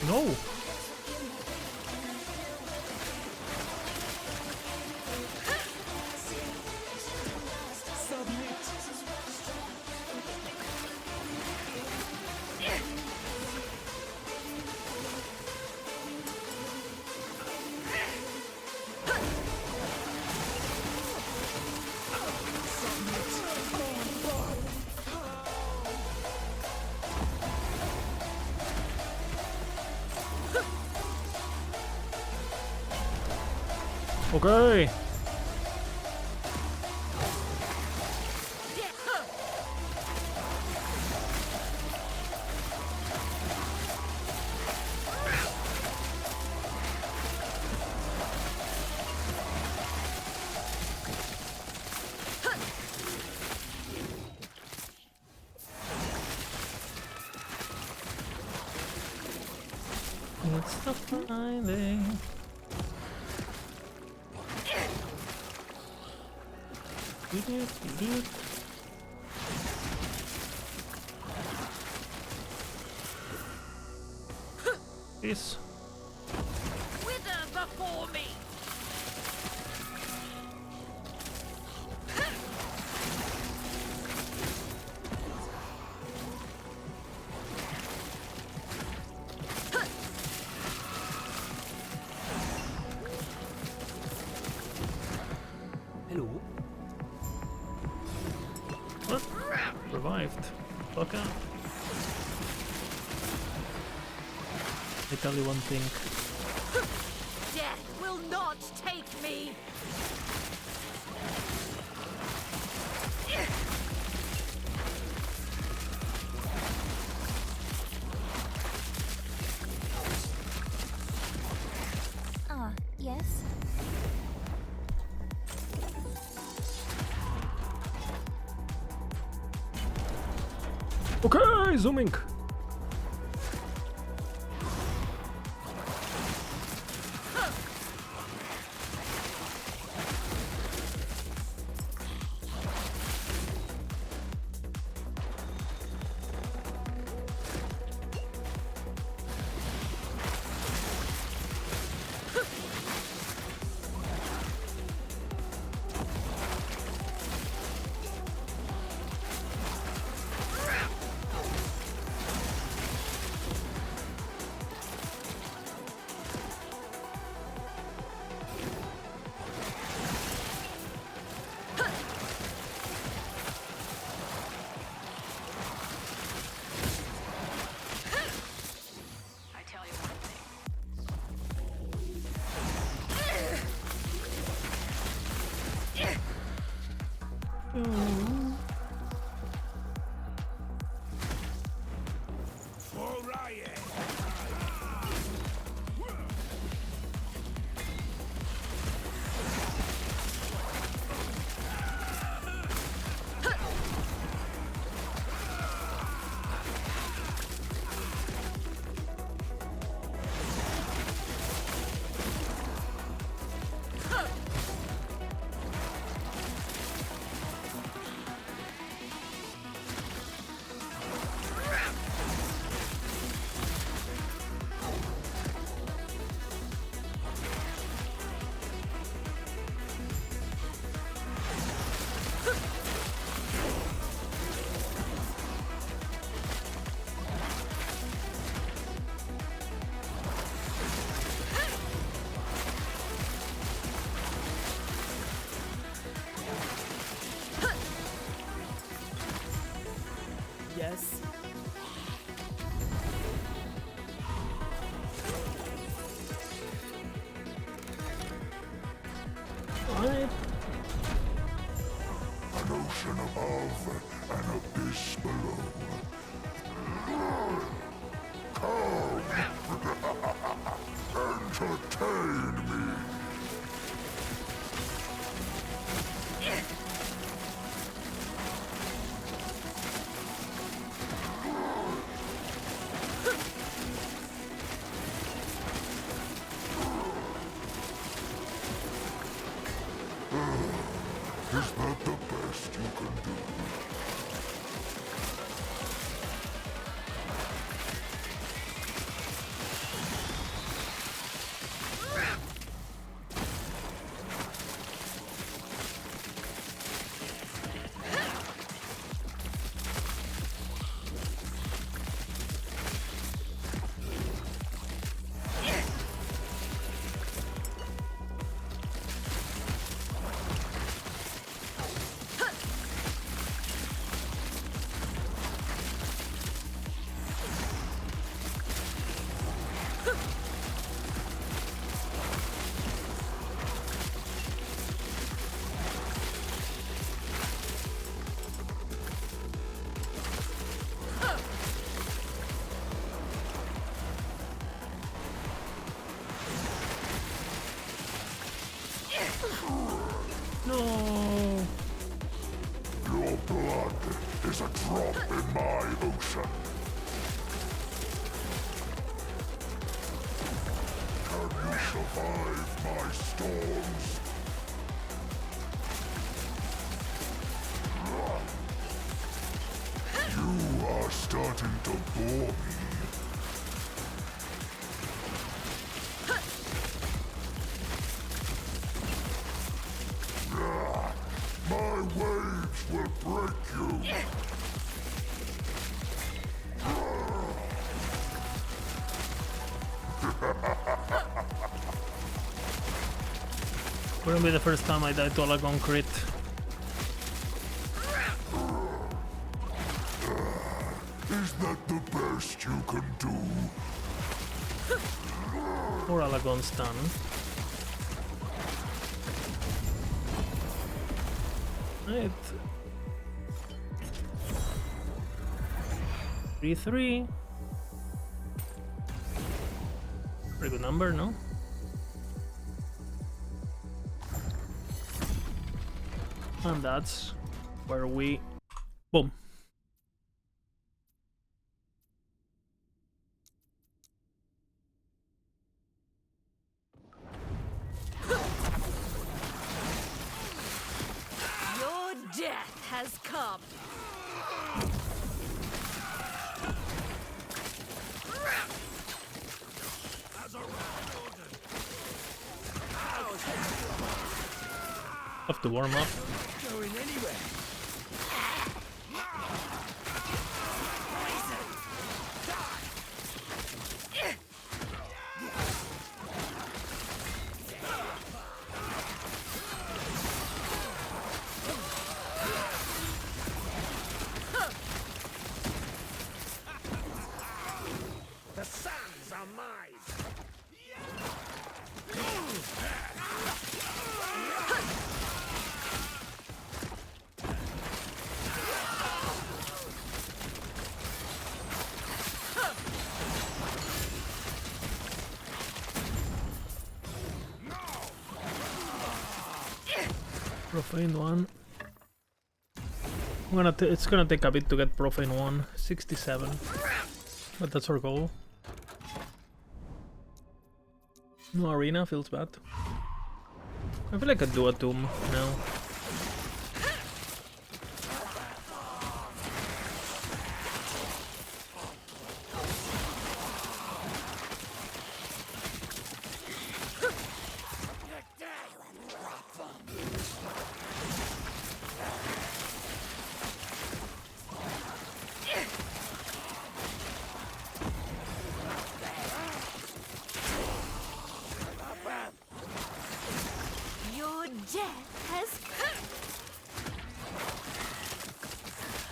S1: No. Okay. It's the Friday. Peace.
S8: Wither before me.
S1: survived. Okay. I tell you one thing.
S8: Death will not take me.
S18: Ah, yes.
S1: Okay, zooming.
S19: Yes.
S1: Alright.
S3: An ocean above, an abyss below. Come! Entertain me! Is that the best you can do?
S1: No.
S3: Your blood is a drop in my ocean. Can you survive my storms? You are starting to bore me. My waves will break you.
S1: Wouldn't be the first time I died to a Lagon crit.
S3: Is that the best you can do?
S1: Or Alagon's done. Right. 3-3. Pretty good number, no? And that's where we... Boom.
S8: Your death has come.
S1: Have to warm up.
S12: Going anywhere.
S3: The sands are mine.
S1: Profane 1. It's gonna take a bit to get Profane 1. 67. But that's our goal. No arena feels bad. I feel like I could do a tomb now.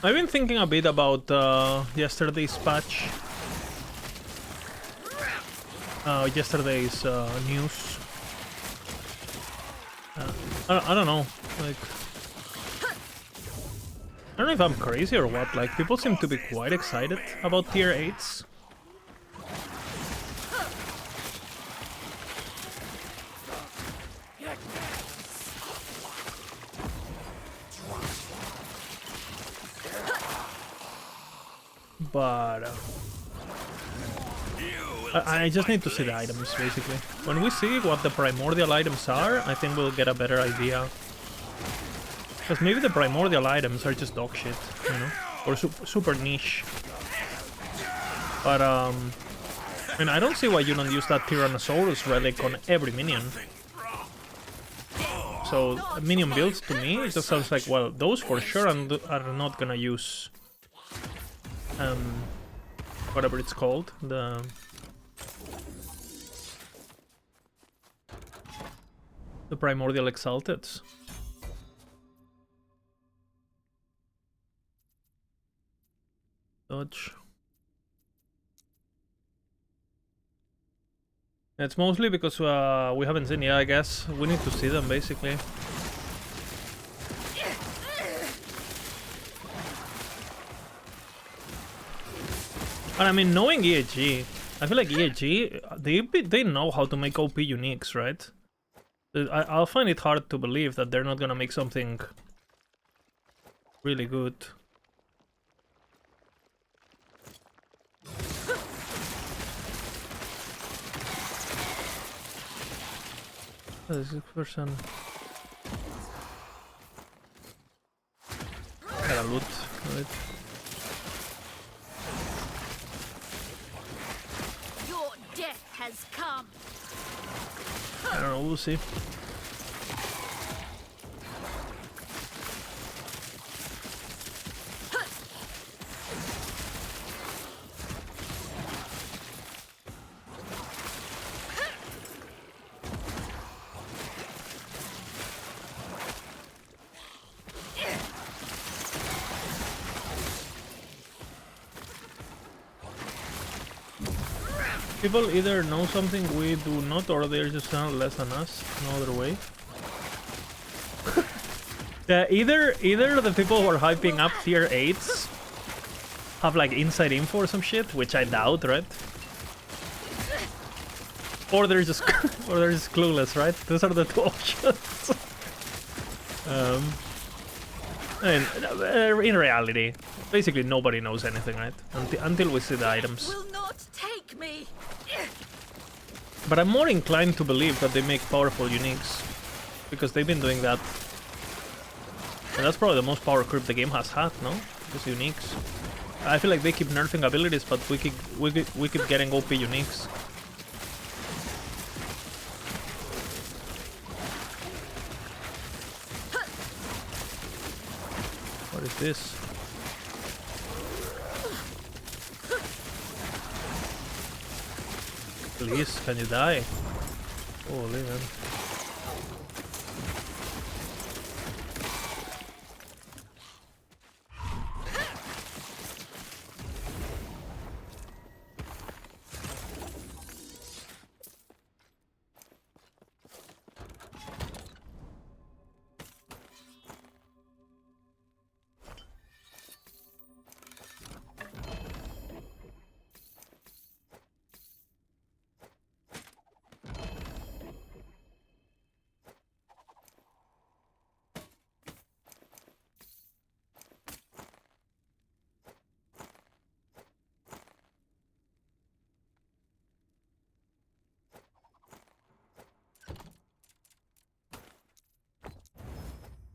S1: I've been thinking a bit about yesterday's patch. Yesterday's news. I don't know, like... I don't know if I'm crazy or what, like, people seem to be quite excited about tier 8s. But I just need to see the items, basically. When we see what the primordial items are, I think we'll get a better idea. Because maybe the primordial items are just dog shit, you know? Or super niche. But, and I don't see why you don't use that Tyrannosaurus relic on every minion. So, minion builds, to me, it just sounds like, well, those for sure are not gonna use... whatever it's called, the primordial exalteds. Dodge. It's mostly because we haven't seen, yeah, I guess. We need to see them, basically. But I mean, knowing EAG, I feel like EAG, they know how to make OP uniques, right? I'll find it hard to believe that they're not gonna make something really good. This person gotta loot, right?
S8: Has come.
S1: I don't know, we'll see. People either know something we do not, or they're just less than us. No other way. Yeah, either the people who are hyping up tier 8s have like inside info or some shit, which I doubt, right? Or they're just clueless, right? Those are the two options. In reality, basically nobody knows anything, right? Until we see the items.
S8: Will not take me.
S1: But I'm more inclined to believe that they make powerful uniques, because they've been doing that. And that's probably the most power creep the game has had, no? Just uniques. I feel like they keep nerfing abilities, but we keep getting OP uniques. What is this? Please, can you die? Holy man.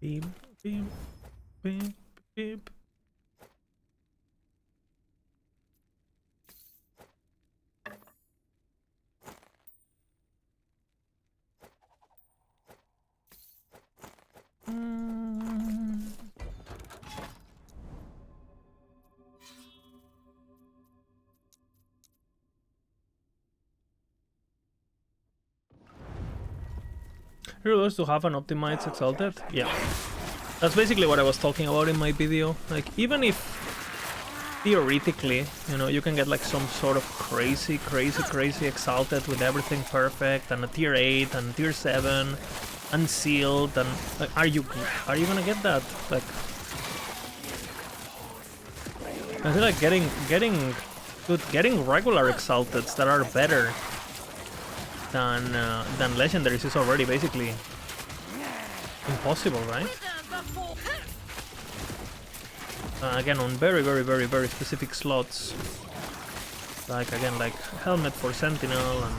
S1: Beep, beep, beep, beep. Heroes to have an optimized exalted? Yeah. That's basically what I was talking about in my video. Like, even if theoretically, you know, you can get like some sort of crazy exalted with everything perfect and a tier 8 and tier 7 and sealed, and like, are you gonna get that? Like, I feel like getting regular exalteds that are better than legendaries is already basically impossible, right? Again, on very specific slots, like again, like helmet for Sentinel and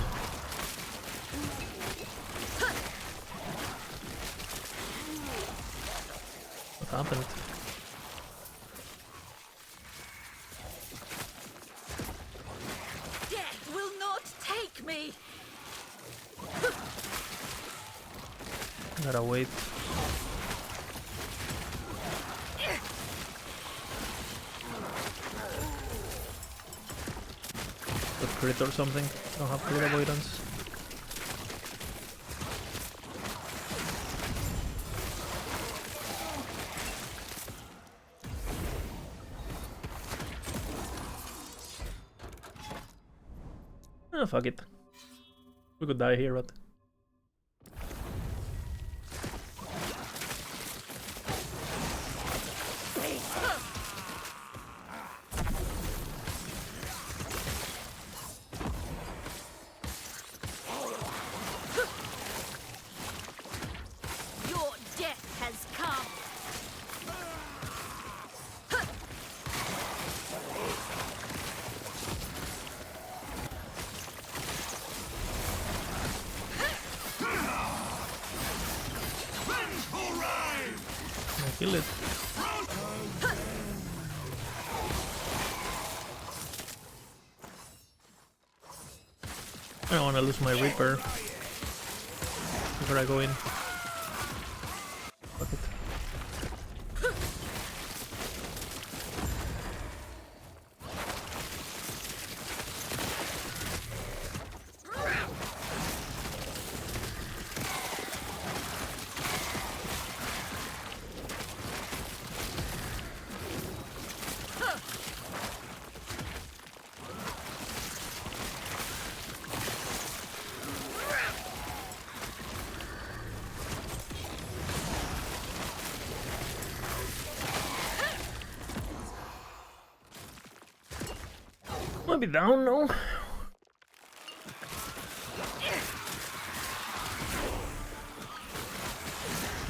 S1: what happened?
S8: Death will not take me.
S1: Gotta wait. Got crit or something. Don't have crit avoidance. Ah, fuck it. We could die here, but. Kill it. I don't want to lose my Reaper before I go in. Fuck it. Might be down, no?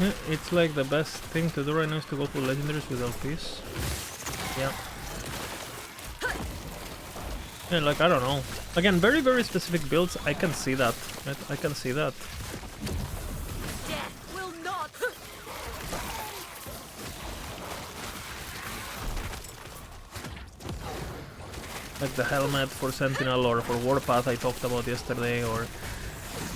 S1: Yeah, it's like the best thing to do right now is to go for legendaries with LPs. Yeah. Yeah, like, I don't know. Again, very, very specific builds, I can see that. Right? I can see that.
S8: Death will not.
S1: Like the helmet for Sentinel or for Warpath I talked about yesterday, or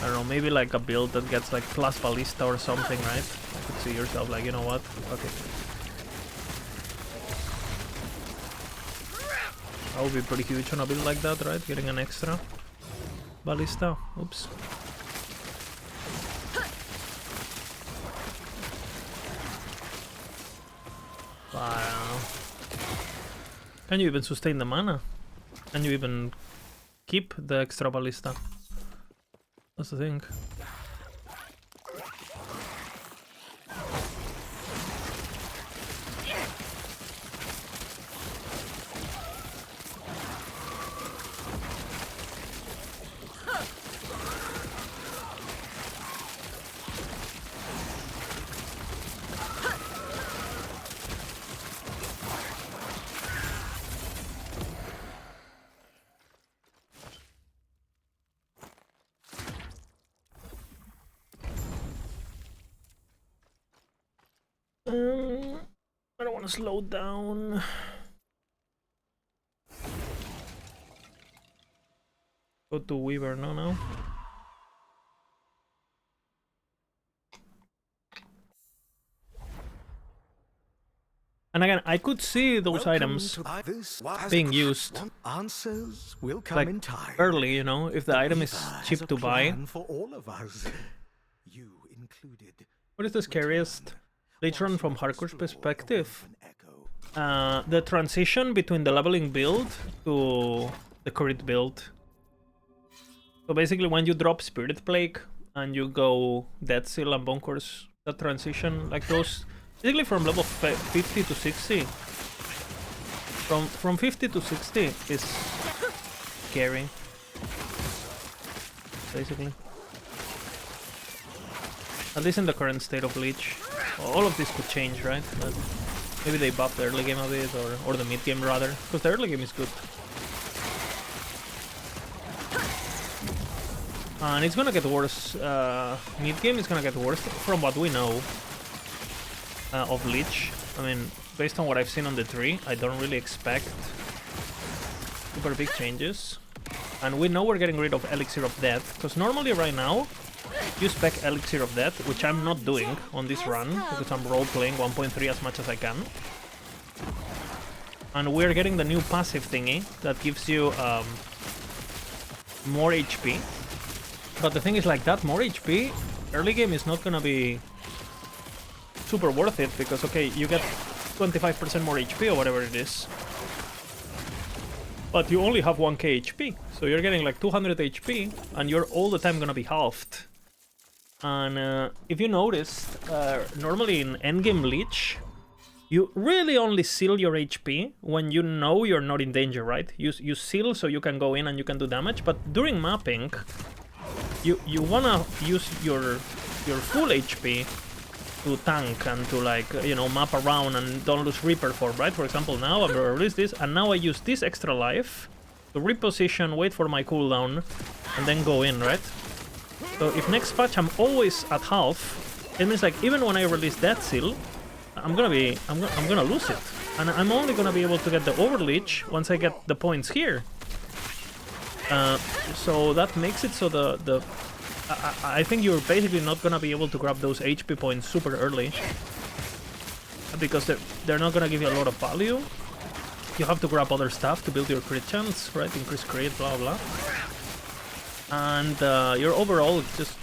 S1: I don't know, maybe like a build that gets like plus Ballista or something, right? You could see yourself like, you know what? Okay. That would be pretty huge on a build like that, right? Getting an extra Ballista. Oops. Wow. Can you even sustain the mana? Can you even keep the extra Ballista? That's the thing. I don't want to slow down. Go to Weaver now. And again, I could see those items being used
S21: Answers will come
S1: like
S21: in time.
S1: early, you know, if the item is cheap to buy.
S21: For all of us. You included.
S1: What is the scariest Speedrun from hardcore's perspective? The transition between the leveling build to the crit build. So basically when you drop Spirit Plague and you go Death Seal and Bonkers, the transition, like those, basically from level 50 to 60. From 50 to 60 is scary. Basically. At least in the current state of Leech. All of this could change, right? But maybe they buff the early game a bit, or the mid game rather, because the early game is good. And it's gonna get worse. Mid game is gonna get worse from what we know of Leech. I mean, based on what I've seen on the tree, I don't really expect super big changes. And we know we're getting rid of Elixir of Death, because normally right now you spec Elixir of Death, which I'm not doing on this run, because I'm role-playing 1.3 as much as I can. And we're getting the new passive thingy that gives you more HP. But the thing is, like, that more HP, early game is not gonna be super worth it, because, okay, you get 25% more HP or whatever it is. But you only have 1k HP, so you're getting like 200 HP, and you're all the time gonna be halved. And if you noticed, normally in endgame Leech, you really only seal your HP when you know you're not in danger, right? You seal so you can go in and you can do damage, but during mapping, you wanna use your full HP to tank and to, like, you know, map around and don't lose Reaper form, right? For example, now I'm gonna release this, and now I use this extra life to reposition, wait for my cooldown, and then go in, right? So if next patch I'm always at half, it means like even when I release that seal, I'm gonna lose it, and I'm only gonna be able to get the overleech once I get the points here. So that makes it so I think you're basically not gonna be able to grab those HP points super early, because they're not gonna give you a lot of value. You have to grab other stuff to build your crit chance, right? Increase crit, blah blah. And your overall just,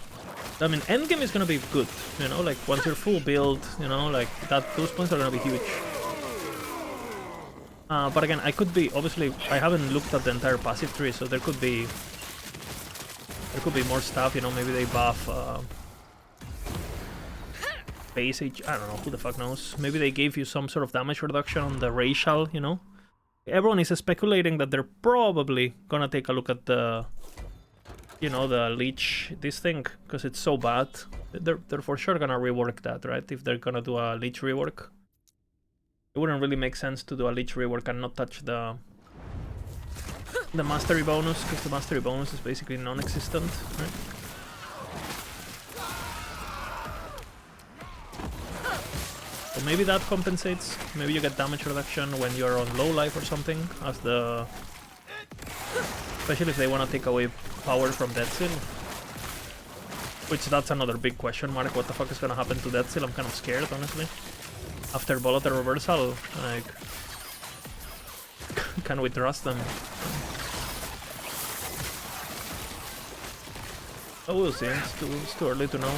S1: I mean, endgame is gonna be good, you know, like once you're full build, you know, like those points are gonna be huge. But again, I could be, obviously, I haven't looked at the entire passive tree, so there could be more stuff, you know, maybe they buff base H, I don't know, who the fuck knows. Maybe they gave you some sort of damage reduction on the racial, you know, Everyone is speculating that they're probably gonna take a look at the, you know, the leech, this thing, because it's so bad. They're for sure gonna rework that, right? If they're gonna do a leech rework. It wouldn't really make sense to do a leech rework and not touch the mastery bonus, because the mastery bonus is basically non-existent, right? So maybe that compensates. Maybe you get damage reduction when you're on low life or something, as the... Especially if they want to take away power from Dead Seal. Which, that's another big question mark. What the fuck is gonna happen to Dead Seal? I'm kind of scared, honestly. After Volatile Reversal, like... Can we trust them? Oh, we'll see. It's too early to know.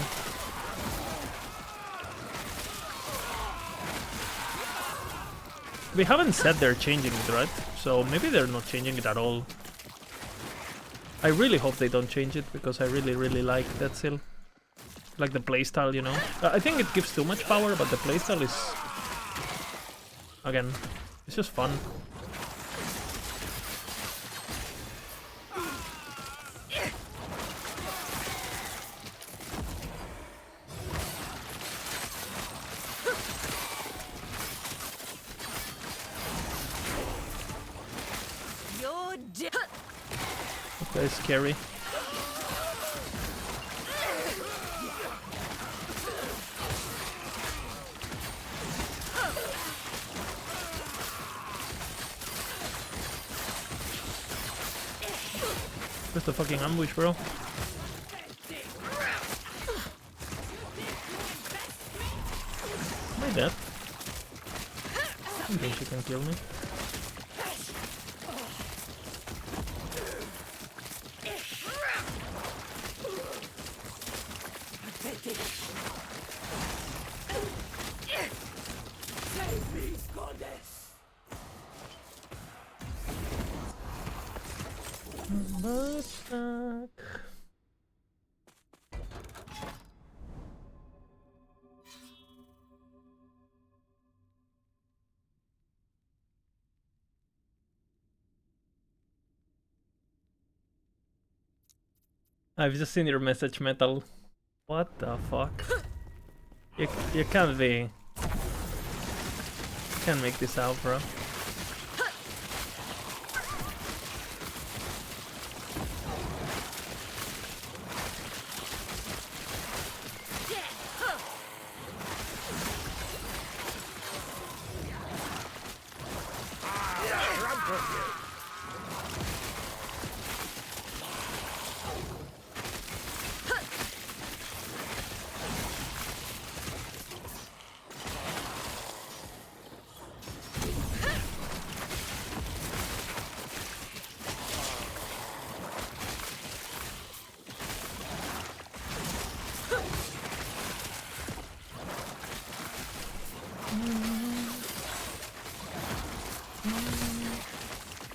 S1: We haven't said they're changing it, right? So maybe they're not changing it at all. I really hope they don't change it, because I really like Dead Seal. Like the playstyle, you know? I think it gives too much power, but the playstyle is... Again, it's just fun. That's scary. Just a fucking ambush, bro. Am I dead? I think she can kill me. I've just seen your message, Metal. What the fuck? You can't be... Can't make this out, bro.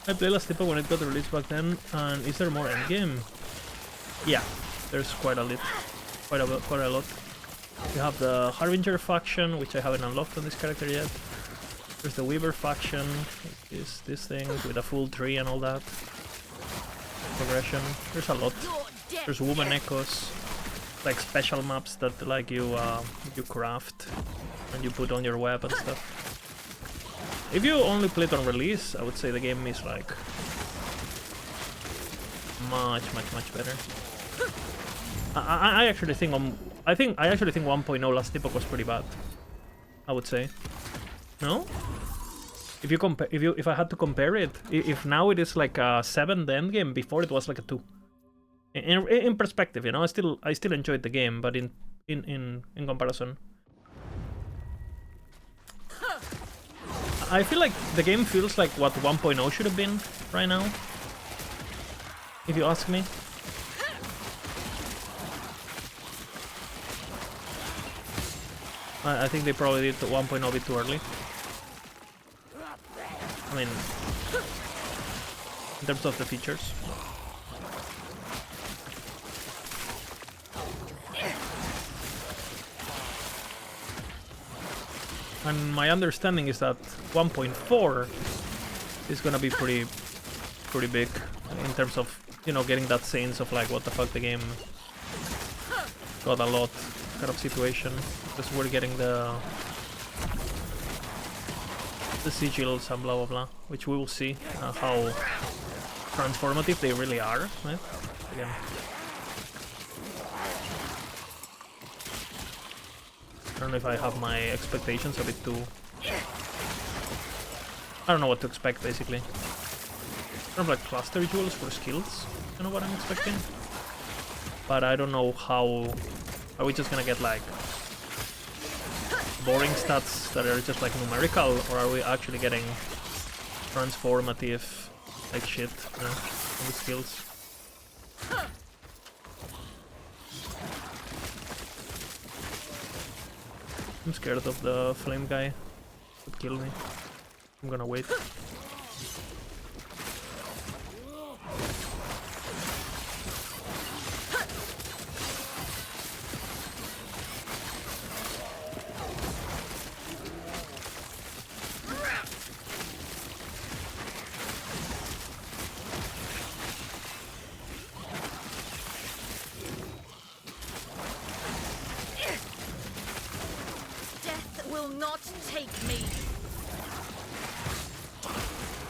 S1: I played last Epoch when it got released back then, and is there more endgame? Yeah, there's quite a lot. Quite a lot. You have the Harbinger faction, which I haven't unlocked on this character yet. There's the Weaver faction, this thing with a full tree and all that. Progression. There's a lot. There's Woman Echoes, like special maps that like you craft and you put on your web and stuff. If you only play it on release, I would say the game is like much better. I actually think 1.0 last Epoch was pretty bad. I would say. No? If you compare, if I had to compare it, if now it is like a 7 the end game, before it was like a 2. In perspective, you know, I still enjoyed the game, but in comparison. I feel like the game feels like what 1.0 should have been right now, if you ask me. I think they probably did 1.0 a bit too early. I mean, in terms of the features. And my understanding is that 1.4 is gonna be pretty big in terms of, you know, getting that sense of like what the fuck the game got a lot kind of situation, because we're getting the sigils and blah blah blah, which we will see how transformative they really are, right? Again. I don't know if I have my expectations a bit too... I don't know what to expect, basically. Kind of like cluster jewels for skills, you know what I'm expecting? But I don't know how... Are we just gonna get like boring stats that are just like numerical, or are we actually getting transformative like shit, you know, on the skills? I'm scared of the flame guy. Could kill me. I'm gonna wait.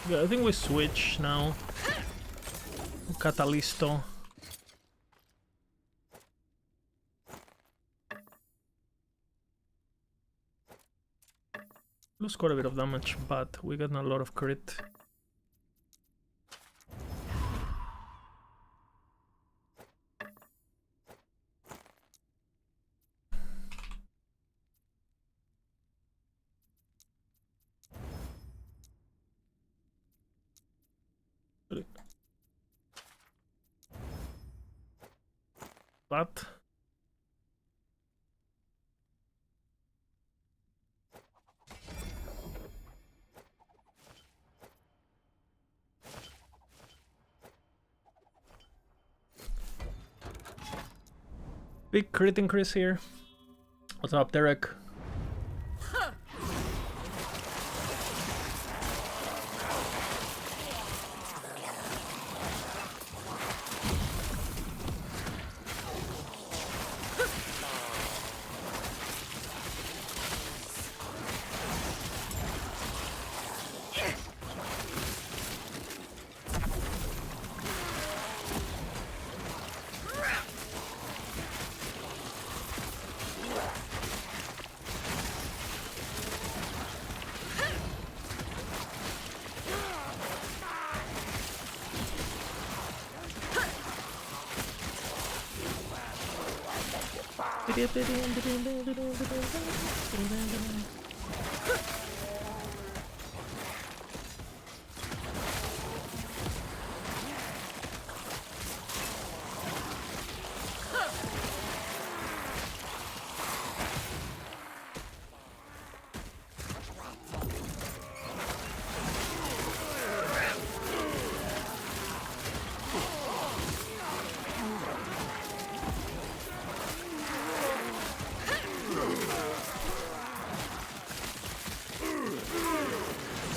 S1: Yeah, I think we switch now. Catalisto. Lose quite a bit of damage, but we got a lot of crit. But big crit increase here. What's up, Derek?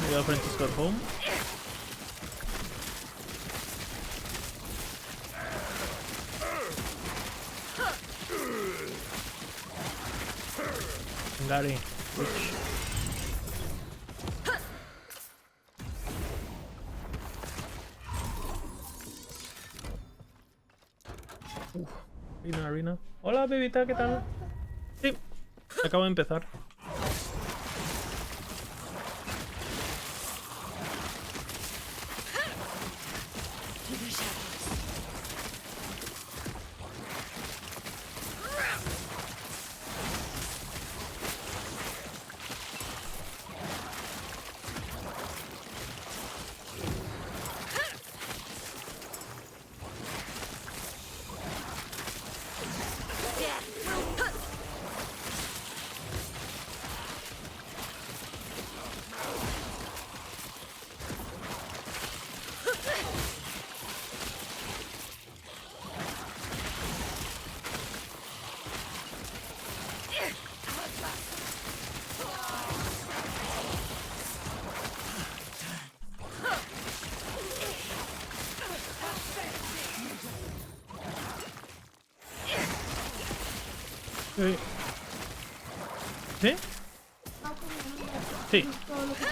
S1: My girlfriend just got home. Gary, which... Arena. Hola, bebita, ¿qué tal? Sí, acabo de empezar. ¿Sí? Sí.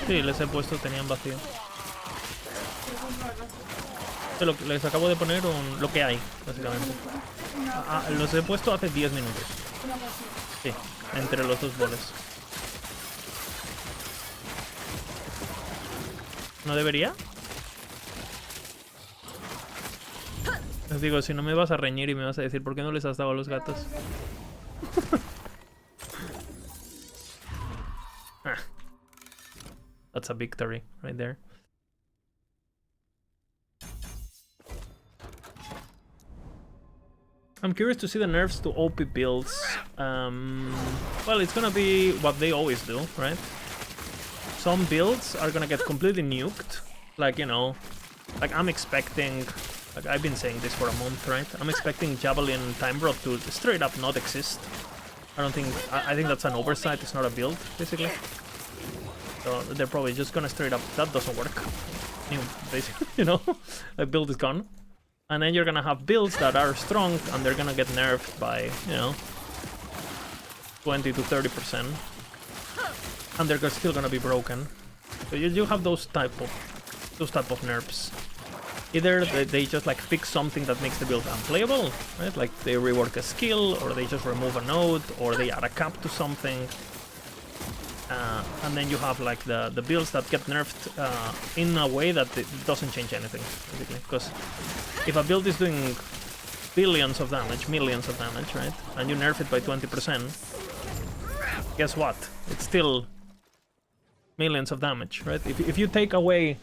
S1: Sí, les he puesto, tenían vacío. Les acabo de poner lo que hay, básicamente. Los he puesto hace 10 minutos. Sí, entre los dos boles. ¿No debería? Les digo, si no me vas a reñir y me vas a decir ¿por qué no les has dado a los gatos? That's a victory right there. I'm curious to see the nerfs to OP builds. Well, it's gonna be what they always do, right? Some builds are gonna get completely nuked. Like, you know, like I'm expecting, like I've been saying this for a month, right? I'm expecting Javelin Time Rod to straight up not exist. I think that's an oversight, it's not a build, basically. So they're probably just gonna straight up, that doesn't work. Basically, you know, a build is gone. And then you're gonna have builds that are strong and they're gonna get nerfed by, you know, 20 to 30%. And they're still gonna be broken. So you have those type of nerfs. Either they just like fix something that makes the build unplayable, right? Like they rework a skill, or they just remove a node, or they add a cap to something. And then you have like the builds that get nerfed in a way that it doesn't change anything, basically. Because if a build is doing billions of damage, millions of damage, right? And you nerf it by 20%, guess what? It's still millions of damage, right? If you take away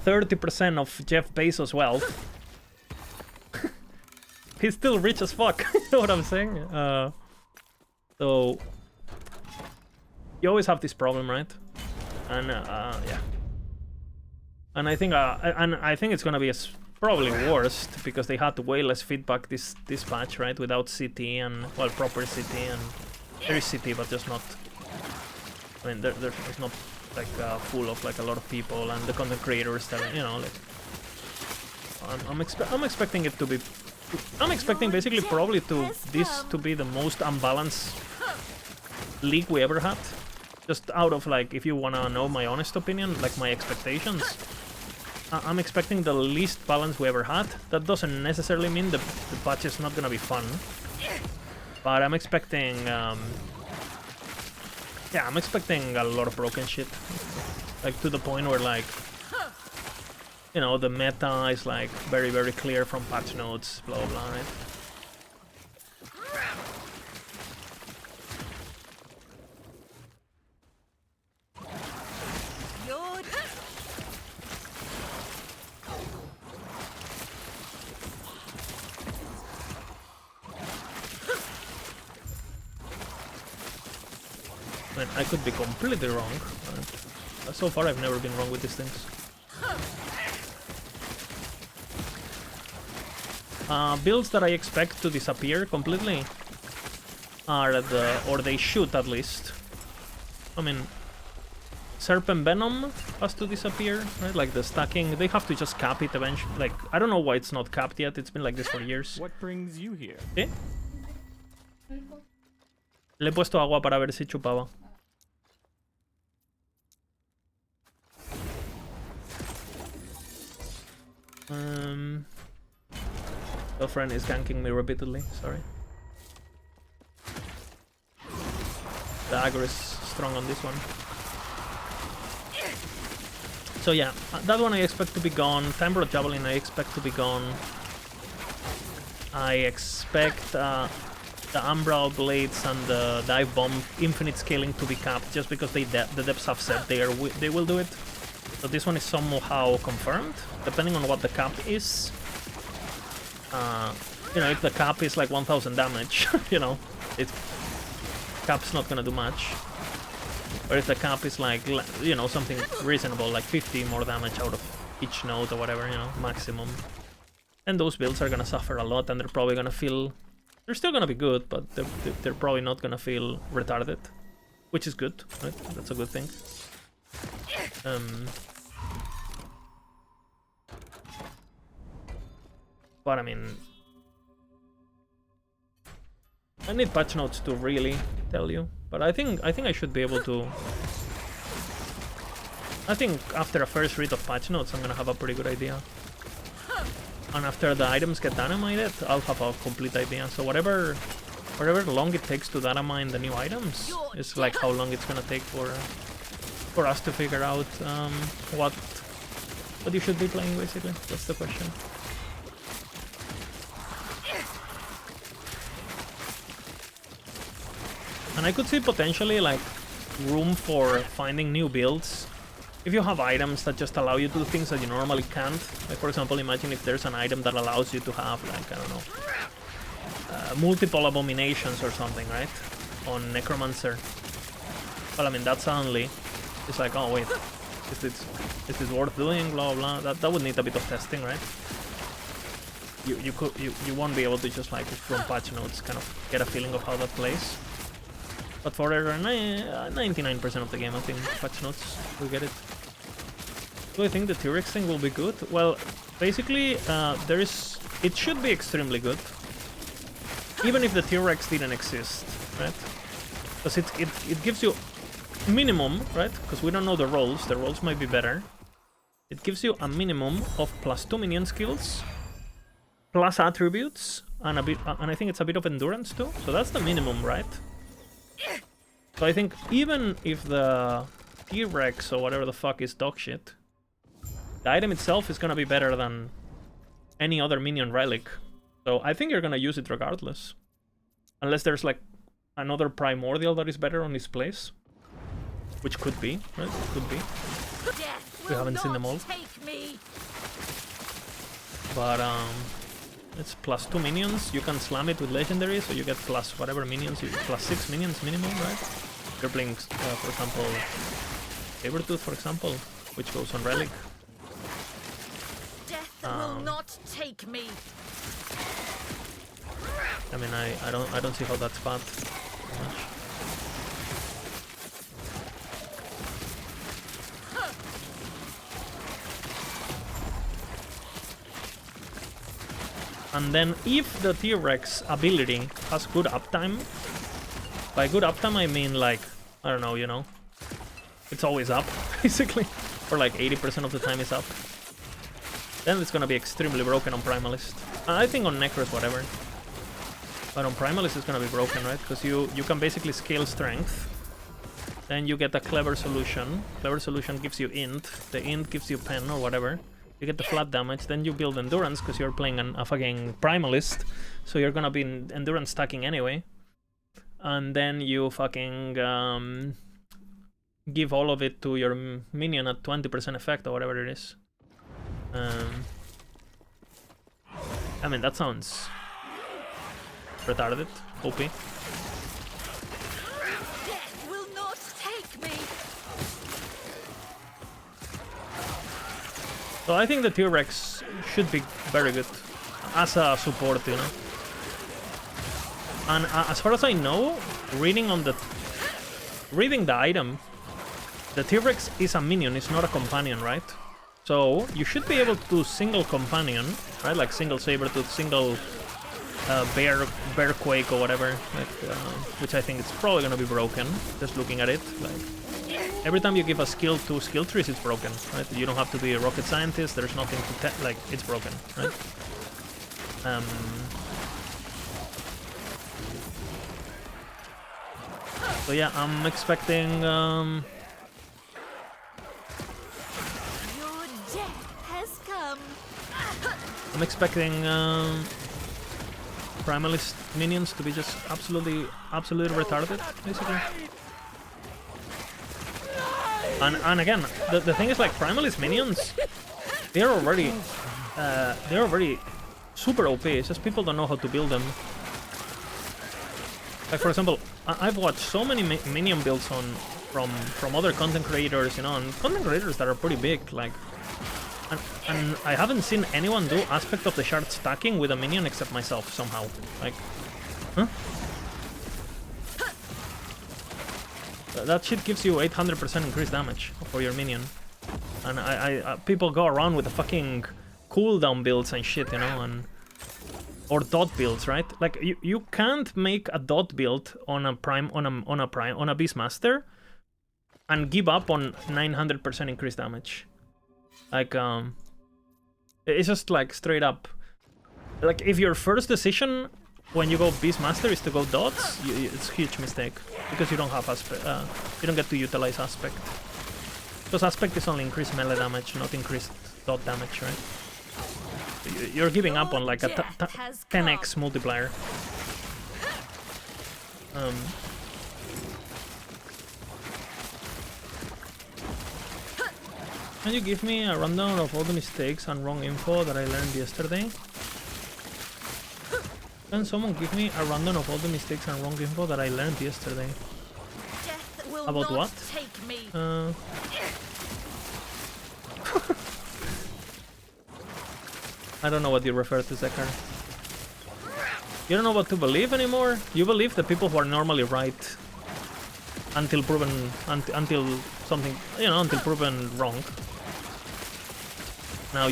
S1: 30% of Jeff Bezos' wealth, he's still rich as fuck. You know what I'm saying? So you always have this problem, right? And yeah. And I think it's gonna be probably worst because they had way less feedback this patch, right? Without CT and, well, proper CT, and there is CT, but just not. I mean, it's not like full of like a lot of people and the content creators that, you know, like. I'm expecting it to be. I'm expecting basically probably this to be the most unbalanced league we ever had. Just out of like, if you wanna know my honest opinion, like my expectations, I'm expecting the least balance we ever had. That doesn't necessarily mean the patch is not gonna be fun, but I'm expecting, yeah, I'm expecting a lot of broken shit, like to the point where like, you know, the meta is like very, very clear from patch notes, blah blah, right? I could be completely wrong, but so far I've never been wrong with these things. Builds that I expect to disappear completely are or they should at least. I mean, Serpent Venom has to disappear, right? Like the stacking, they have to just cap it eventually. Like, I don't know why it's not capped yet, it's been like this for years.
S16: What brings you here?
S1: ¿Qué? Le he puesto agua para ver si chupaba. Girlfriend is ganking me repeatedly, sorry. The aggro is strong on this one. So yeah, that one I expect to be gone. Time Rod Javelin I expect to be gone. I expect the Umbral Blades and the Dive Bomb infinite scaling to be capped, just because the devs have said they will do it. So this one is somehow confirmed, depending on what the cap is. You know, if the cap is like 1000 damage, you know, cap's not gonna do much. Or if the cap is like, you know, something reasonable, like 50 more damage out of each node or whatever, you know, maximum. And those builds are gonna suffer a lot, and they're probably gonna feel... They're still gonna be good, but they're probably not gonna feel retarded. Which is good, right? That's a good thing. But I mean... I need patch notes to really tell you, but I think I should be able to. I think after a first read of patch notes, I'm gonna have a pretty good idea. And after the items get dynamited, I'll have a complete idea. So whatever long it takes to dynamite the new items is like how long it's gonna take for us to figure out what you should be playing, basically. That's the question. And I could see potentially like room for finding new builds if you have items that just allow you to do things that you normally can't. Like for example, imagine if there's an item that allows you to have like, I don't know, multiple abominations or something, right? On Necromancer. Well, I mean, that suddenly it's like, oh wait, is this worth doing? Blah blah. That would need a bit of testing, right? You won't be able to just like from patch notes kind of get a feeling of how that plays. But for 99% of the game, I think patch notes will get it. Do I think the T-Rex thing will be good? Well, basically, it should be extremely good, even if the T-Rex didn't exist, right? Because it gives you minimum, right? Because we don't know the rolls. The rolls might be better. It gives you a minimum of +2 minion skills, plus attributes, and I think it's a bit of endurance too. So that's the minimum, right? So I think even if the T-Rex or whatever the fuck is dog shit, the item itself is gonna be better than any other minion relic. So I think you're gonna use it regardless. Unless there's like another primordial that is better on this place. Which could be, right? Could be. We haven't seen them all. But it's +2 minions. You can slam it with legendary, so you get plus whatever minions, +6 minions minimum, right? You're playing, for example, Sabertooth, for example, which goes on relic.
S8: Death will not take me.
S1: I mean, I don't see how that's bad. Much. And then if the T-Rex ability has good uptime, by good uptime I mean like, I don't know, you know, it's always up, basically, or like 80% of the time it's up, then it's gonna be extremely broken on Primalist. I think on Necros, whatever, but on Primalist it's gonna be broken, right? Because you can basically scale strength, then you get a clever solution. Clever solution gives you int, the int gives you pen or whatever. You get the flat damage, then you build endurance because you're playing a fucking Primalist, so you're gonna be in endurance stacking anyway. And then you fucking give all of it to your minion at 20% effect or whatever it is. I mean, that sounds retarded, OP. So I think the T-Rex should be very good as a support, you know. And as far as I know, reading the item, the T-Rex is a minion, it's not a companion, right? So you should be able to do single companion, right? Like single Sabertooth, single bear quake or whatever, like, which I think it's probably gonna be broken. Just looking at it, like. Every time you give a skill to skill trees, it's broken, right? You don't have to be a rocket scientist, there's nothing to like, it's broken, right? So yeah, I'm expecting
S8: Your death has come.
S1: I'm expecting Primalist minions to be just absolutely retarded, basically. And again, the thing is, like, Primalist minions, they're already super OP. It's just people don't know how to build them. Like, for example, I've watched so many minion builds from other content creators, you know, and content creators that are pretty big, like, and I haven't seen anyone do aspect of the shard stacking with a minion except myself somehow. Like, huh? That shit gives you 800% increased damage for your minion, and people go around with the fucking cooldown builds and shit, you know, and or dot builds, right? Like you can't make a dot build on a prime on a Beastmaster and give up on 900% increased damage. Like it's just like straight up. Like if your first decision when you go Beastmaster is to go dots, it's a huge mistake because you don't have aspect. You don't get to utilize aspect. Because aspect is only increased melee damage, not increased dot damage, right? You're giving up on like a 10x multiplier. Can you give me a rundown of all the mistakes and wrong info that I learned yesterday? Can someone give me a rundown of all the mistakes and wrong info that I learned yesterday? About what? I don't know what you refer to, Zekar. You don't know what to believe anymore? You believe the people who are normally right until proven until something, you know, until proven wrong. Now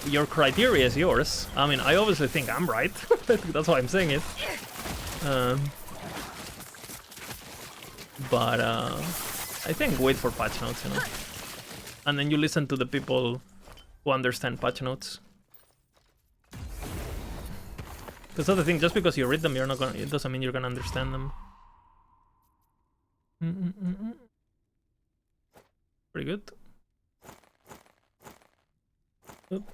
S1: your criteria is yours. I mean, I obviously think I'm right. That's why I'm saying it. But I think wait for patch notes, you know, and then you listen to the people who understand patch notes. Because that's the thing, just because you read them, you're not gonna. It doesn't mean you're gonna understand them. Pretty good. Oop.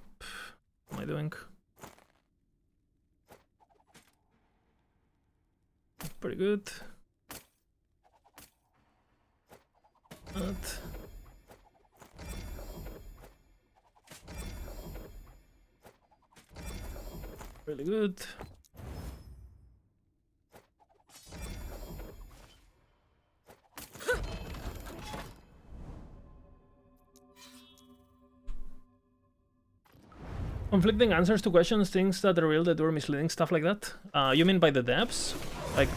S1: What am I doing? Pretty good. That. Really good. Conflicting answers to questions, things that are real that were misleading, stuff like that. You mean by the devs? Like,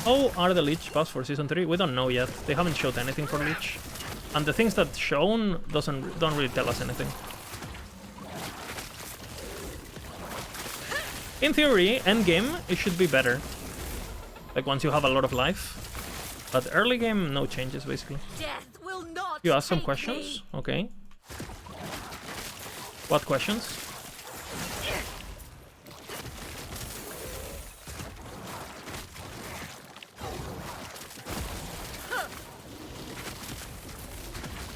S1: how are the Leech buffs for Season 3? We don't know yet. They haven't showed anything for Leech. And the things that shown don't really tell us anything. In theory, endgame, it should be better. Like once you have a lot of life. But early game, no changes basically.
S8: Death will not
S1: you ask some questions? Me. Okay. What questions?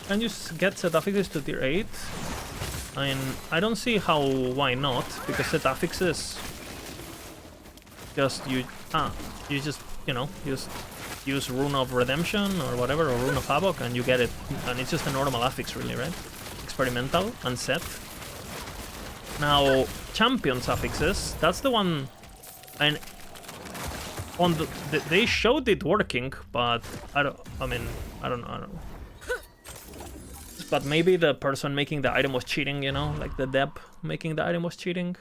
S1: Can you get set affixes to tier 8? I mean, I don't see why not, because set affixes just you just, you know, use Rune of Redemption or whatever, or Rune of Havoc, and you get it, and it's just a normal affix really, right? Experimental and set. Now champions affixes, that's the one, and on they showed it working, but I don't know. But maybe the person making the item was cheating, you know, like the dep making the item was cheating.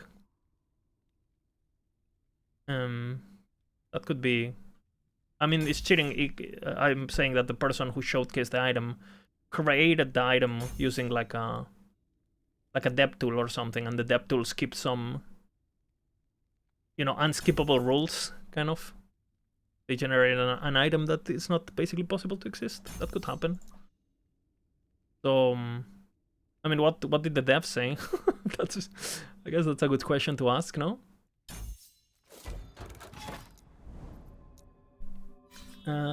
S1: That could be. I mean, it's cheating. I'm saying that the person who showcased the item created the item using like a dep tool or something, and the dep tool skipped some, you know, unskippable rules, kind of. They generated an item that is not basically possible to exist. That could happen. So, I mean, what did the devs say? I guess that's a good question to ask, no?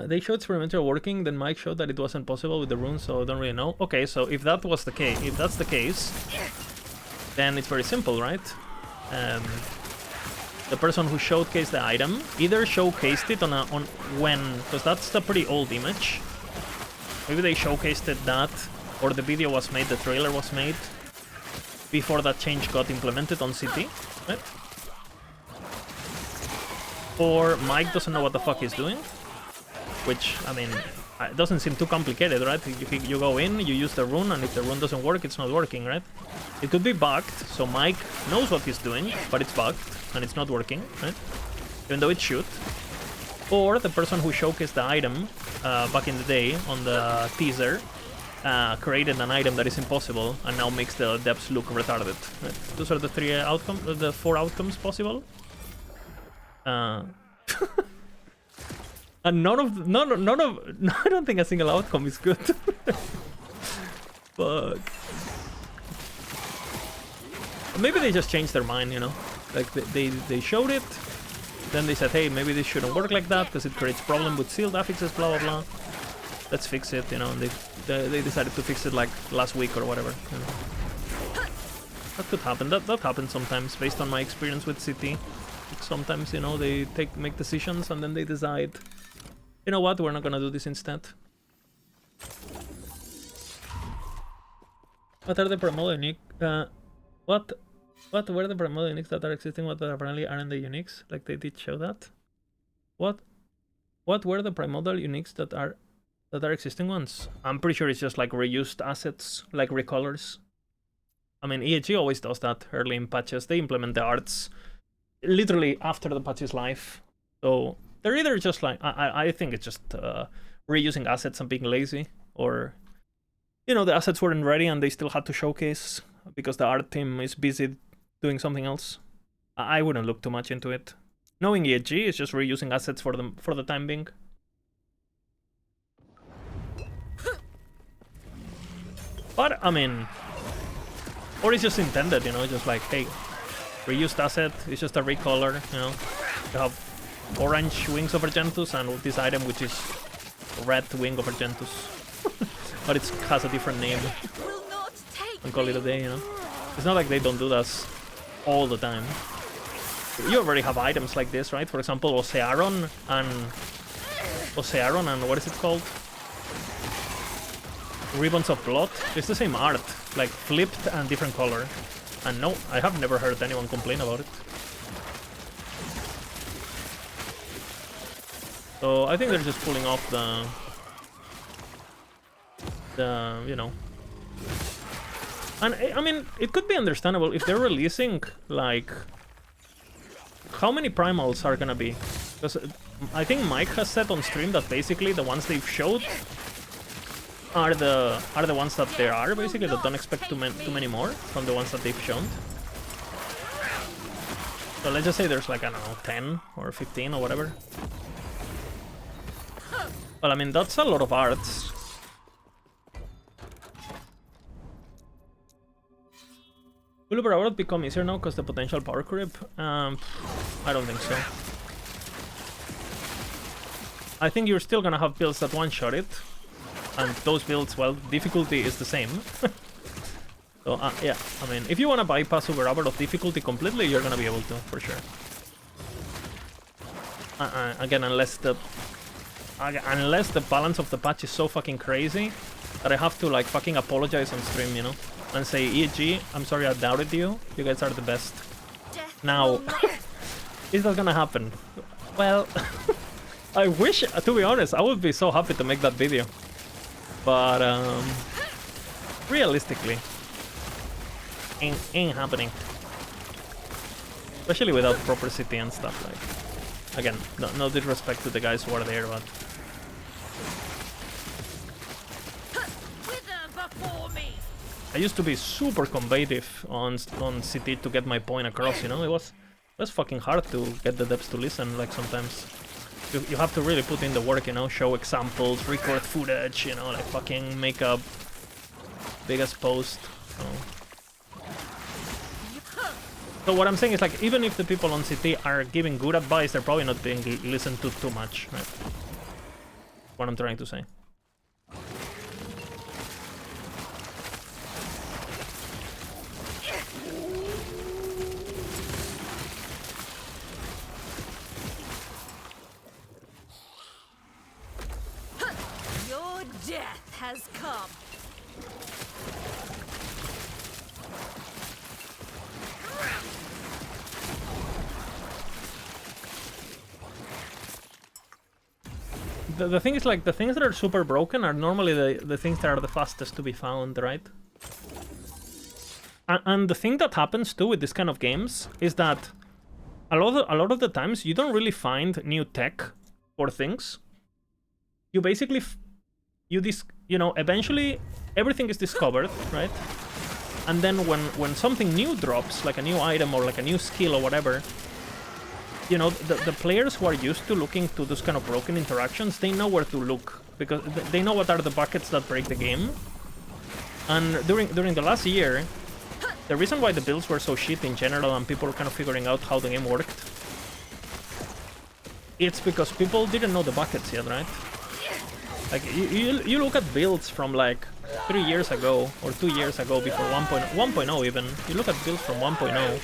S1: They showed experimental working, then Mike showed that it wasn't possible with the runes, so I don't really know. Okay, so if that was the case, if that's the case, then it's very simple, right? The person who showcased the item either showcased it because that's a pretty old image. Maybe they showcased it that, or the video was made, the trailer was made before that change got implemented on CT, right? Or Mike doesn't know what the fuck he's doing, which, I mean, it doesn't seem too complicated, right? You go in, you use the rune, and if the rune doesn't work, it's not working, right? It could be bugged, so Mike knows what he's doing, but it's bugged, and it's not working, right? Even though it should. Or the person who showcased the item back in the day on the teaser created an item that is impossible and now makes the depths look retarded. Right? Those are the the 4 outcomes possible. And none of I don't think a single outcome is good. Fuck. Maybe they just changed their mind, you know? Like they showed it, then they said, hey, maybe this shouldn't work like that because it creates problem with sealed affixes, blah blah blah. Let's fix it, you know, and they decided to fix it like last week or whatever, you know. That could happen. That happens sometimes based on my experience with CT. Sometimes, you know, they make decisions and then they decide, you know what, we're not gonna do this instead. What are the pre-model unique? What were the pre-model uniques that are existing? What apparently aren't the uniques? Like they did show that. What were the pre-model uniques that are existing ones? I'm pretty sure it's just like reused assets, like recolors. I mean, EHG always does that early in patches. They implement the arts literally after the patch is live. So they're either just like, I think it's just reusing assets and being lazy, or, you know, the assets weren't ready and they still had to showcase because the art team is busy doing something else. I wouldn't look too much into it. Knowing EHG is just reusing assets for the time being. But I mean, or it's just intended, you know, just like, hey, reused asset, it's just a recolor, you know. You have orange wings of Argentus and this item which is red wing of Argentus. But it has a different name. And call it a day, you know. It's not like they don't do this all the time. You already have items like this, right? For example, Ocearon and what is it called? Ribbons of Blood. It's the same art, like flipped and different color. And no, I have never heard anyone complain about it. So I think they're just pulling off the you know. And I mean, it could be understandable if they're releasing, like, how many primals are gonna be? Because I think Mike has said on stream that basically the ones they've showed are the ones that there are, basically, that don't expect too many more from the ones that they've shown. So let's just say there's like, I don't know, 10 or 15 or whatever. Well, I mean, that's a lot of arts. Will Uber Hour become easier now because the potential power creep? I don't think so. I think you're still gonna have builds that one-shot it. And those builds, well, difficulty is the same. So, yeah, I mean, if you want to bypass Uber Hour of difficulty completely, you're gonna be able to, for sure. Again, unless the balance of the patch is so fucking crazy that I have to, like, fucking apologize on stream, you know? And say, EG, I'm sorry I doubted you. You guys are the best. Now, is that gonna happen? Well, I wish, to be honest, I would be so happy to make that video. But, realistically, ain't happening. Especially without proper city and stuff, like. Again, no disrespect to the guys who are there, but... I used to be super combative on CT to get my point across, you know? It was fucking hard to get the devs to listen, like, sometimes. You have to really put in the work, you know? Show examples, record footage, you know? Like, fucking make a biggest post. So what I'm saying is, like, even if the people on CT are giving good advice, they're probably not being listened to too much, right? What I'm trying to say.
S8: Your death has come.
S1: The thing is, like, the things that are super broken are normally the things that are the fastest to be found, right? And the thing that happens too with this kind of games is that a lot of the times you don't really find new tech for things. You basically, you know, eventually everything is discovered, right? And then when something new drops, like a new item or like a new skill or whatever, you know, the players who are used to looking to those kind of broken interactions, they know where to look, because they know what are the buckets that break the game. And during the last year, the reason why the builds were so shit in general and people were kind of figuring out how the game worked, it's because people didn't know the buckets yet, right? Like, you look at builds from like 3 years ago or 2 years ago before 1.0 even. You look at builds from 1.0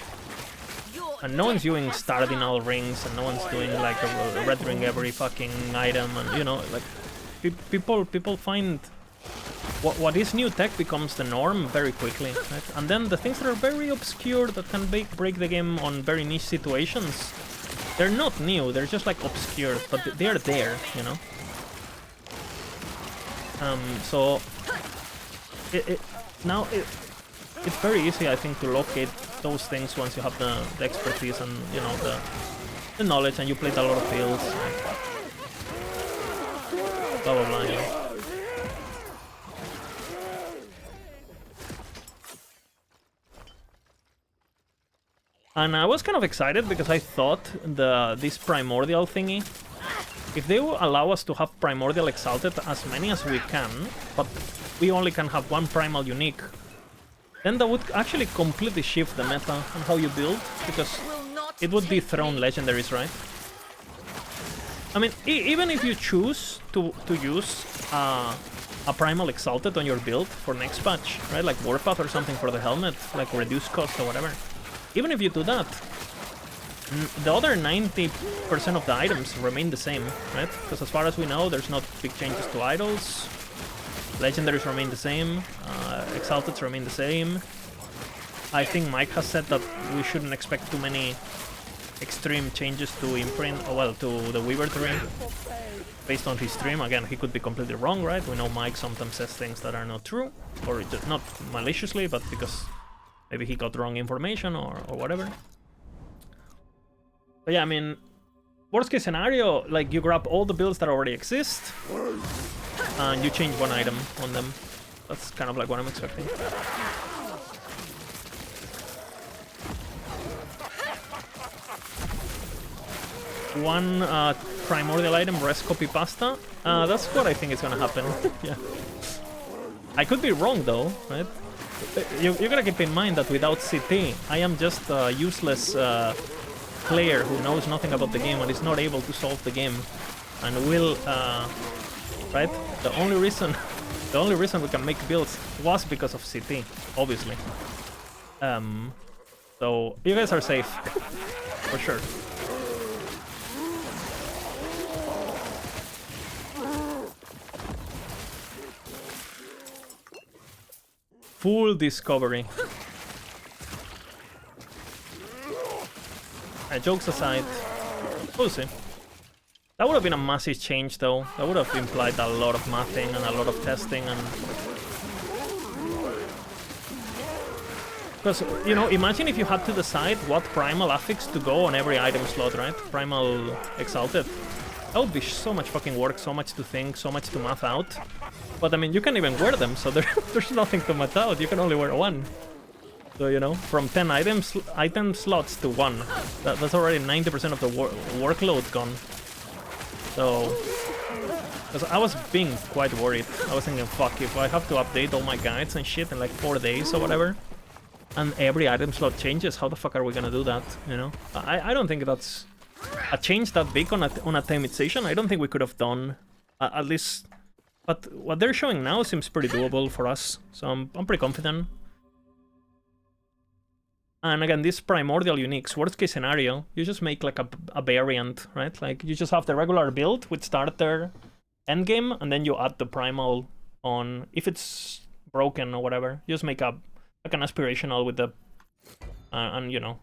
S1: and no one's doing Stardinal rings and no one's doing like a red ring every fucking item, and you know, like people find what is new tech becomes the norm very quickly, right? And then the things that are very obscure that can break the game on very niche situations, they're not new, they're just like obscure, but they're there, you know? So now it's very easy, I think, to locate those things once you have the expertise and, you know, the knowledge, and you played a lot of builds, blah blah blah, you know. And I was kind of excited because I thought this primordial thingy, if they will allow us to have primordial exalted as many as we can, but we only can have one primal unique, then that would actually completely shift the meta on how you build, because it would dethrone legendaries, right? I mean, even if you choose to use a primal exalted on your build for next patch, right? Like Warpath or something for the helmet, like reduced cost or whatever. Even if you do that, the other 90% of the items remain the same, right? Because as far as we know, there's not big changes to idols. Legendaries remain the same, Exalteds remain the same. I think Mike has said that we shouldn't expect too many extreme changes to imprint, well, to the Weaver tree, based on his stream. Again, he could be completely wrong, right? We know Mike sometimes says things that are not true, or not maliciously, but because maybe he got wrong information or whatever. But yeah, I mean, worst case scenario, like you grab all the builds that already exist and you change one item on them. That's kind of like what I'm expecting. One primordial item, rest copy pasta. That's what I think is gonna happen. Yeah. I could be wrong though, right? You gotta keep in mind that without CT, I am just a useless player who knows nothing about the game and is not able to solve the game, and will, right? The only reason we can make builds was because of CT, obviously. So you guys are safe, for sure. Full discovery. Jokes aside, we'll see. That would have been a massive change though. That would have implied a lot of mathing and a lot of testing, and because, you know, imagine if you had to decide what primal affix to go on every item slot, right? Primal exalted. That would be so much fucking work, so much to think, so much to math out. But I mean, you can't even wear them, so there's nothing to math out. You can only wear one. So, you know, from 10 item slots to 1. That's already 90% of the workload gone. So, because I was being quite worried. I was thinking, fuck, if I have to update all my guides and shit in like 4 days or whatever, and every item slot changes, how the fuck are we gonna do that, you know? I don't think that's a change that big on a timization. I don't think we could have done, at least. But what they're showing now seems pretty doable for us, so I'm pretty confident. And again, these primordial uniques, worst case scenario, you just make like a variant, right? Like you just have the regular build with starter endgame, and then you add the primal on if it's broken or whatever. You just make a like an aspirational with the and you know,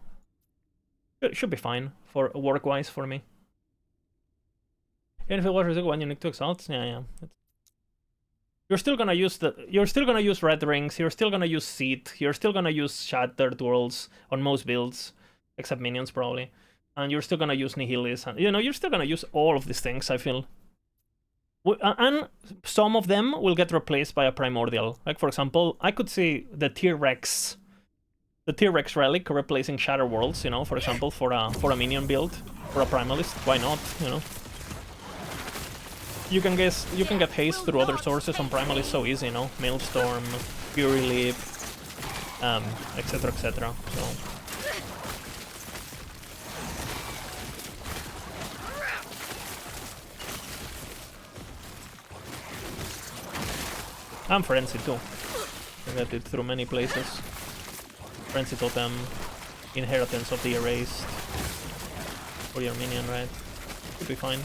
S1: it should be fine for work-wise for me. And if it was one unique to exalt, yeah. You're still gonna use red rings, you're still gonna use seed, you're still gonna use shattered worlds on most builds, except minions probably. And you're still gonna use nihilis, and you know, you're still gonna use all of these things, I feel. And some of them will get replaced by a primordial. Like, for example, I could see the T-Rex relic replacing Shatter Worlds, you know, for example, for a minion build, for a primalist. Why not, you know? You can get haste through other sources on primalist so easy, you know? Maelstrom, Fury Leap, etc, etc. So I'm Frenzy too. I get it through many places. Frenzy Totem, Inheritance of the Erased. For your minion, right? Should be fine.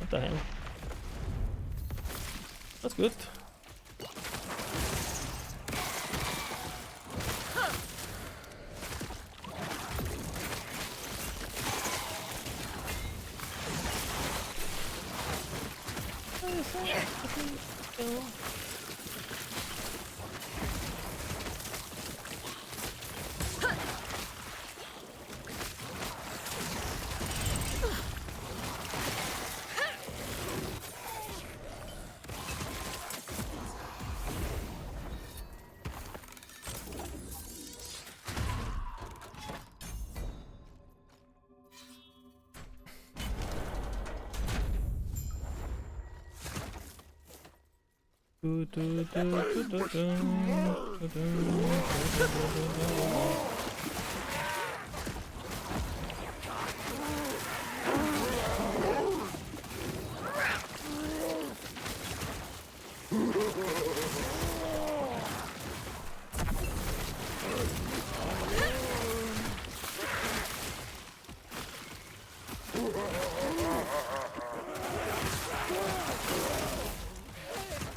S1: What the hell? That's good.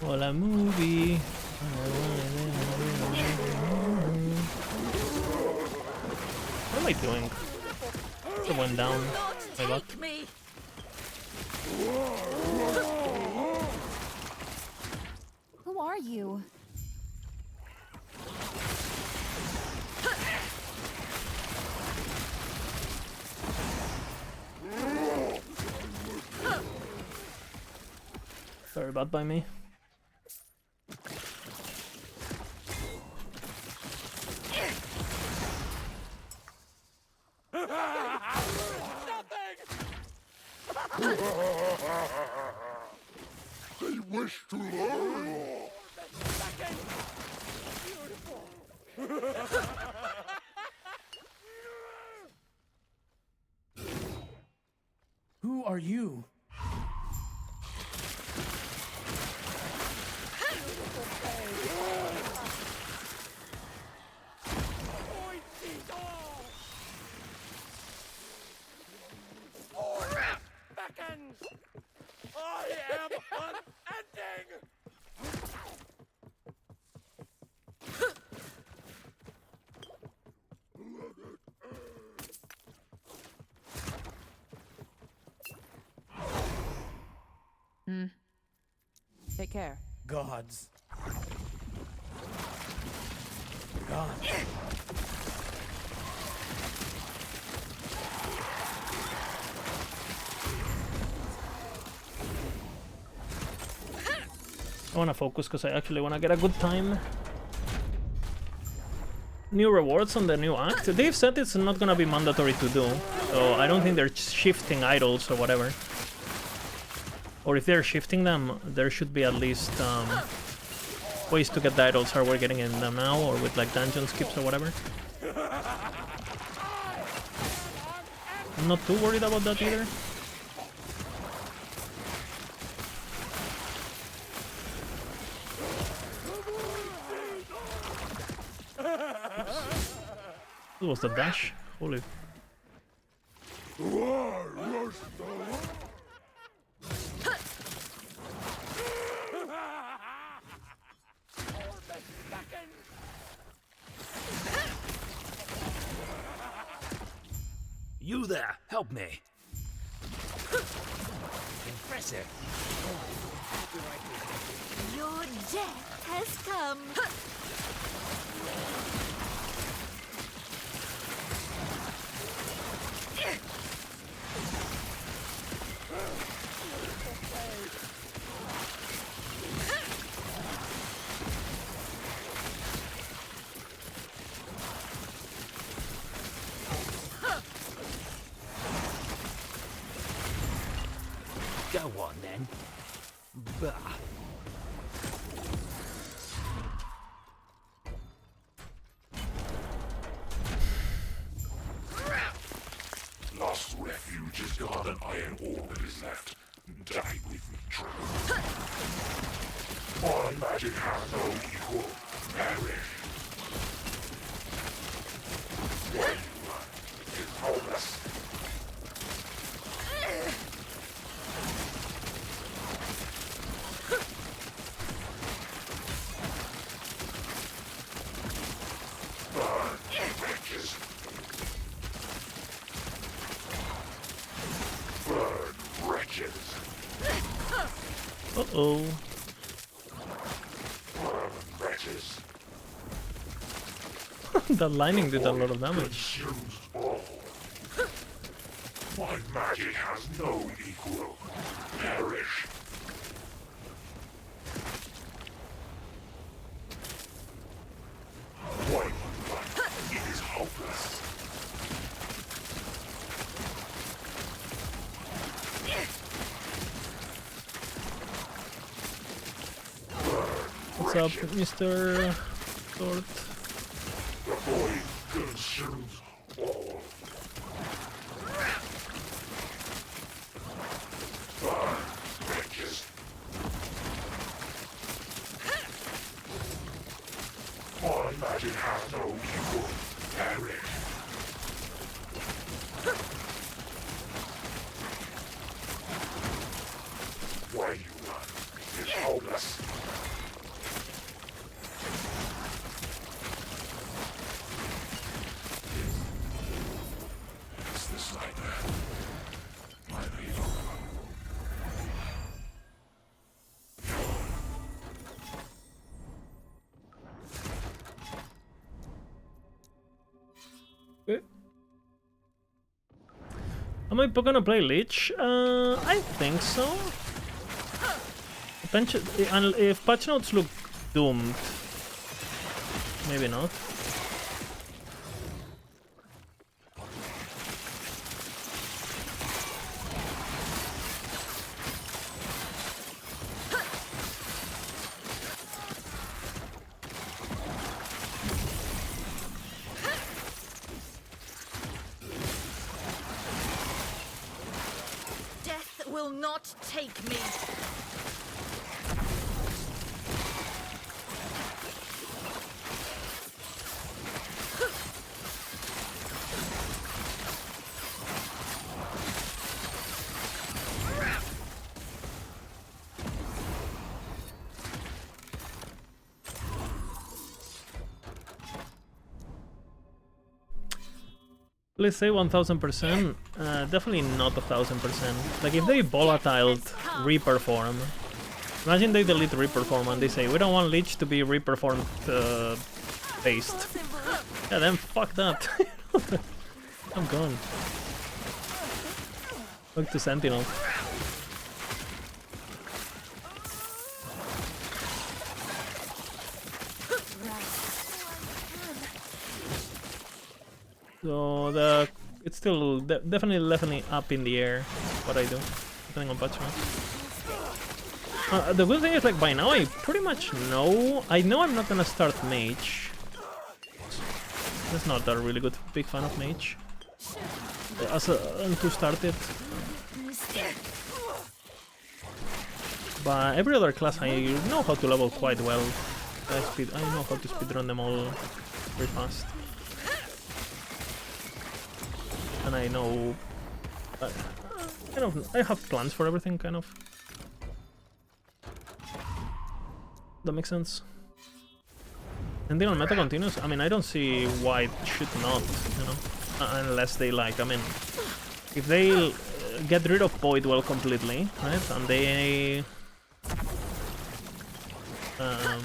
S1: Hola movie. What am I doing? It went down. My luck.
S18: Who are you?
S1: Sorry about by me.
S3: They wish to learn.
S16: Who are you?
S19: Take care.
S16: Gods. Gods.
S1: I wanna focus because I actually wanna get a good time. New rewards on the new act. They've said it's not gonna be mandatory to do, so I don't think they're shifting idols or whatever. Or if they're shifting them, there should be at least ways to get the idols how we're getting in them now, or with like dungeon skips or whatever. I'm not too worried about that either. What was the dash? Holy.
S12: You there, help me. Impressive.
S8: Your death has come.
S4: Go on then. Bah.
S7: Last refuge is guard an iron ore that is left. Die with me, true. My magic has no equal. Perish. What you run is hopeless. Burn, wretches. Burn, wretches.
S1: Uh-oh.
S7: Burn, wretches.
S1: That lightning did a lot of damage.
S7: Consumes all. My magic has no equal. Perish. Why you run? It is hopeless.
S1: What's up, Mr. Sword?
S7: The void consumes all. Burn, wretches. My magic has no equal. Perish. Why you run? It's hopeless. Is this nightmare? My evil.
S1: Am I gonna play Lich? I think so. Potentially, and if patch notes look doomed, maybe not.
S8: Death will not take me.
S1: Let's say 1000%. Definitely not 1000%. Like if they volatiled Reaper form, imagine they delete Reaper form and they say we don't want Lich to be Reaper form based. Yeah, then fuck that. I'm gone. Look to Sentinel. So it's still definitely up in the air what I do, depending on patch notes. The good thing is, like, by now I pretty much know. I know I'm not gonna start Mage. That's not a really good big fan of Mage. To start it. But every other class I know how to level quite well. I know how to speedrun them all very fast. And I know, I have plans for everything, kind of. That makes sense. And then on meta continues, I mean, I don't see why it should not, you know, unless they like, I mean, if they get rid of Void Well completely, right, and they, I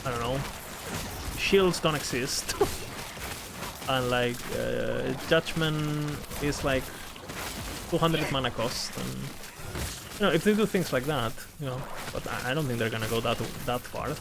S1: don't know, shields don't exist. And like Judgment is like 200 mana cost, and you know, if they do things like that, you know, but I don't think they're gonna go that far.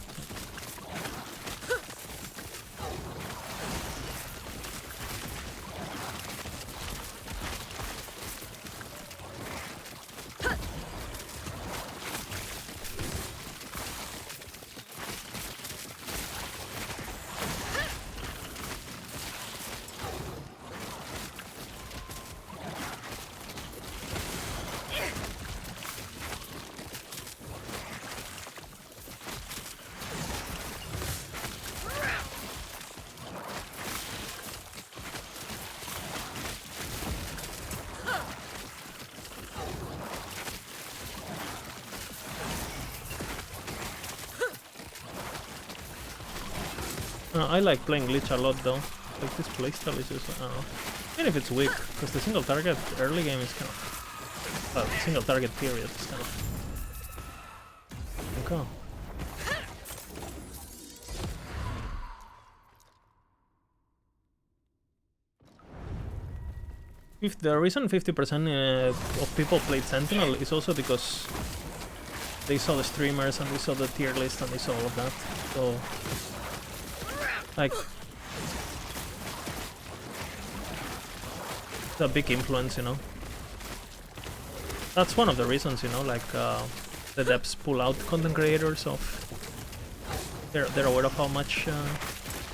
S1: I like playing Lich a lot though. Like this playstyle is just, I don't know. Even if it's weak, because the single target early game is kind of... Well, the single target period is kind of... Okay. If the reason 50% of people played Sentinel is also because they saw the streamers and they saw the tier list and they saw all of that. So, like, it's a big influence, you know. That's one of the reasons, you know, like the devs pull out content creators of. They're aware of how much, you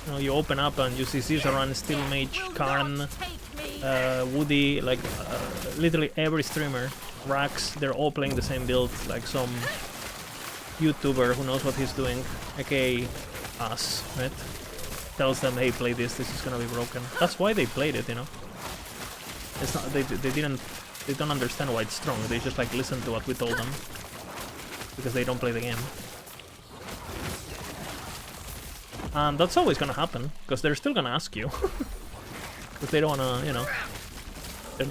S1: know, you open up and you see Caesar, Steel Mage, Karn. Woody, like literally every streamer, Rax, they're all playing the same build, like some YouTuber who knows what he's doing, aka us, right? Tells them, hey, play this is gonna be broken. That's why they played it, you know. It's not, they don't understand why it's strong, they just like listen to what we told them. Because they don't play the game. And that's always gonna happen, because they're still gonna ask you. Because they don't wanna, you know, they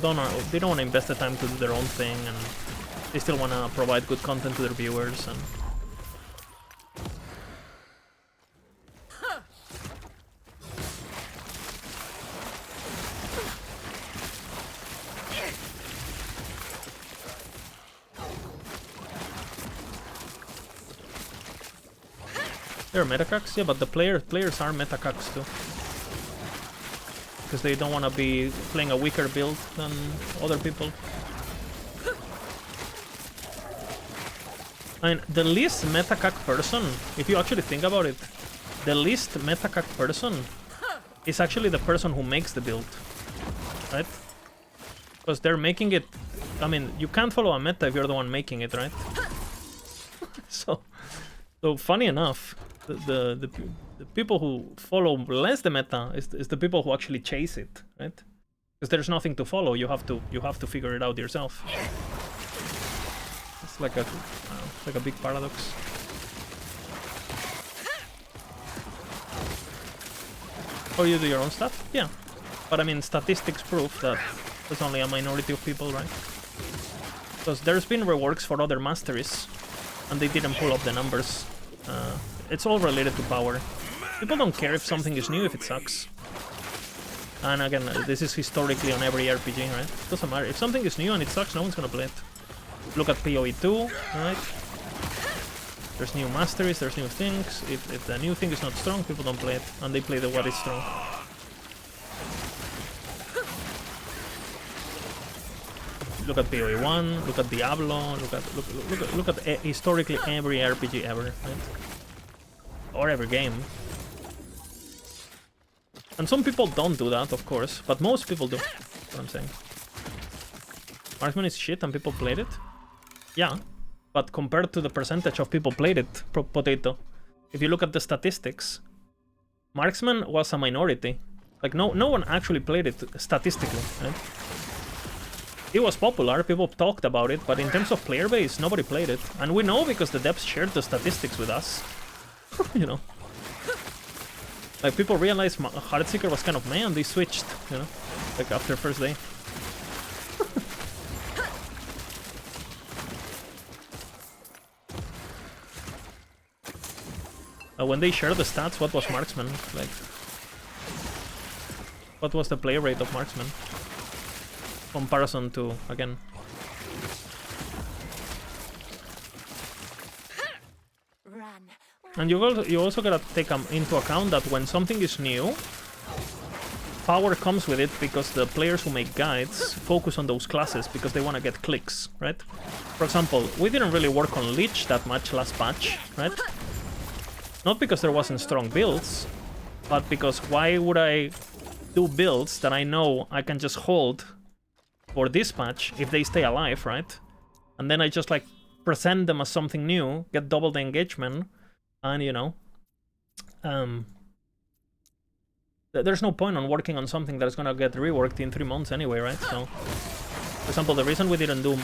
S1: don't wanna invest the time to do their own thing, and they still wanna provide good content to their viewers. And they're metacucks, yeah, but the players are metacucks too. Because they don't want to be playing a weaker build than other people. I mean, the least metacuck person, if you actually think about it, the least metacuck person is actually the person who makes the build, right? Because they're making it. I mean, you can't follow a meta if you're the one making it, right? So funny enough, the people who follow less the meta is the people who actually chase it, right? Because there's nothing to follow. You have to figure it out yourself. It's like a big paradox. Oh, you do your own stuff? Yeah. But I mean, statistics prove that there's only a minority of people, right? Because there's been reworks for other masteries, and they didn't pull up the numbers. It's all related to power. People don't care if something is new if it sucks. And again, this is historically on every RPG, right? Doesn't matter. If something is new and it sucks, no one's gonna play it. Look at PoE 2, right? There's new masteries, there's new things. If the new thing is not strong, people don't play it, and they play the what is strong. Look at PoE 1, look at Diablo, look at historically every RPG ever, right? Or every game. And some people don't do that, of course, but most people do. That's what I'm saying. Marksman is shit and people played it? Yeah, but compared to the percentage of people played it, potato, if you look at the statistics, Marksman was a minority. Like, no one actually played it statistically, right? It was popular, people talked about it, but in terms of player base, nobody played it. And we know because the devs shared the statistics with us. You know. Like, people realized Heartseeker was kind of meh and they switched, you know, like after first day. When they shared the stats, what was Marksman? Like, what was the play rate of Marksman? Comparison to, again. And you also gotta take into account that when something is new, power comes with it because the players who make guides focus on those classes because they want to get clicks, right? For example, we didn't really work on Lich that much last patch, right? Not because there wasn't strong builds, but because why would I do builds that I know I can just hold for this patch if they stay alive, right? And then I just like present them as something new, get double the engagement, and you know, there's no point on working on something that is gonna get reworked in 3 months anyway, right? So, for example, the reason we didn't do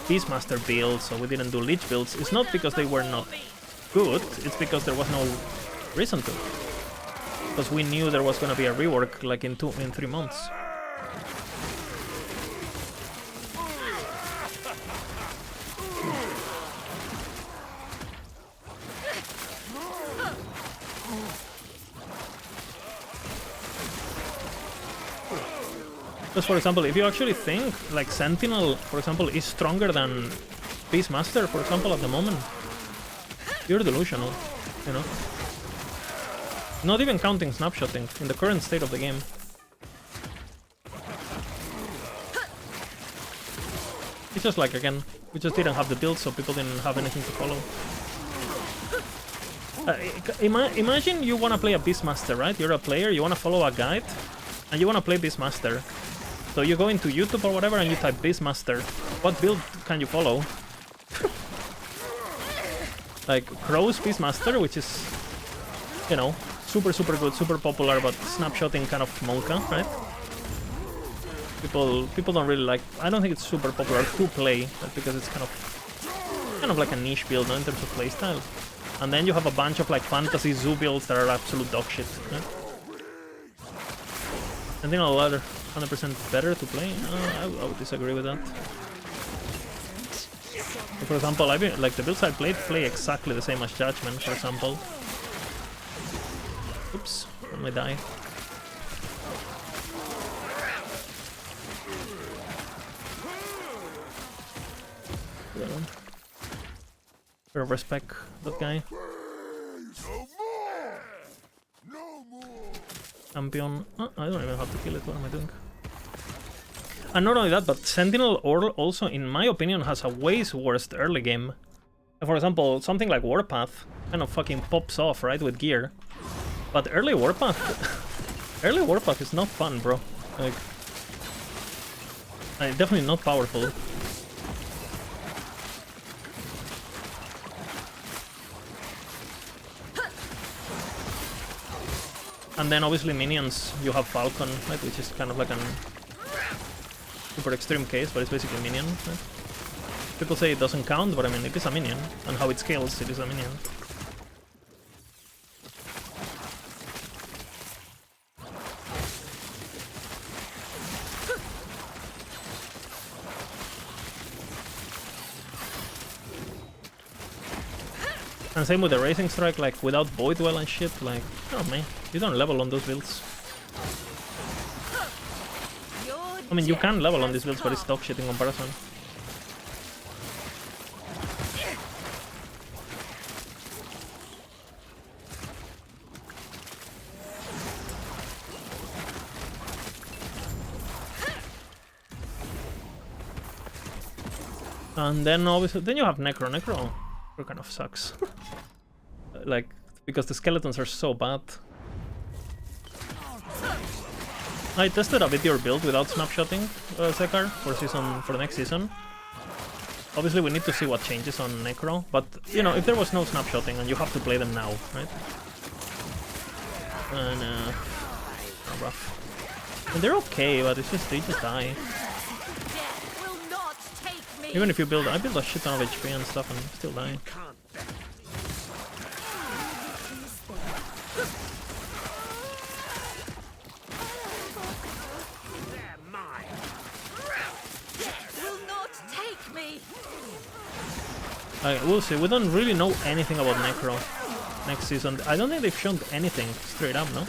S1: Beastmaster builds or we didn't do Lich builds is not because they were not good, it's because there was no reason to. because we knew there was gonna be a rework like in 3 months. Because, for example, if you actually think, like, Sentinel, for example, is stronger than Beastmaster, for example, at the moment, you're delusional, you know? Not even counting snapshotting in the current state of the game. It's just like, again, we just didn't have the build, so people didn't have anything to follow. Imagine you want to play a Beastmaster, right? You're a player, you want to follow a guide, and you want to play Beastmaster. So you go into YouTube or whatever and you type Beastmaster. What build can you follow? Like Crow's Beastmaster, which is, you know, super good, super popular, but snapshotting kind of monka, right? People don't really like. I don't think it's super popular to play, because it's kind of like a niche build, no, in terms of playstyle. And then you have a bunch of like fantasy zoo builds that are absolute dog shit. Right? I think a lot are 100% better to play. I would disagree with that. So for example, I mean, like the builds I played play exactly the same as Judgment, for example. Oops, I might die. Respect that guy. Champion. Oh, I don't even have to kill it. What am I doing? And not only that, but Sentinel also, in my opinion, has a way worse early game. For example, something like Warpath kind of fucking pops off, right, with gear. But early Warpath is not fun, bro. Like, definitely not powerful. And then obviously minions, you have Falcon, right, which is kind of like a super extreme case, but it's basically minion. Right? People say it doesn't count, but I mean it is a minion, and how it scales, it is a minion. And same with the Racing Strike, like without Void Well and shit, like, oh man, you don't level on those builds. I mean, you can level on these builds, but it's dog shit in comparison. And then obviously, then you have Necro. Necro kind of sucks. Like, because the skeletons are so bad. I tested a bit your build without snapshotting, Sekar, for the next season. Obviously we need to see what changes on Necro, but you know, if there was no snapshotting and you have to play them now, right? And rough. And they're okay, but it's just they just die. Even if you build, I build a shit ton of HP and stuff and still die. We'll see. We don't really know anything about Necro next season. I don't think they've shown anything straight up, no?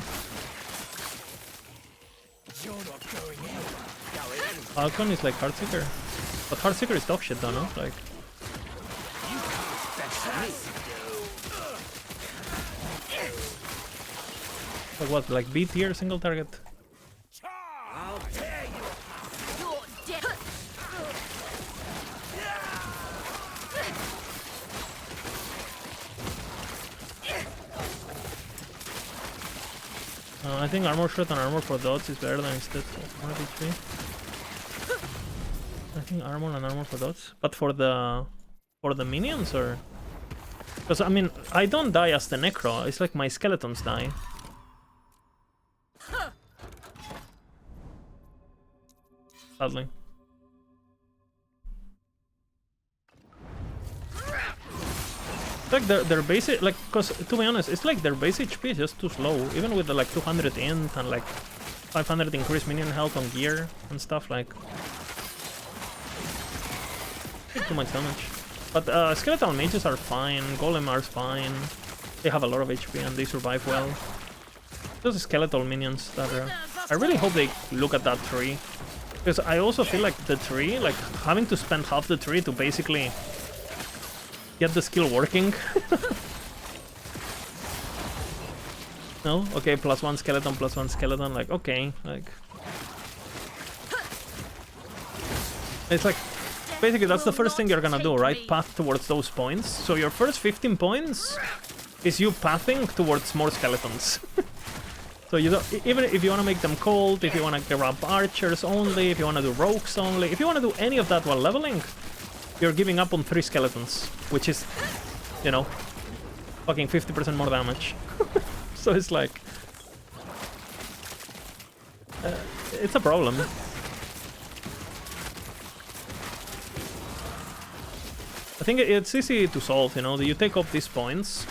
S1: Falcon is like Heartseeker. But Heartseeker is dog shit though, no? Like... Like what, like B tier single target? I think armor shot and armor for dots is better than instead of 1 HP. I think armor and armor for dots, but for the minions, or because I mean I don't die as the Necro. It's like my skeletons die. Sadly. Like their basic, like, cause to be honest, it's like their base HP is just too slow. Even with the like 200 int and like 500 increased minion health on gear and stuff, like too much damage. But skeletal mages are fine, golem are fine. They have a lot of HP and they survive well. Those skeletal minions that are... I really hope they look at that tree. Because I also feel like the tree, like having to spend half the tree to basically get the skill working. No? Okay, +1 skeleton, +1 skeleton, like, okay, like... It's like, basically that's the first thing you're gonna do, right? Path towards those points. So your first 15 points is you pathing towards more skeletons. So you don't, even if you want to make them cold, if you want to grab archers only, if you want to do rogues only, if you want to do any of that while leveling, you're giving up on 3 skeletons, which is, you know, fucking 50% more damage. So it's like... it's a problem. I think it's easy to solve, you know, you take up these points,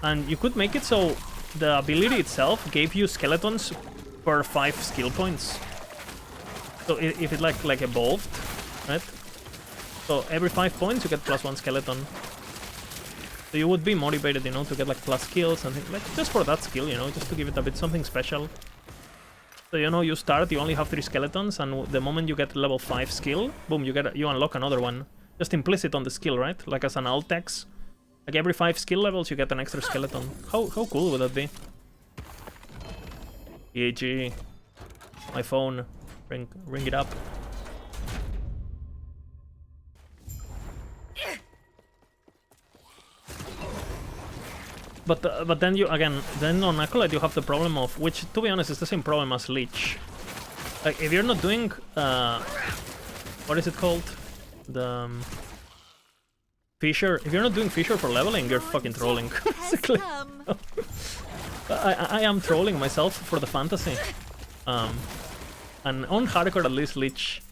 S1: and you could make it so the ability itself gave you skeletons per 5 skill points. So if it like evolved, right? So every 5 points you get +1 skeleton. So you would be motivated, you know, to get like plus skills and things, like just for that skill, you know, just to give it a bit something special. So you know, you start, you only have 3 skeletons, and the moment you get level 5 skill, boom, you unlock another one. Just implicit on the skill, right? Like as an alt-text. Like every 5 skill levels you get an extra skeleton. How cool would that be? EAG. My phone. Ring it up. But then you then on Acolyte you have the problem of, which to be honest is the same problem as Leech. Like if you're not doing what is it called? The Fisher. If you're not doing Fisher for leveling, you're fucking trolling. Basically. I am trolling myself for the fantasy. And on hardcore at least Leech,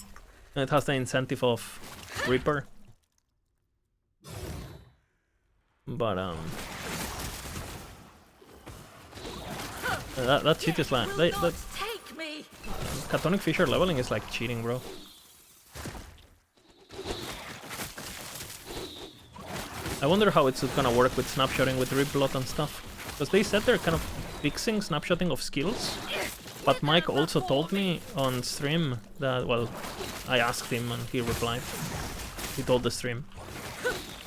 S1: it has the incentive of Reaper. But that cheat is like that Catonic Fisher leveling is like cheating, bro. I wonder how it's gonna work with snapshotting with Ripblood and stuff. Because they said they're kind of fixing snapshotting of skills. But Mike also told me on stream that, well, I asked him and he replied. He told the stream.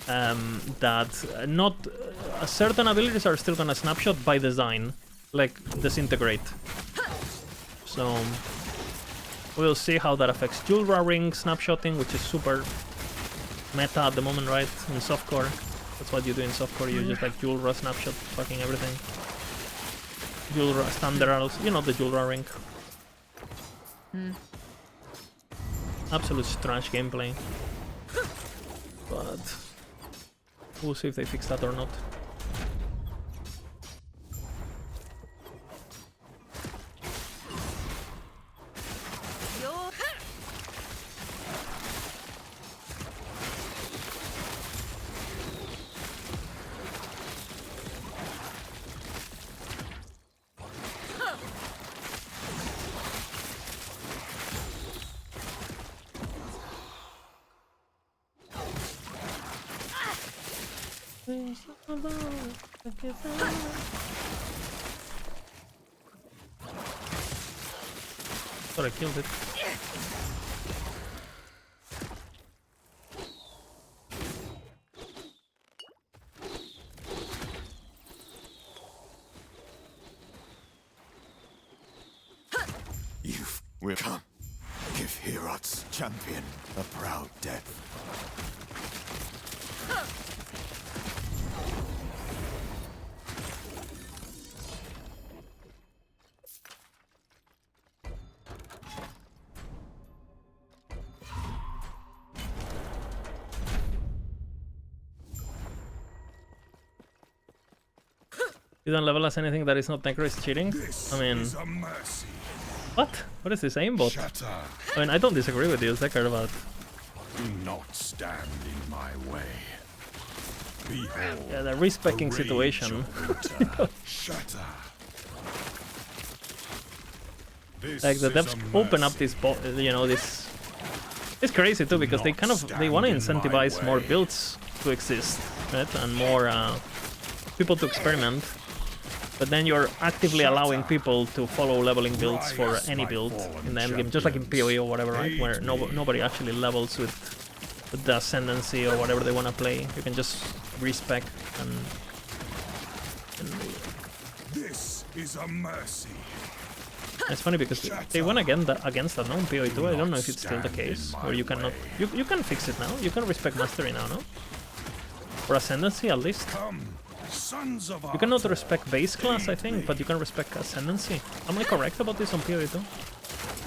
S1: That not certain abilities are still gonna snapshot by design. Like disintegrate. So we'll see how that affects Julra ring snapshotting, which is super meta at the moment, right? In softcore. That's what you do in softcore, you just like Julra snapshot fucking everything. Julra standards, you know the Julra ring. Absolute trash gameplay. But we'll see if they fix that or not. Thought I killed it.
S15: You will come. Give Herod's champion a proud death.
S1: You don't level as anything that is not Necro is cheating? I mean... What? What is this aimbot? I mean, I don't disagree with you, Zekar, but...
S7: Do not stand in my way.
S1: Yeah, the respecking situation. Like the devs open up this, you know, this. It's crazy too because they kind of want to incentivize more builds to exist, right, and more people to experiment. But then you're actively allowing people to follow leveling builds for any build in the endgame, just like in PoE or whatever, right, where nobody actually levels with the ascendancy or whatever they want to play. You can just respec and
S7: This is a mercy.
S1: it's funny because they went against that no in PoE 2. I don't know if it's still the case, where you cannot... You can fix it now. You can respect mastery now, no? Or ascendancy at least. You cannot respect base class, I think, but you can respect ascendancy. Am I correct about this on PoE 2?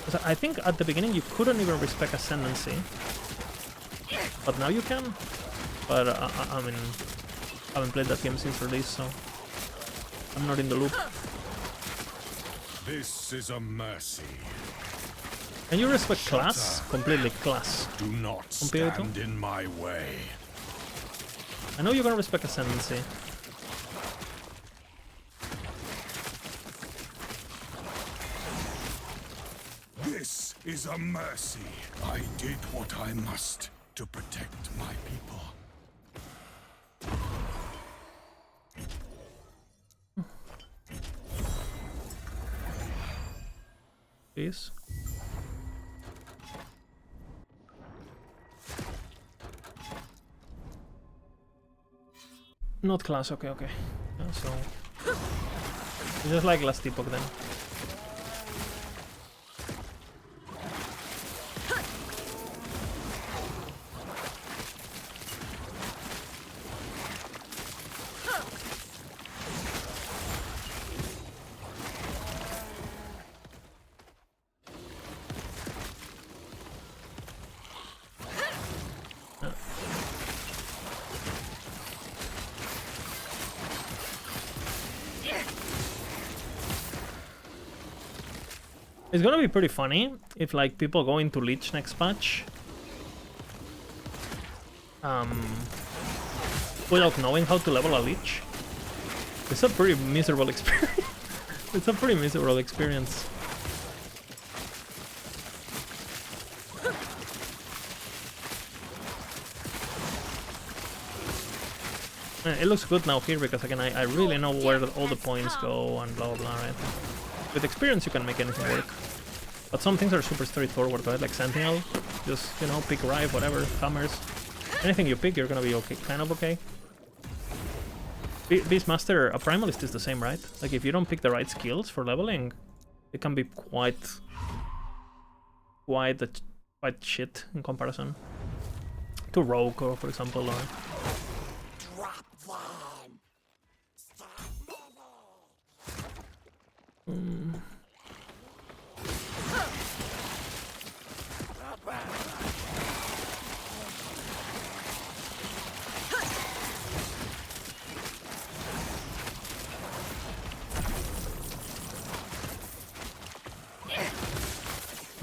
S1: Because I think at the beginning you couldn't even respect ascendancy. But now you can. But I mean, I haven't played that game since release, so I'm not in the loop.
S7: This is a mercy.
S1: Can you respect class? Completely class.
S7: Do not stand in my way.
S1: I know you're gonna respect ascendancy.
S7: This is a mercy. I did what I must to protect my people.
S1: Please. Not class, okay. Yeah, so it's just like last Epoch then. It's gonna be pretty funny if like people go into Leech next patch without knowing how to level a Leech. It's a pretty miserable experience. It's a pretty miserable experience. It looks good now here because again I really know where all the points go and blah blah blah, right? With experience you can make anything work. But some things are super straightforward, right? Like Sentinel, just, you know, pick Rive, whatever, Hammers. Anything you pick, you're gonna be okay, kind of okay. Beastmaster, a Primalist is the same, right? Like if you don't pick the right skills for leveling, it can be quite shit in comparison to Rogue, or for example, or...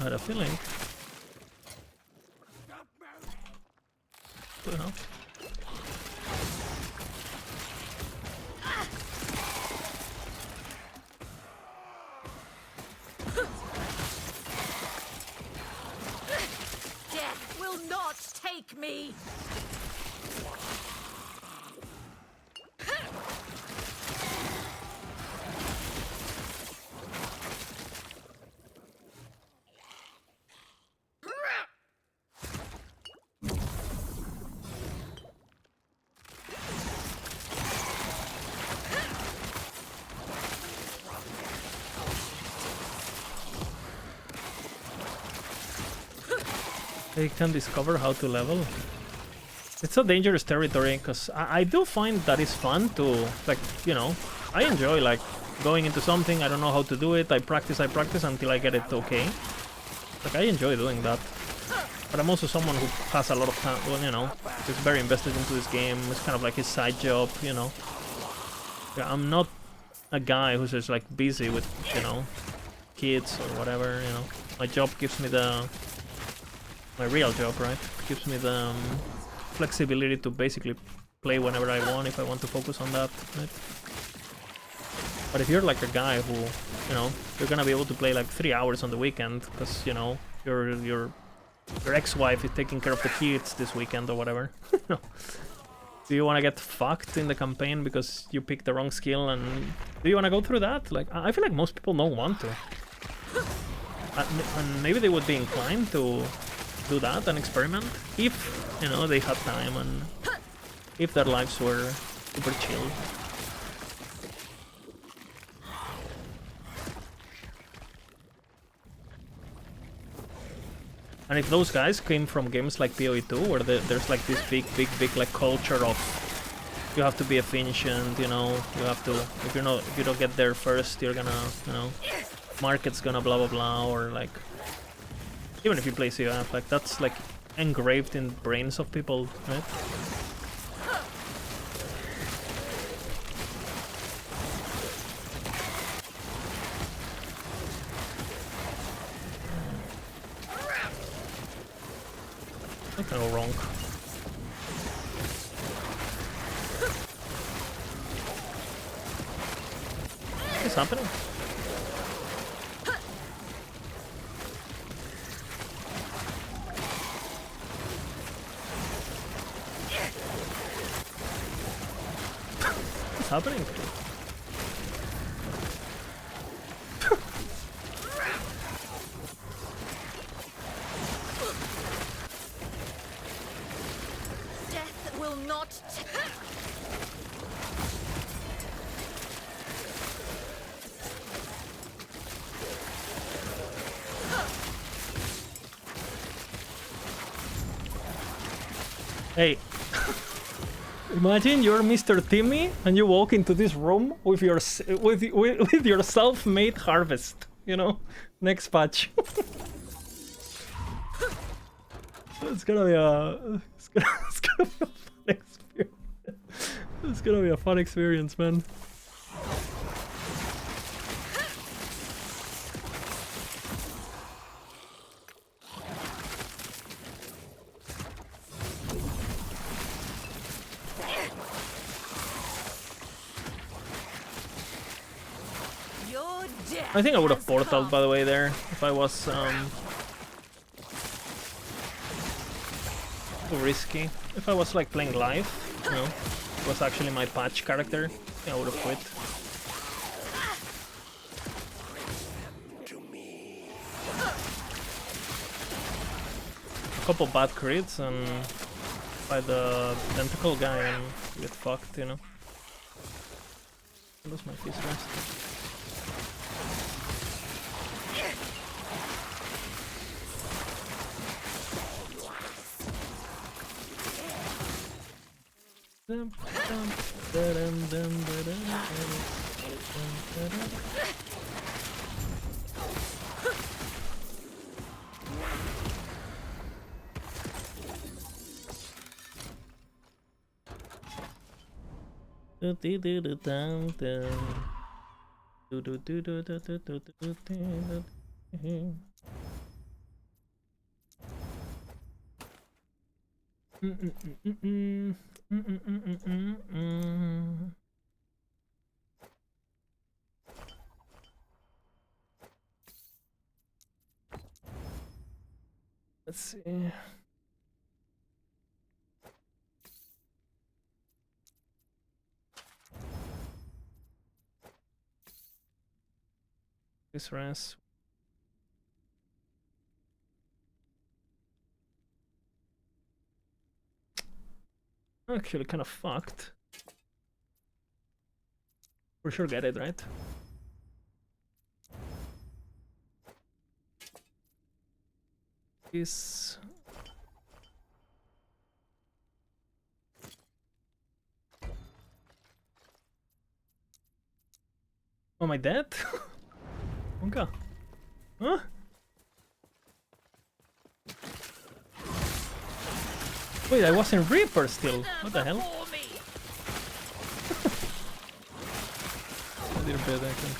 S1: I had a feeling. Good enough.
S8: Death will not take me.
S1: They can discover how to level. It's a dangerous territory, because I do find that it's fun to, like, you know, I enjoy, like, going into something, I don't know how to do it, I practice until I get it okay. Like, I enjoy doing that. But I'm also someone who has a lot of time, well, you know, is very invested into this game, it's kind of like his side job, you know. Yeah, I'm not a guy who's just, like, busy with, you know, kids or whatever, you know. My job gives me the... My real job, right? Gives me the flexibility to basically play whenever I want if I want to focus on that, right? But if you're like a guy who, you know, you're gonna be able to play like 3 hours on the weekend because, you know, your ex-wife is taking care of the kids this weekend or whatever. Do you want to get fucked in the campaign because you picked the wrong skill, and do you want to go through that? Like, I feel like most people don't want to. And maybe they would be inclined to do that and experiment if, you know, they had time and if their lives were super chill. And if those guys came from games like PoE2, where there's like this big like culture of you have to be efficient, you know, you have to, if you don't get there first, you're gonna, you know, market's gonna blah blah blah, or like, even if you play COF, like that's like engraved in brains of people, right? That can go wrong. What's happening? What's happening?
S8: Death will not.
S1: Hey, imagine you're Mr. Timmy and you walk into this room with your self-made harvest, you know, next patch. It's gonna be a fun experience. It's gonna be a fun experience, man. I think I would have portaled, by the way, there, if I was too risky. If I was like playing live, you know, it was actually my patch character, I would have quit. A couple bad crits and by the tentacle guy and get fucked, you know. I lose my fist rest. Let's see. This res. Actually, kind of fucked. For sure, get it right. This. Oh, am I dead? Okay. Huh? Wait, I was in Reaper still. What the hell? A little bit, I think.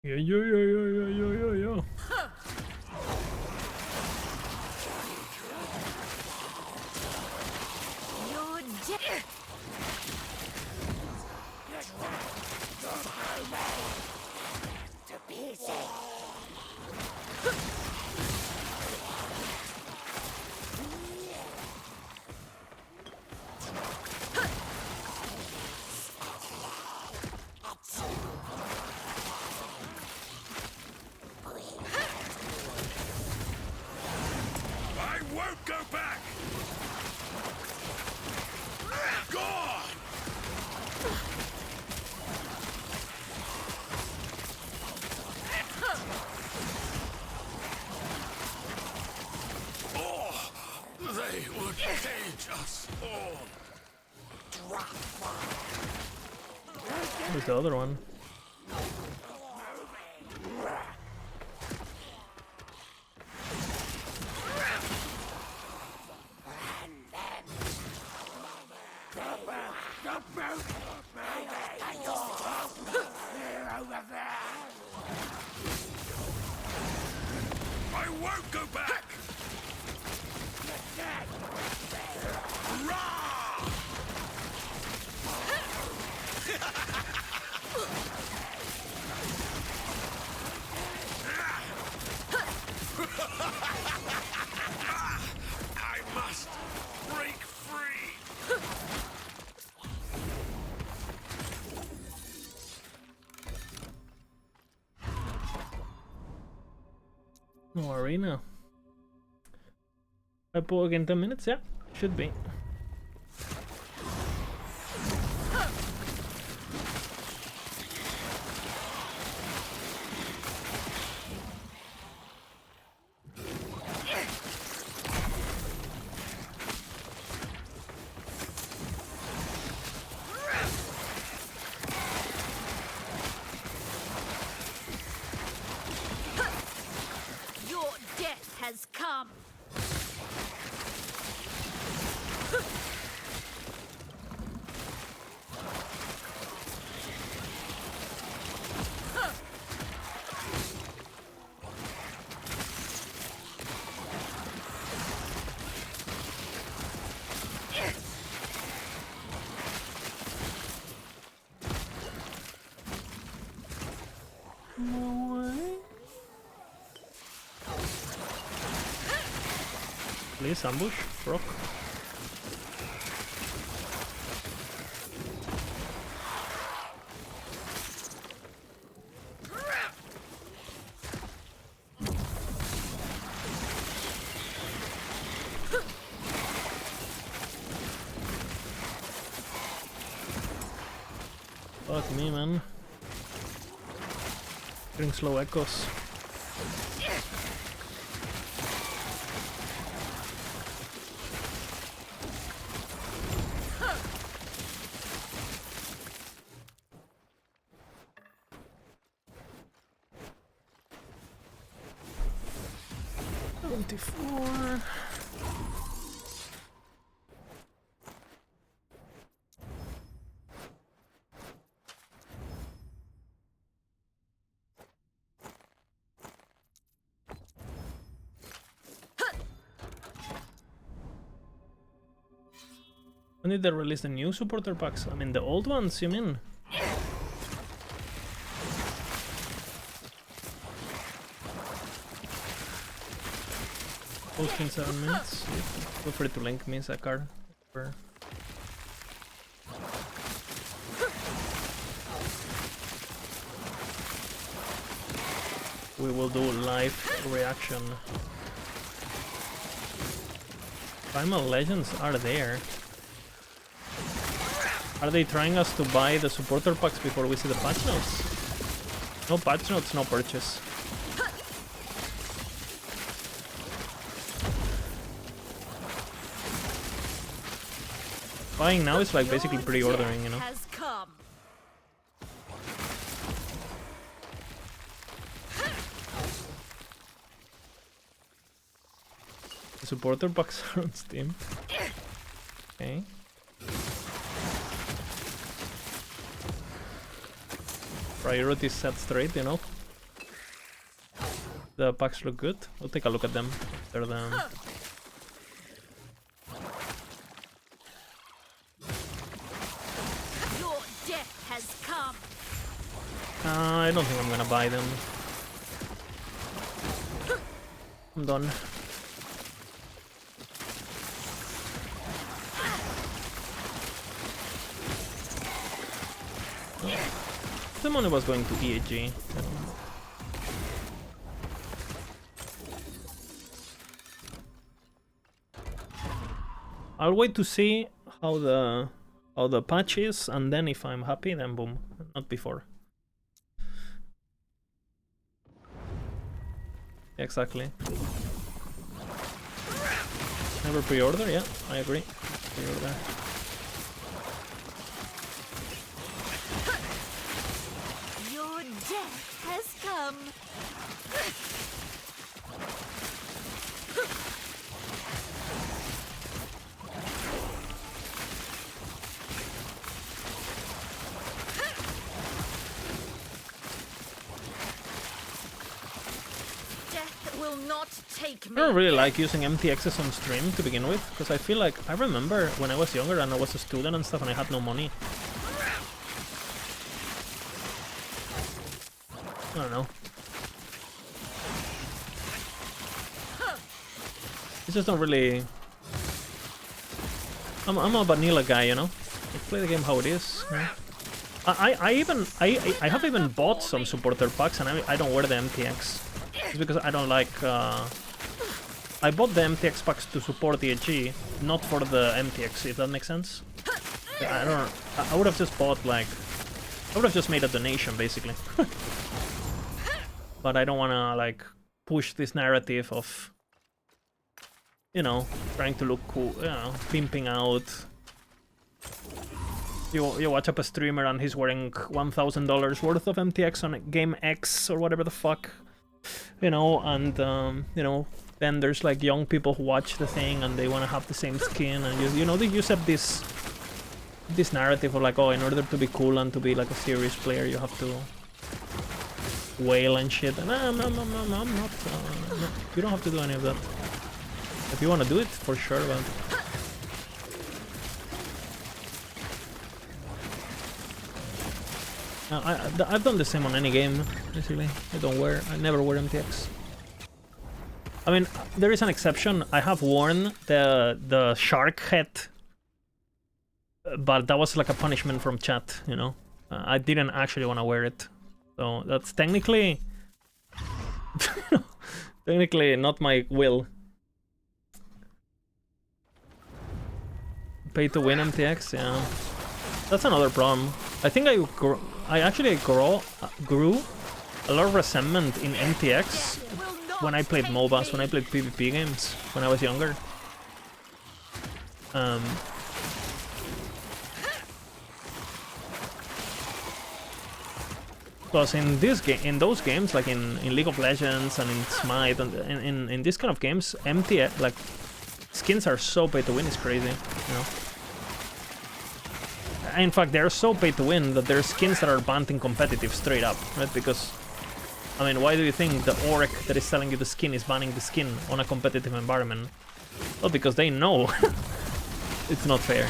S1: Yeah.
S8: You're dead. To pieces.
S7: I won't go back! God! Oh, they would cage us all.
S1: Where's the other one?
S7: I won't go back! I must break free!
S1: No arena. Epoch in 10 minutes? Yeah, should be.
S8: Your death has come.
S1: No way. Please ambush, Brock. Fuck me, man. Getting slow echoes. $24. When did they release the new supporter packs? I mean, the old ones, you mean? Post in 7 minutes. Feel free to link me, Zakar. We will do live reaction. Primal Legends are there. Are they trying us to buy the supporter packs before we see the patch notes? No patch notes, no purchase. Buying now is like basically pre-ordering, you know? The supporter packs are on Steam. Okay. Priorities set straight, you know? The packs look good. We'll take a look at them after the...
S8: Your death has come.
S1: I don't think I'm gonna buy them. I'm done. The money was going to EAG. I'll wait to see how the patch is, and then if I'm happy, then boom. Not before. Exactly. Never pre-order, yeah, I agree. Pre-order.
S8: Your death has come.
S1: I don't really like using MTXs on stream to begin with, because I feel like I remember when I was younger and I was a student and stuff and I had no money. I don't know. I just don't really... I'm a vanilla guy, you know? I play the game how it is. Yeah. I have even bought some supporter packs and I don't wear the MTX. It's because I don't like... I bought the MTX packs to support the EG, not for the MTX, if that makes sense. I would have just bought, like... I would have just made a donation, basically. But I don't wanna, like, push this narrative of... You know, trying to look cool, you know, pimping out. You watch up a streamer and he's wearing $1,000 worth of MTX on game X or whatever the fuck. You know, and, you know, then there's like young people who watch the thing and they want to have the same skin, and you know, they use up this narrative of like, oh, in order to be cool and to be like a serious player, you have to wail and shit. And I'm not. No, you don't have to do any of that. If you want to do it, for sure, but... I've done the same on any game, basically. I never wear MTX. I mean, there is an exception. I have worn the shark head, but that was like a punishment from chat, you know? I didn't actually want to wear it. So that's technically... technically not my will. Pay to win MTX, yeah. That's another problem. I think I actually grew a lot of resentment in MTX when I played MOBAs, when I played PvP games, when I was younger. Because in those games, like in League of Legends and in Smite and in this kind of games, MTX, like, skins are so pay to win, it's crazy, you know? In fact, they're so pay to win that there are skins that are banned in competitive straight up, right? Because, I mean, why do you think the orc that is selling you the skin is banning the skin on a competitive environment? Well, because they know it's not fair.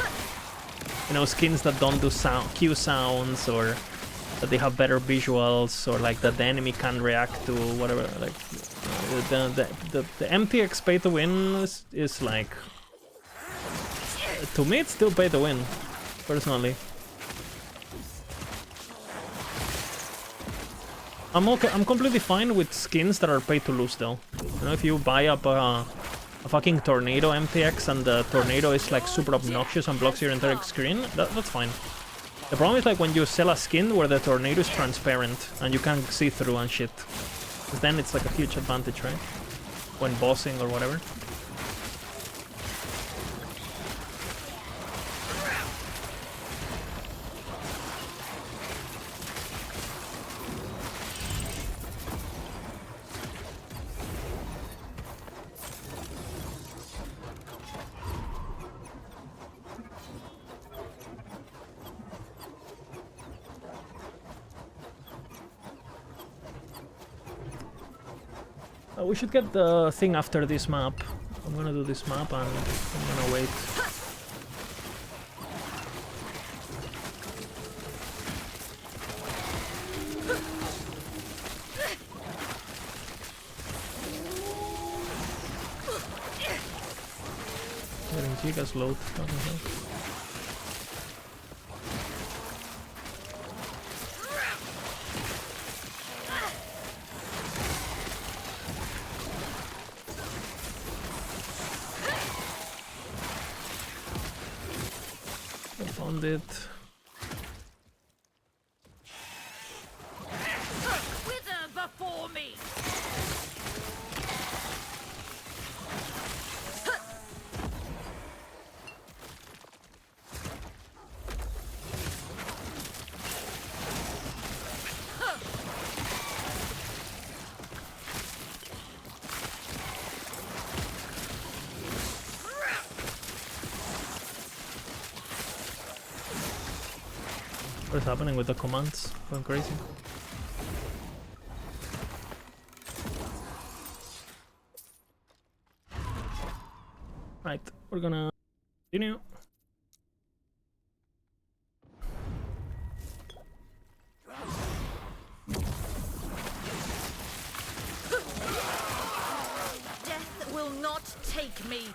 S1: You know, skins that don't do Q sounds, or that they have better visuals, or like that the enemy can react to whatever. Like the MTX pay to win is like, to me, it's still pay to win. Personally, I'm okay. I'm completely fine with skins that are pay to lose, though. You know, if you buy up a fucking tornado MTX and the tornado is like super obnoxious and blocks your entire screen, that's fine. The problem is like when you sell a skin where the tornado is transparent and you can't see through and shit. Because then it's like a huge advantage, right? When bossing or whatever. We should get the thing after this map. I'm gonna do this map and I'm gonna wait. Getting Giga's load. Found it.
S8: Wither before me.
S1: What's happening with the commands? Going crazy. Right, we're gonna continue.
S8: Death will not take me.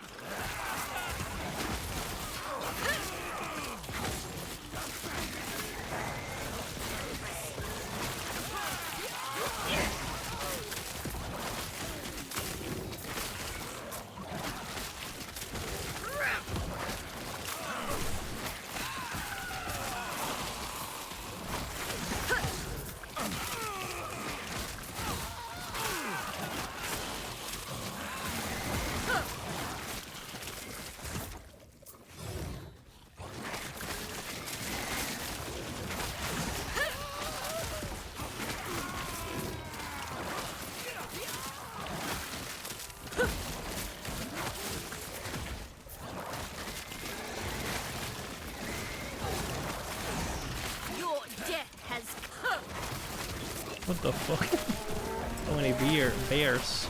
S1: What the fuck? So many bears.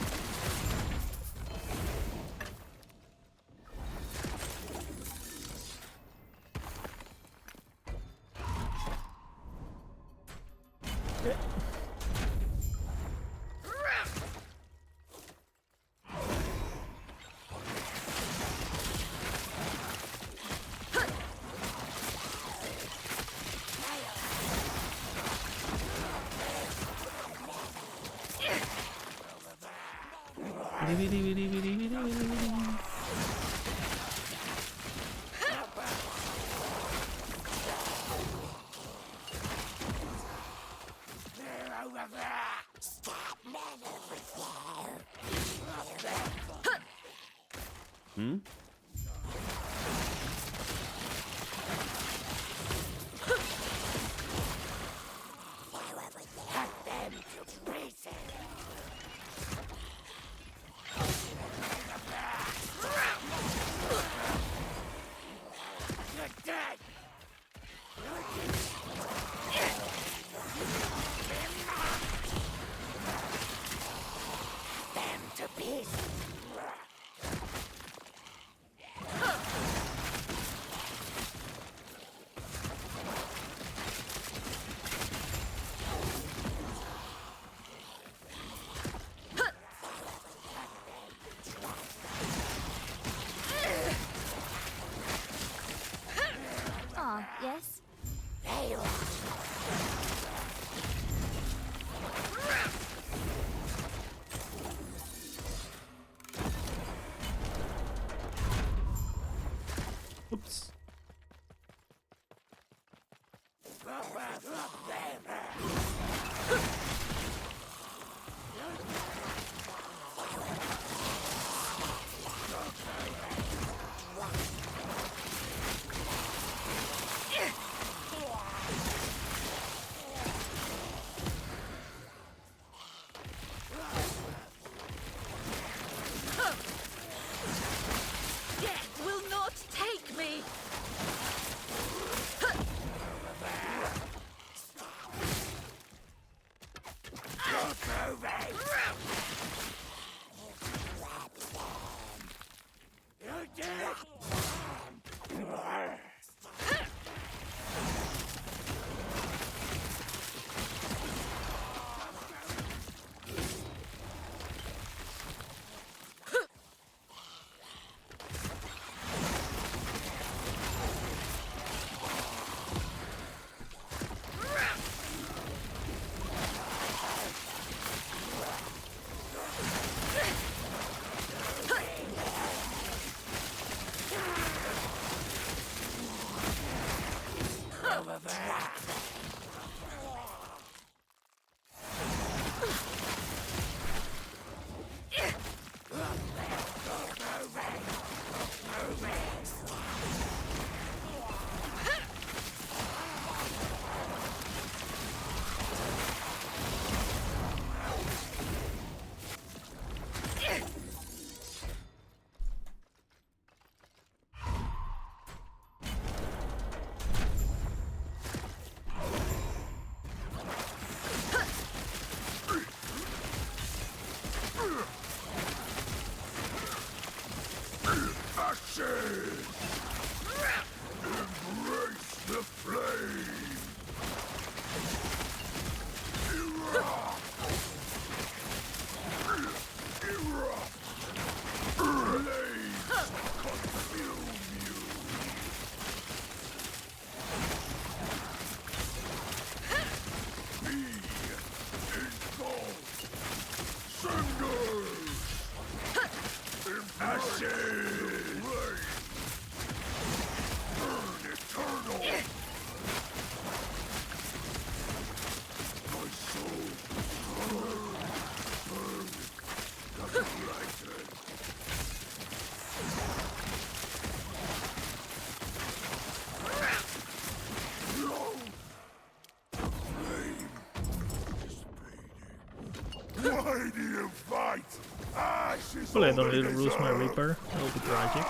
S7: Why do you fight?
S1: Hopefully I don't lose my Reaper. That would be tragic.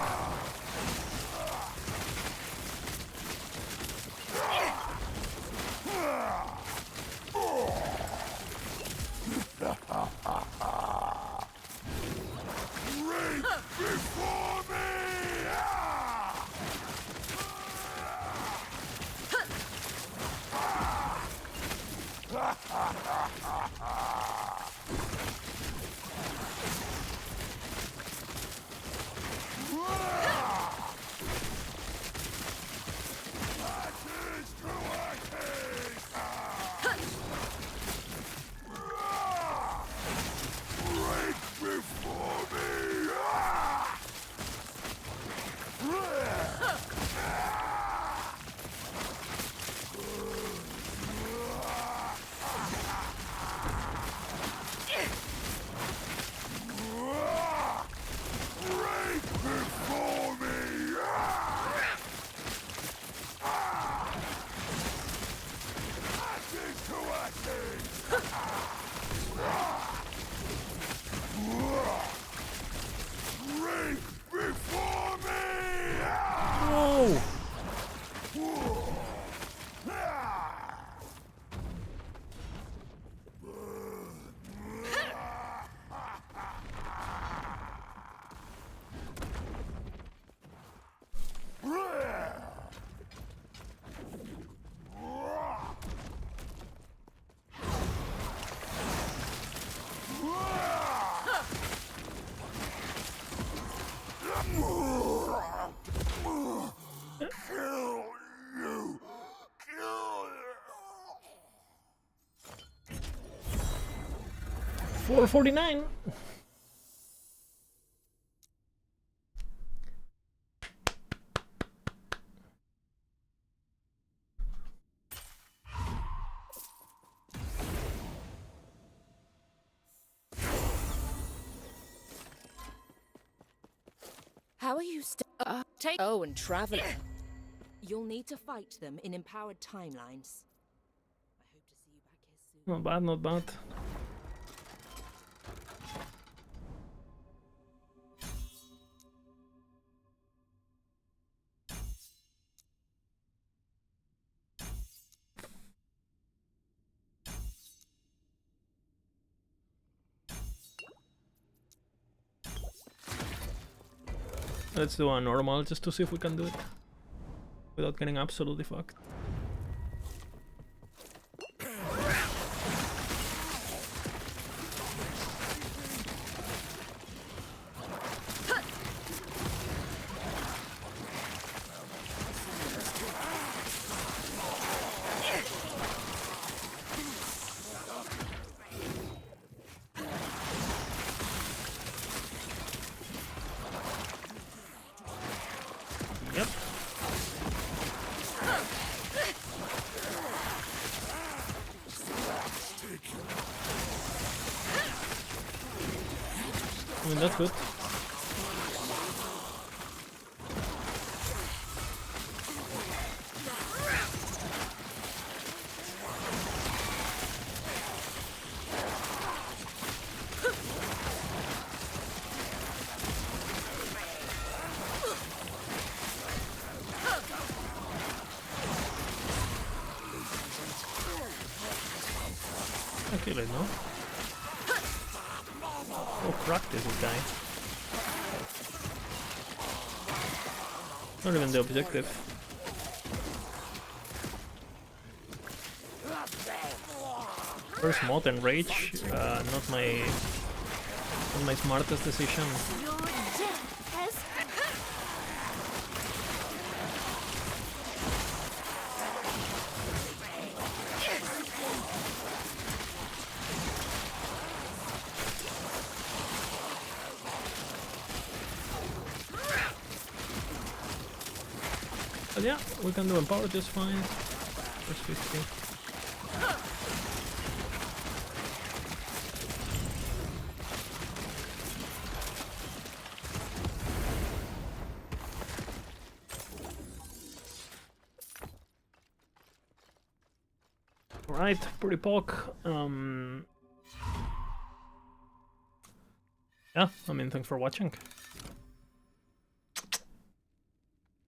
S7: Reach before me!
S1: $4.49.
S5: How are you take and traveler? You'll need to fight them in empowered timelines. I hope to see you back here soon.
S1: Not bad, not bad. Let's do a normal just to see if we can do it without getting absolutely fucked. I mean, that's good. I'll kill it, no? Oh, crap, this guy. Not even the objective. First mod and rage, not my smartest decision. But yeah, we can do empower just fine. First 50. Alright, pretty poke. yeah, I mean, thanks for watching.